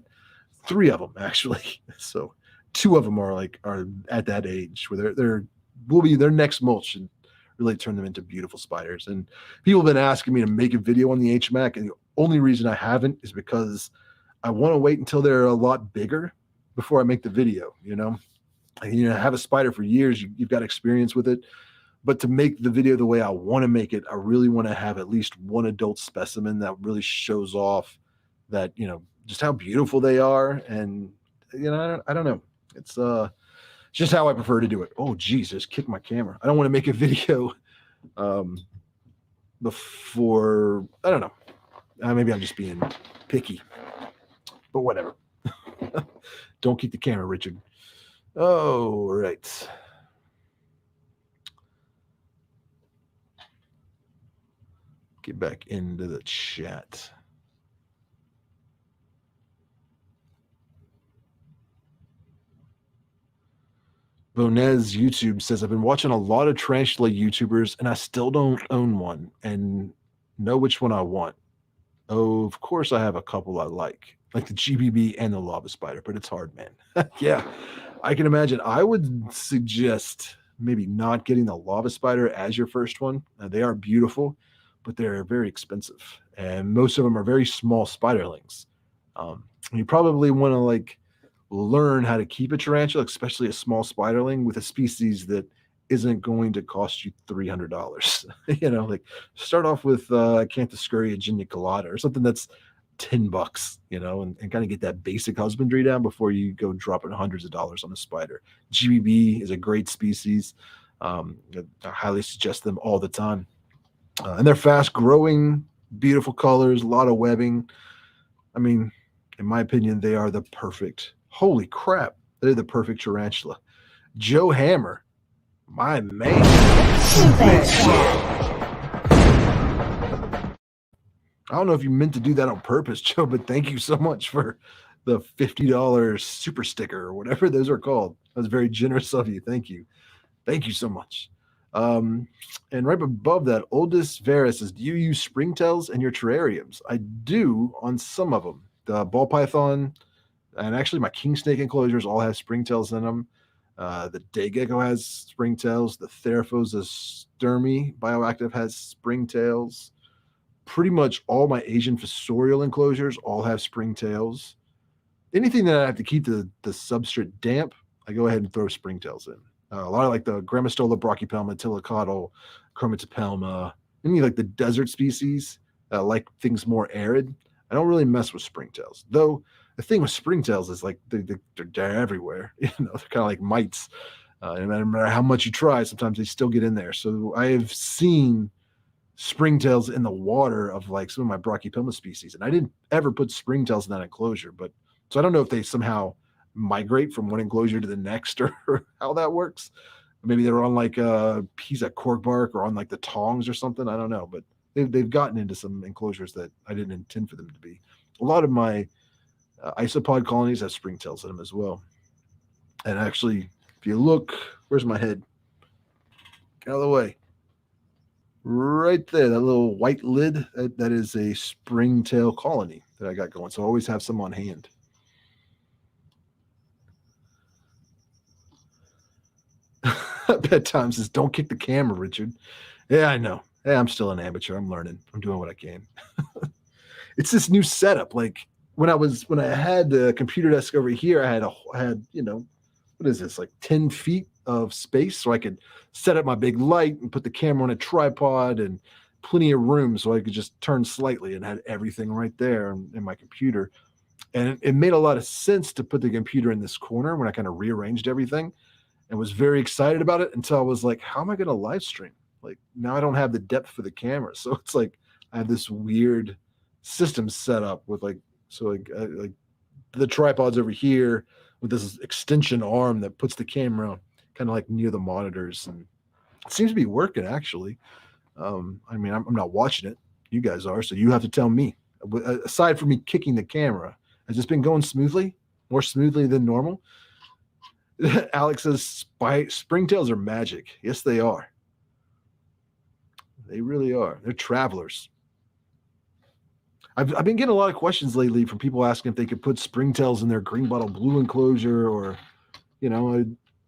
3 of them actually. So 2 of them are at that age where their next molt should really turn them into beautiful spiders. And people have been asking me to make a video on the HMAC, and the only reason I haven't is because I want to wait until they're a lot bigger before I make the video. I have a spider for years. You've got experience with it. But to make the video the way I want to make it, I really want to have at least one adult specimen that really shows off that, just how beautiful they are. And, I don't know. It's just how I prefer to do it. Oh, geez, just kicked my camera. I don't want to make a video before, I don't know. Maybe I'm just being picky, but whatever. Don't kick the camera, Richard. Oh, right. Get back into the chat. Bonez YouTube says, I've been watching a lot of tarantula YouTubers and I still don't own one and know which one I want. Oh, of course I have a couple I like the GBB and the lava spider, but it's hard, man. Yeah, I can imagine. I would suggest maybe not getting the lava spider as your first one. They are beautiful, but they're very expensive. And most of them are very small spiderlings. You probably want to learn how to keep a tarantula, especially a small spiderling, with a species that isn't going to cost you $300. Start off with Canthoscuria geniculata or something that's $10, and kind of get that basic husbandry down before you go dropping hundreds of dollars on a spider. GBB is a great species. I highly suggest them all the time. And they're fast growing, beautiful colors, a lot of webbing. I mean, in my opinion, they are the perfect, holy crap, they're the perfect tarantula. Joe Hammer, my man. I don't know if you meant to do that on purpose, Joe, but thank you so much for the $50 super sticker or whatever those are called. That was very generous of you. Thank you. Thank you so much. And right above that, Oldest Vera says, do you use springtails in your terrariums? I do on some of them. The ball python and actually my king snake enclosures all have springtails in them. The day gecko has springtails. The Theraphosa sturmi bioactive has springtails. Pretty much all my Asian fossorial enclosures all have springtails. Anything that I have to keep the substrate damp, I go ahead and throw springtails in. A lot of the Grammostola, Brachypelma, Tillicotyle, Chromatopelma, any the desert species, like things more arid. I don't really mess with springtails. Though the thing with springtails is they're everywhere. They're kind of like mites. No matter how much you try, sometimes they still get in there. So I have seen springtails in the water of some of my Brachypelma species, and I didn't ever put springtails in that enclosure. But so I don't know if they somehow migrate from one enclosure to the next or how that works. Maybe they're on a piece of cork bark or on the tongs or something. I don't know, but they've gotten into some enclosures that I didn't intend for them to be. A lot of my isopod colonies have springtails in them as well. And actually, If you look, where's my head? Get out of the way. Right there, that little white lid, that is a springtail colony that I got going. So I always have some on hand. Bedtime says, don't kick the camera, Richard. Yeah, I know. Yeah, I'm still an amateur. I'm learning. I'm doing what I can. It's this new setup. Like when I had the computer desk over here, I had what is this, like 10 feet of space so I could set up my big light and put the camera on a tripod and plenty of room so I could just turn slightly and had everything right there in my computer. And it made a lot of sense to put the computer in this corner when I kind of rearranged everything and was very excited about it until I was like, how am I going to live stream? Like now I don't have the depth for the camera. So it's like I have this weird system set up with like the tripods over here with this extension arm that puts the camera kind of like near the monitors, and it seems to be working actually. I mean, I'm not watching it. You guys are, so you have to tell me. Aside from me kicking the camera, has this been going smoothly? More smoothly than normal? Alex says springtails are magic. Yes, they are. They really are. They're travelers. I've been getting a lot of questions lately from people asking if they could put springtails in their green bottle blue enclosure, or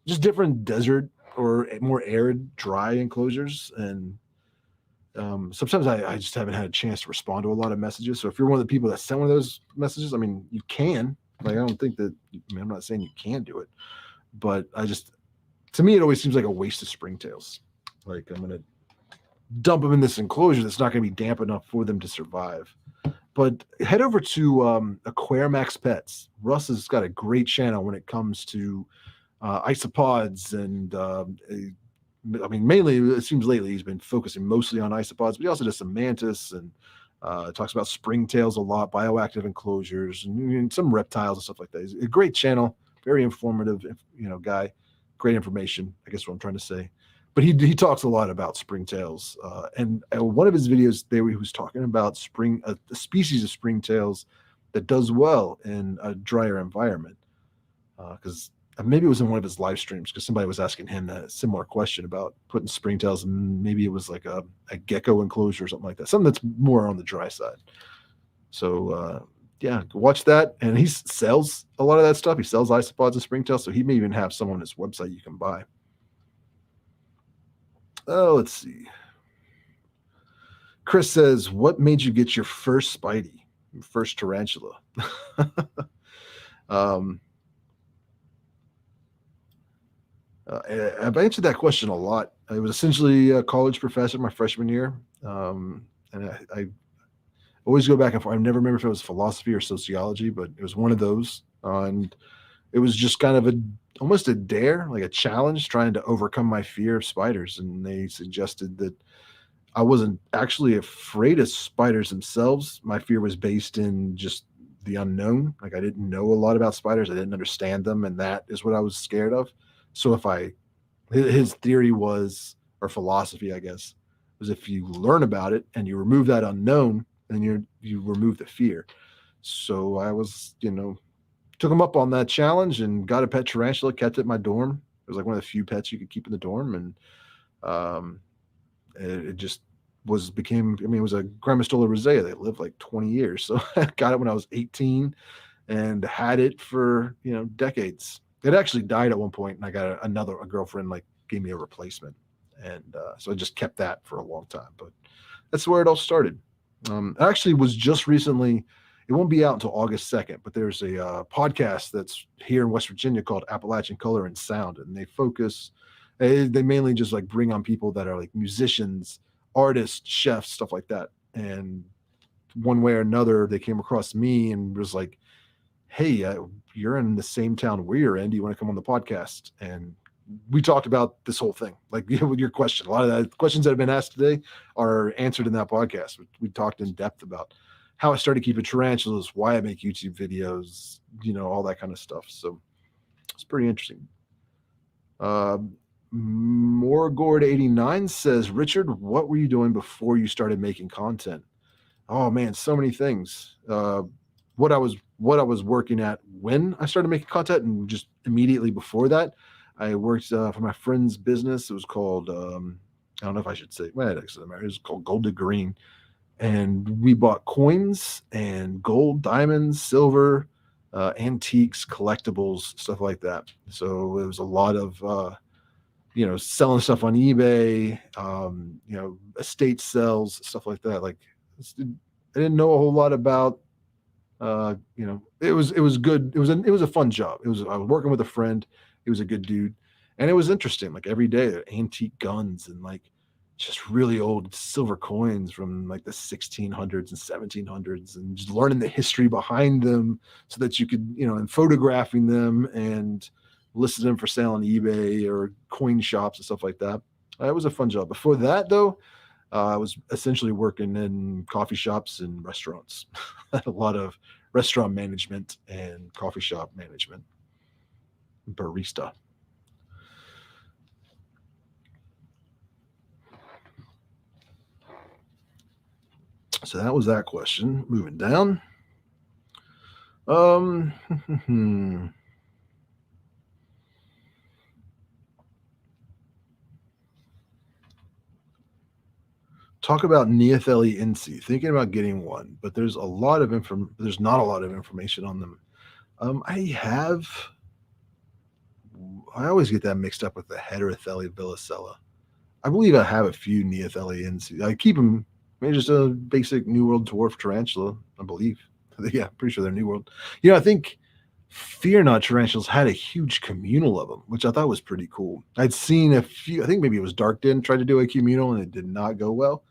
just different desert or more arid, dry enclosures. And sometimes I just haven't had a chance to respond to a lot of messages. So if you're one of the people that sent one of those messages, I mean, you can. Like, I don't think that. I mean, I'm not saying you can do it, but to me, it always seems like a waste of springtails. Like I'm gonna dump them in this enclosure that's not going to be damp enough for them to survive. But head over to Aquarimax Pets. Russ has got a great channel when it comes to isopods, and I mean, mainly it seems lately he's been focusing mostly on isopods, but he also does some mantis and talks about springtails a lot, bioactive enclosures, and some reptiles and stuff like that. He's a great channel, very informative, guy, great information. I guess what I'm trying to say. But he talks a lot about springtails, and one of his videos there he was talking about a species of springtails that does well in a drier environment. Because maybe it was in one of his live streams, because somebody was asking him a similar question about putting springtails, and maybe it was like a gecko enclosure or something like that, something that's more on the dry side. So yeah, watch that. And he sells a lot of that stuff. He sells isopods and springtails, so he may even have some on his website you can buy. Oh, let's see. Chris says, what made you get your first Spidey, your first tarantula? I've answered that question a lot. I was essentially a college professor my freshman year. And I always go back and forth. I never remember if it was philosophy or sociology, but it was one of those. And it was just kind of almost a dare, like a challenge, trying to overcome my fear of spiders. And they suggested that I wasn't actually afraid of spiders themselves. My fear was based in just the unknown. Like I didn't know a lot about spiders. I didn't understand them. And that is what I was scared of. So his theory was, or philosophy, I guess, was if you learn about it and you remove that unknown, then you remove the fear. So I was, took him up on that challenge and got a pet tarantula, kept it in my dorm. It was like one of the few pets you could keep in the dorm. And it just it was a Grammostola rosea. They lived like 20 years. So I got it when I was 18 and had it for, decades. It actually died at one point, and I got a girlfriend gave me a replacement. And so I just kept that for a long time. But that's where it all started. It actually was just recently. It won't be out until August 2nd, but there's a podcast that's here in West Virginia called Appalachian Color and Sound, and they mainly just bring on people that are like musicians, artists, chefs, stuff like that. And one way or another, they came across me and was like, hey, you're in the same town we're in. Do you want to come on the podcast? And we talked about this whole thing, with your question. A lot of the questions that have been asked today are answered in that podcast. We talked in depth about how I started keeping tarantulas, why I make YouTube videos, all that kind of stuff. So it's pretty interesting. Morgord89 says, Richard, what were you doing before you started making content? Oh man, so many things. What I was working at when I started making content, and just immediately before that, I worked for my friend's business. It was called I don't know if I should say. Well, it was called Gold Green, and we bought coins and gold, diamonds, silver, antiques, collectibles, stuff like that. So it was a lot of selling stuff on eBay, estate sales, stuff like that. Like I didn't know a whole lot about it was good. It was a fun job. I was working with a friend. He was a good dude, and it was interesting. Like every day, antique guns and like just really old silver coins from like the 1600s and 1700s, and just learning the history behind them, so that you could and photographing them and listing them for sale on eBay or coin shops and stuff like that. It was a fun job. Before that, though, I was essentially working in coffee shops and restaurants. A lot of restaurant management and coffee shop management. Barista. So that was that question. Moving down. Talk about Neotheli Inci. Thinking about getting one, but there's not a lot of information on them. I always get that mixed up with the Heterotheli villicella. I believe I have a few Neotheli Inci. I keep them. Maybe just a basic New World dwarf tarantula, I believe. Yeah, pretty sure they're New World. I think Fear Not tarantulas had a huge communal of them, which I thought was pretty cool. I'd seen a few. I think maybe it was Dark Den tried to do a communal and it did not go well.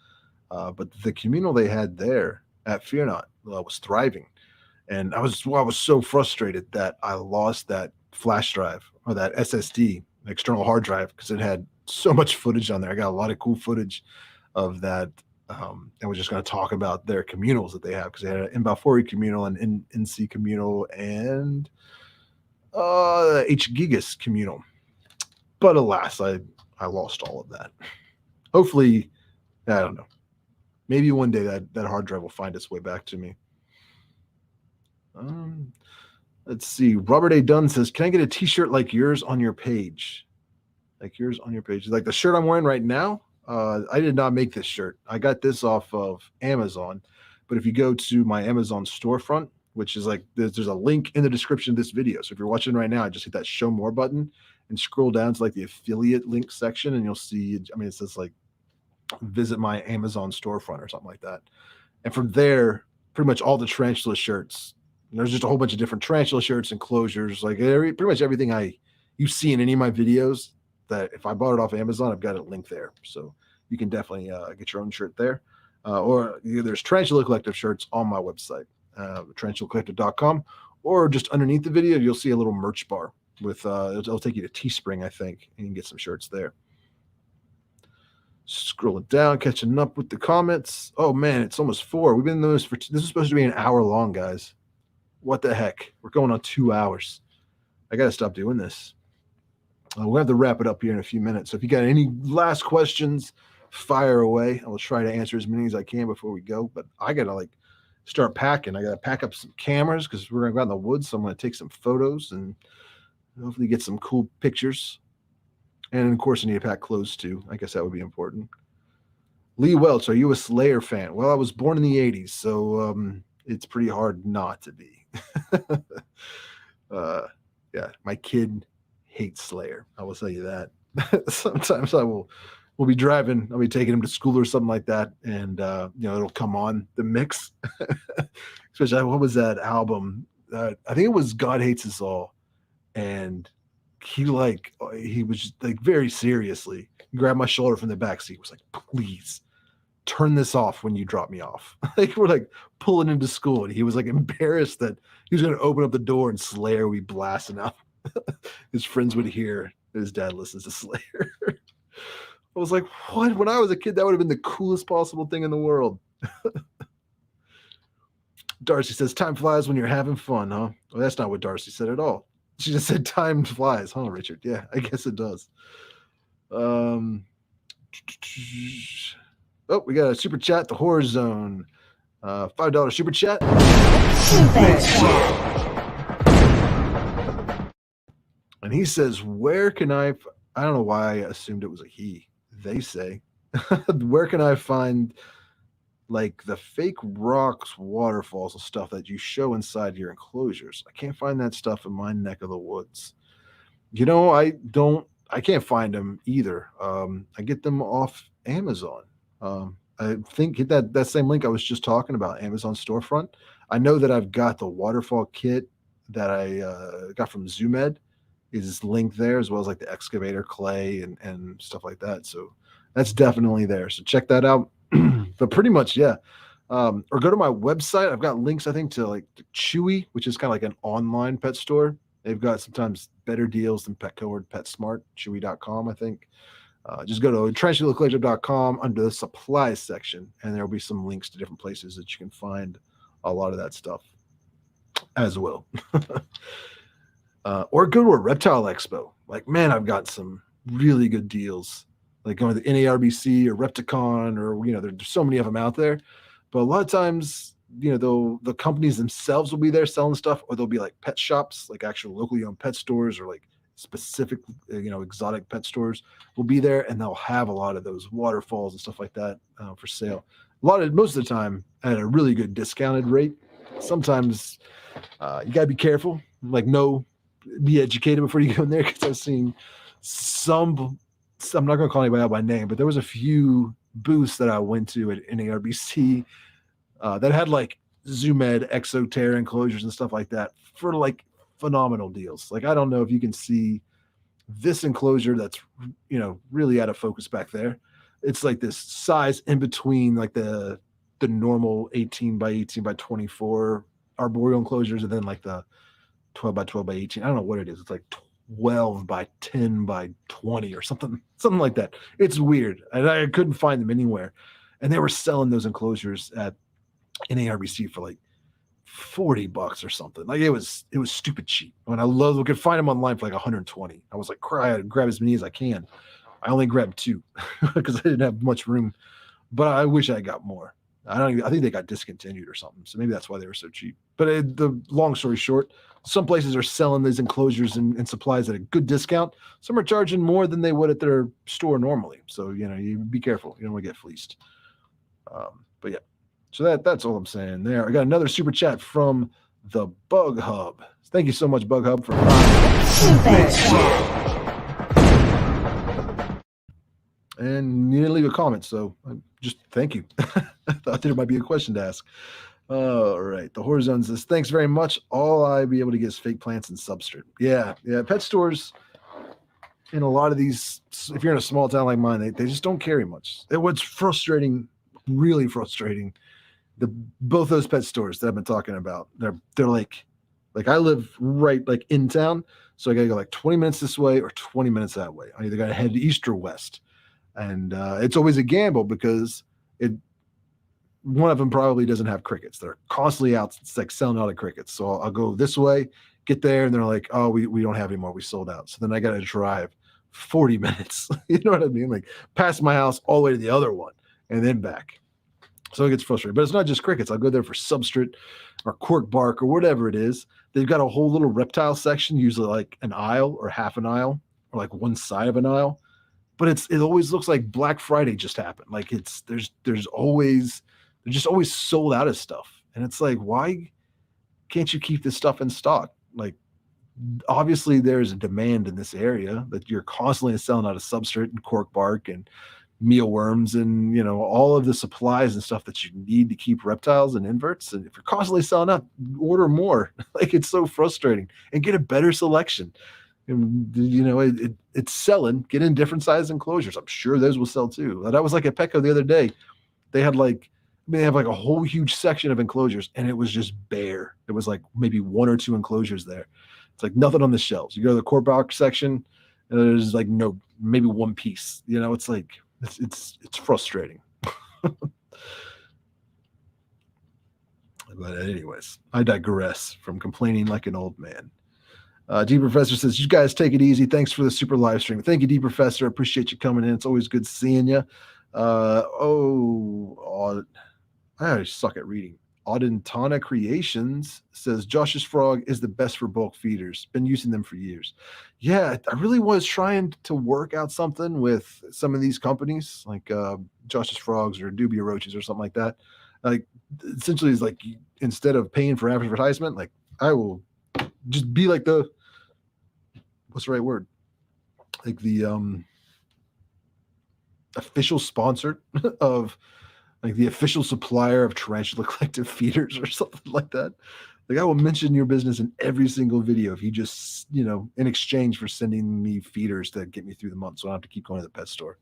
But the communal they had there at Fear Not was thriving, and I was so frustrated that I lost that flash drive or that SSD external hard drive, because it had so much footage on there. I got a lot of cool footage of that, and we're just going to talk about their communals that they have, because they had an Mbalfori communal and NC communal and H Gigas communal. But alas, I lost all of that. Hopefully, I don't know. Maybe one day that hard drive will find its way back to me. Let's see. Robert A. Dunn says, "Can I get a T-shirt like yours on your page?" Like yours on your page, like the shirt I'm wearing right now. I did not make this shirt. I got this off of Amazon. But if you go to my Amazon storefront, which is like there's a link in the description of this video. So if you're watching right now, just hit that show more button and scroll down to like the affiliate link section, and you'll see. It says like visit my Amazon storefront or something like that. And from there, pretty much all the tarantula shirts. There's just a whole bunch of different tarantula shirts, enclosures, like pretty much everything you see in any of my videos. That if I bought it off Amazon, I've got a link there, so you can definitely get your own shirt there. Or there's Tarantula Collective shirts on my website, tarantulacollective.com, or just underneath the video, you'll see a little merch bar with it'll take you to Teespring, I think, and you can get some shirts there. Scrolling down, catching up with the comments. Oh man, it's almost 4. We've been doing this this is supposed to be an hour long, guys. What the heck? We're going on 2 hours. I gotta stop doing this. We'll have to wrap it up here in a few minutes. So if you got any last questions, fire away. I will try to answer as many as I can before we go. But I gotta start packing. I gotta pack up some cameras because we're gonna go out in the woods. So I'm gonna take some photos and hopefully get some cool pictures. And of course, I need to pack clothes too. I guess that would be important. Lee Welch, are you a Slayer fan? Well, I was born in the 80s, so it's pretty hard not to be. Yeah, my kid hates Slayer. I will tell you that. Sometimes we'll be driving, I'll be taking him to school or something like that, and it'll come on the mix. Especially, what was that album? I think it was God Hates Us All, and he was just very seriously grabbed my shoulder from the back seat, was like, "Please turn this off when you drop me off." We're pulling into school, and he was embarrassed that he was going to open up the door and Slayer would be blasting out. His friends would hear his dad listens to Slayer. I was like, what? When I was a kid, that would have been the coolest possible thing in the world. Darcy says, "Time flies when you're having fun, huh?" Well, that's not what Darcy said at all. She just said time flies, huh, Richard? Yeah, I guess it does. Oh, we got a super chat, the Horror Zone. $5 super chat. Super chat. And he says, where can I don't know why I assumed it was a he. They say, where can I find like the fake rocks, waterfalls, and stuff that you show inside your enclosures? I can't find that stuff in my neck of the woods. I can't find them either. I get them off Amazon. I think hit that same link I was just talking about, Amazon storefront. I know that I've got the waterfall kit that I got from Zoomed is linked there, as well as like the excavator clay and stuff like that. So that's definitely there. So check that out. But pretty much, yeah. Or go to my website. I've got links, I think, to like the Chewy, which is kind of like an online pet store. They've got sometimes better deals than Petco or PetSmart, Chewy.com, I think. Just go to tarantulaclosure.com under the supplies section, and there'll be some links to different places that you can find a lot of that stuff as well. Or go to a reptile expo. Like, man, I've got some really good deals. Like going to the NARBC or Repticon, or there's so many of them out there. But a lot of times, the companies themselves will be there selling stuff, or there'll be like pet shops, like actual locally owned pet stores, or like specific, exotic pet stores will be there, and they'll have a lot of those waterfalls and stuff like that for sale. Most of the time at a really good discounted rate. Sometimes you gotta be careful, be educated before you go in there, because I've seen some. I'm not gonna call anybody out by name, but there was a few booths that I went to at NARBC that had like Zoomed, Terra enclosures and stuff like that for like phenomenal deals. Like, I don't know if you can see this enclosure that's really out of focus back there. It's like this size in between like the normal 18 by 18 by 24 arboreal enclosures, and then like the 12 by 12 by 18. I don't know what it is. It's like 12 by 10 by 20 or something like that. It's weird. And I couldn't find them anywhere. And they were selling those enclosures at NARBC for like $40 or something. Like, it was stupid cheap. When we could find them online for like 120. I was like, cry, I'd grab as many as I can. I only grabbed 2 because I didn't have much room, but I wish I got more. I think they got discontinued or something. So maybe that's why they were so cheap. But the long story short, some places are selling these enclosures and supplies at a good discount. Some are charging more than they would at their store normally. So, you be careful. You don't want to get fleeced. But yeah, so that's all I'm saying there. I got another super chat from the Bug Hub. Thank you so much, Bug Hub, for Super chat. and you didn't leave a comment, so just thank you. I thought there might be a question to ask. All right, the Horizon says, thanks very much. All I be able to get is fake plants and substrate. Yeah, pet stores in a lot of these, if you're in a small town like mine, they just don't carry much. What's frustrating, really frustrating, both those pet stores that I've been talking about, they're like I live right like in town, so I gotta go like 20 minutes this way or 20 minutes that way. I either gotta head east or west. And it's always a gamble because one of them probably doesn't have crickets. They're constantly out. It's like selling out of crickets. So I'll go this way, get there, and they're like, oh, we don't have any more. We sold out. So then I got to drive 40 minutes. You know what I mean? Like, past my house all the way to the other one and then back. So it gets frustrating. But it's not just crickets. I'll go there for substrate or cork bark or whatever it is. They've got a whole little reptile section, usually like an aisle or half an aisle or like one side of an aisle. But it always looks like Black Friday just happened. Like, they're just always sold out of stuff. And it's like, why can't you keep this stuff in stock? Like, obviously there's a demand in this area that you're constantly selling out of substrate and cork bark and mealworms and all of the supplies and stuff that you need to keep reptiles and inverts. And if you're constantly selling out, order more. Like, it's so frustrating, and get a better selection. And it's selling. Get in different size enclosures. I'm sure those will sell too. That was like at Petco the other day. They had they have like a whole huge section of enclosures, and it was just bare. There was like maybe 1 or 2 enclosures there. It's like nothing on the shelves. You go to the cork bark section, and there's like maybe 1 piece. It's like it's frustrating. But anyways, I digress from complaining like an old man. D Professor says, you guys take it easy. Thanks for the super live stream. Thank you, D Professor. I appreciate you coming in. It's always good seeing you. I suck at reading. Audentana Creations says Josh's Frog is the best for bulk feeders. Been using them for years. Yeah, I really was trying to work out something with some of these companies, like Josh's Frogs or Dubia Roaches or something like that. Like essentially, it's like instead of paying for advertisement, like I will just be like the what's the right word? Like the official sponsor of like the official supplier of Tarantula Collective feeders or something like that. Like I will mention your business in every single video if you just, in exchange for sending me feeders that get me through the month so I don't have to keep going to the pet store.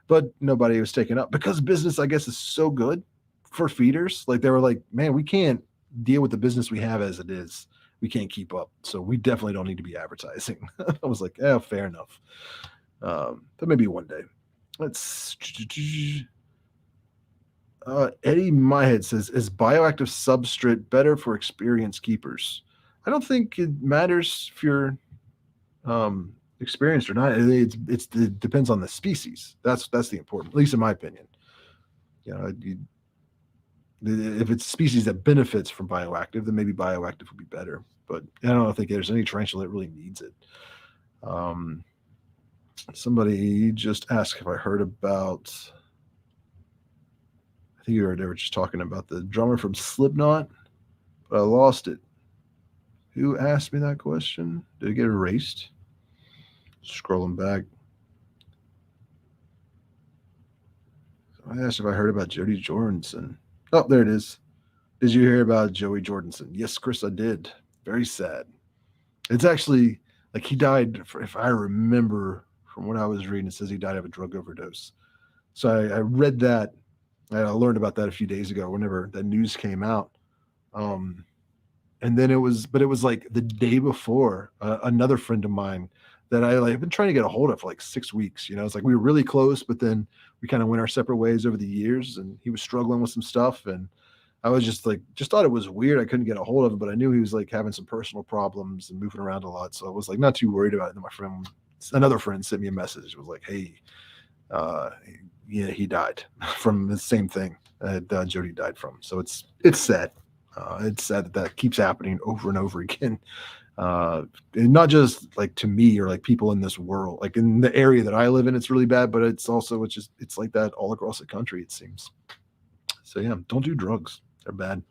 But nobody was taken up because business, I guess, is so good for feeders. Like they were like, man, we can't deal with the business we have as it is. We can't keep up. So we definitely don't need to be advertising. I was like, yeah, fair enough. But maybe one day. Let's Eddie Myhead says, is bioactive substrate better for experienced keepers? I don't think it matters if you're experienced or not. It depends on the species. That's the important, at least in my opinion. If it's a species that benefits from bioactive, then maybe bioactive would be better. But I don't think there's any tarantula that really needs it. Somebody just asked if I heard about. I think they were just talking about the drummer from Slipknot, but I lost it. Who asked me that question? Did it get erased? Scrolling back. I asked if I heard about Jody Jordanson. Oh, there it is. Did you hear about Joey Jordanson? Yes, Chris, I did. Very sad. It's actually like he died, if I remember from what I was reading, it says he died of a drug overdose. So I read that. I learned about that a few days ago whenever that news came out. And then it was like the day before, another friend of mine that I've been trying to get a hold of for like 6 weeks. It's like we were really close, but then we kind of went our separate ways over the years, and he was struggling with some stuff. And I was just thought it was weird. I couldn't get a hold of him, but I knew he was like having some personal problems and moving around a lot. So I was like not too worried about it. And then another friend sent me a message. It was like, hey, yeah, he died from the same thing that Jody died from. So it's sad. It's sad that keeps happening over and over again. And not just like to me or like people in this world, like in the area that I live in, it's really bad, but it's like that all across the country, it seems. So yeah, don't do drugs. They're bad.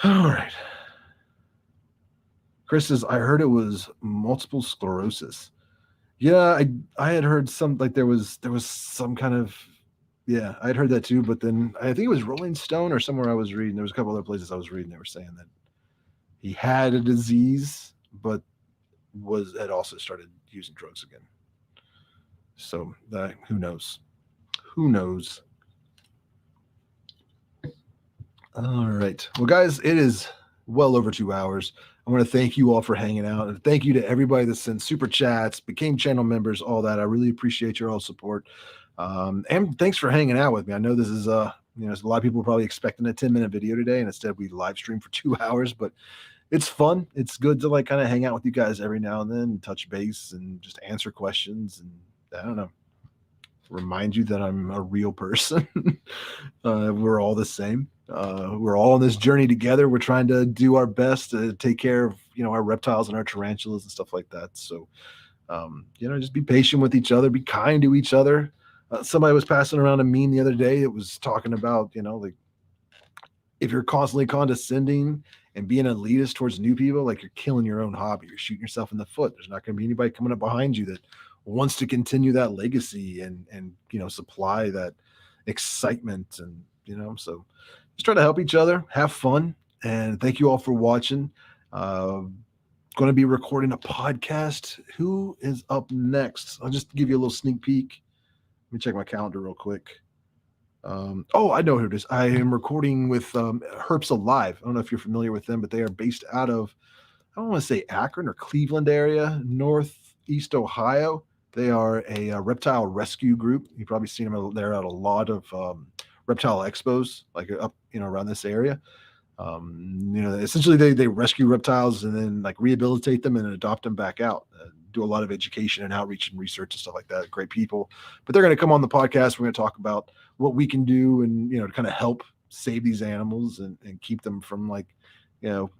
All right. Chris says, I heard it was multiple sclerosis. Yeah, I had heard some, like there was some kind of, yeah, I'd heard that too, but then I think it was Rolling Stone or somewhere I was reading. There was a couple other places I was reading. They were saying that he had a disease, but had also started using drugs again. So who knows? Who knows? All right. Well, guys, it is well over 2 hours. I want to thank you all for hanging out, and thank you to everybody that sent super chats, became channel members, all that. I really appreciate your all support. And thanks for hanging out with me. I know this is there's a lot of people probably expecting a 10-minute video today, and instead we live stream for 2 hours, but it's fun. It's good to like kind of hang out with you guys every now and then, touch base and just answer questions. And I don't know, remind you that I'm a real person. We're all the same. We're all on this journey together. We're trying to do our best to take care of, our reptiles and our tarantulas and stuff like that. So, just be patient with each other, be kind to each other. Somebody was passing around a meme the other day. It was talking about, like if you're constantly condescending and being elitist towards new people, like you're killing your own hobby. You're shooting yourself in the foot. There's not going to be anybody coming up behind you that wants to continue that legacy and supply that excitement. And, so just try to help each other, have fun. And thank you all for watching. Going to be recording a podcast. Who is up next? I'll just give you a little sneak peek. Let me check my calendar real quick. I know who it is. I am recording with Herps Alive. I don't know if you're familiar with them, but they are based out of, I don't want to say Akron or Cleveland area, Northeast Ohio. They are a reptile rescue group. You've probably seen them there at a lot of reptile expos, like up, around this area. Essentially they rescue reptiles and then like rehabilitate them and adopt them back out. Do a lot of education and outreach and research and stuff like that. Great people. But they're going to come on the podcast. We're going to talk about what we can do and, to kind of help save these animals and keep them from like, you know,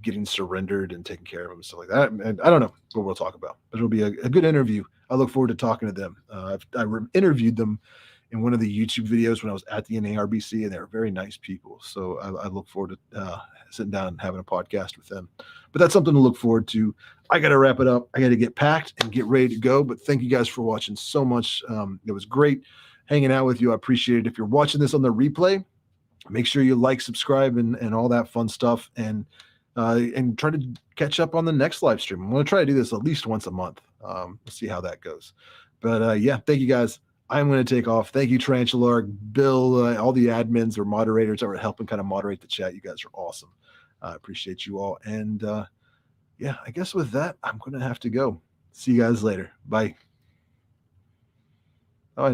getting surrendered and taking care of them and stuff like that. And I don't know what we'll talk about, but it'll be a good interview. I look forward to talking to them. I interviewed them in one of the YouTube videos when I was at the NARBC, and they're very nice people. So I look forward to sitting down and having a podcast with them. But that's something to look forward to. I got to wrap it up. I got to get packed and get ready to go. But thank you guys for watching so much. It was great hanging out with you. I appreciate it. If you're watching this on the replay, make sure you like, subscribe, and all that fun stuff. And try to catch up on the next live stream. I'm going to try to do this at least once a month. We'll see how that goes. But yeah, thank you guys. I'm going to take off. Thank you, Tarantula, Bill, all the admins or moderators that were helping kind of moderate the chat. You guys are awesome. I appreciate you all. And yeah, I guess with that, I'm going to have to go. See you guys later. Bye. Oh, I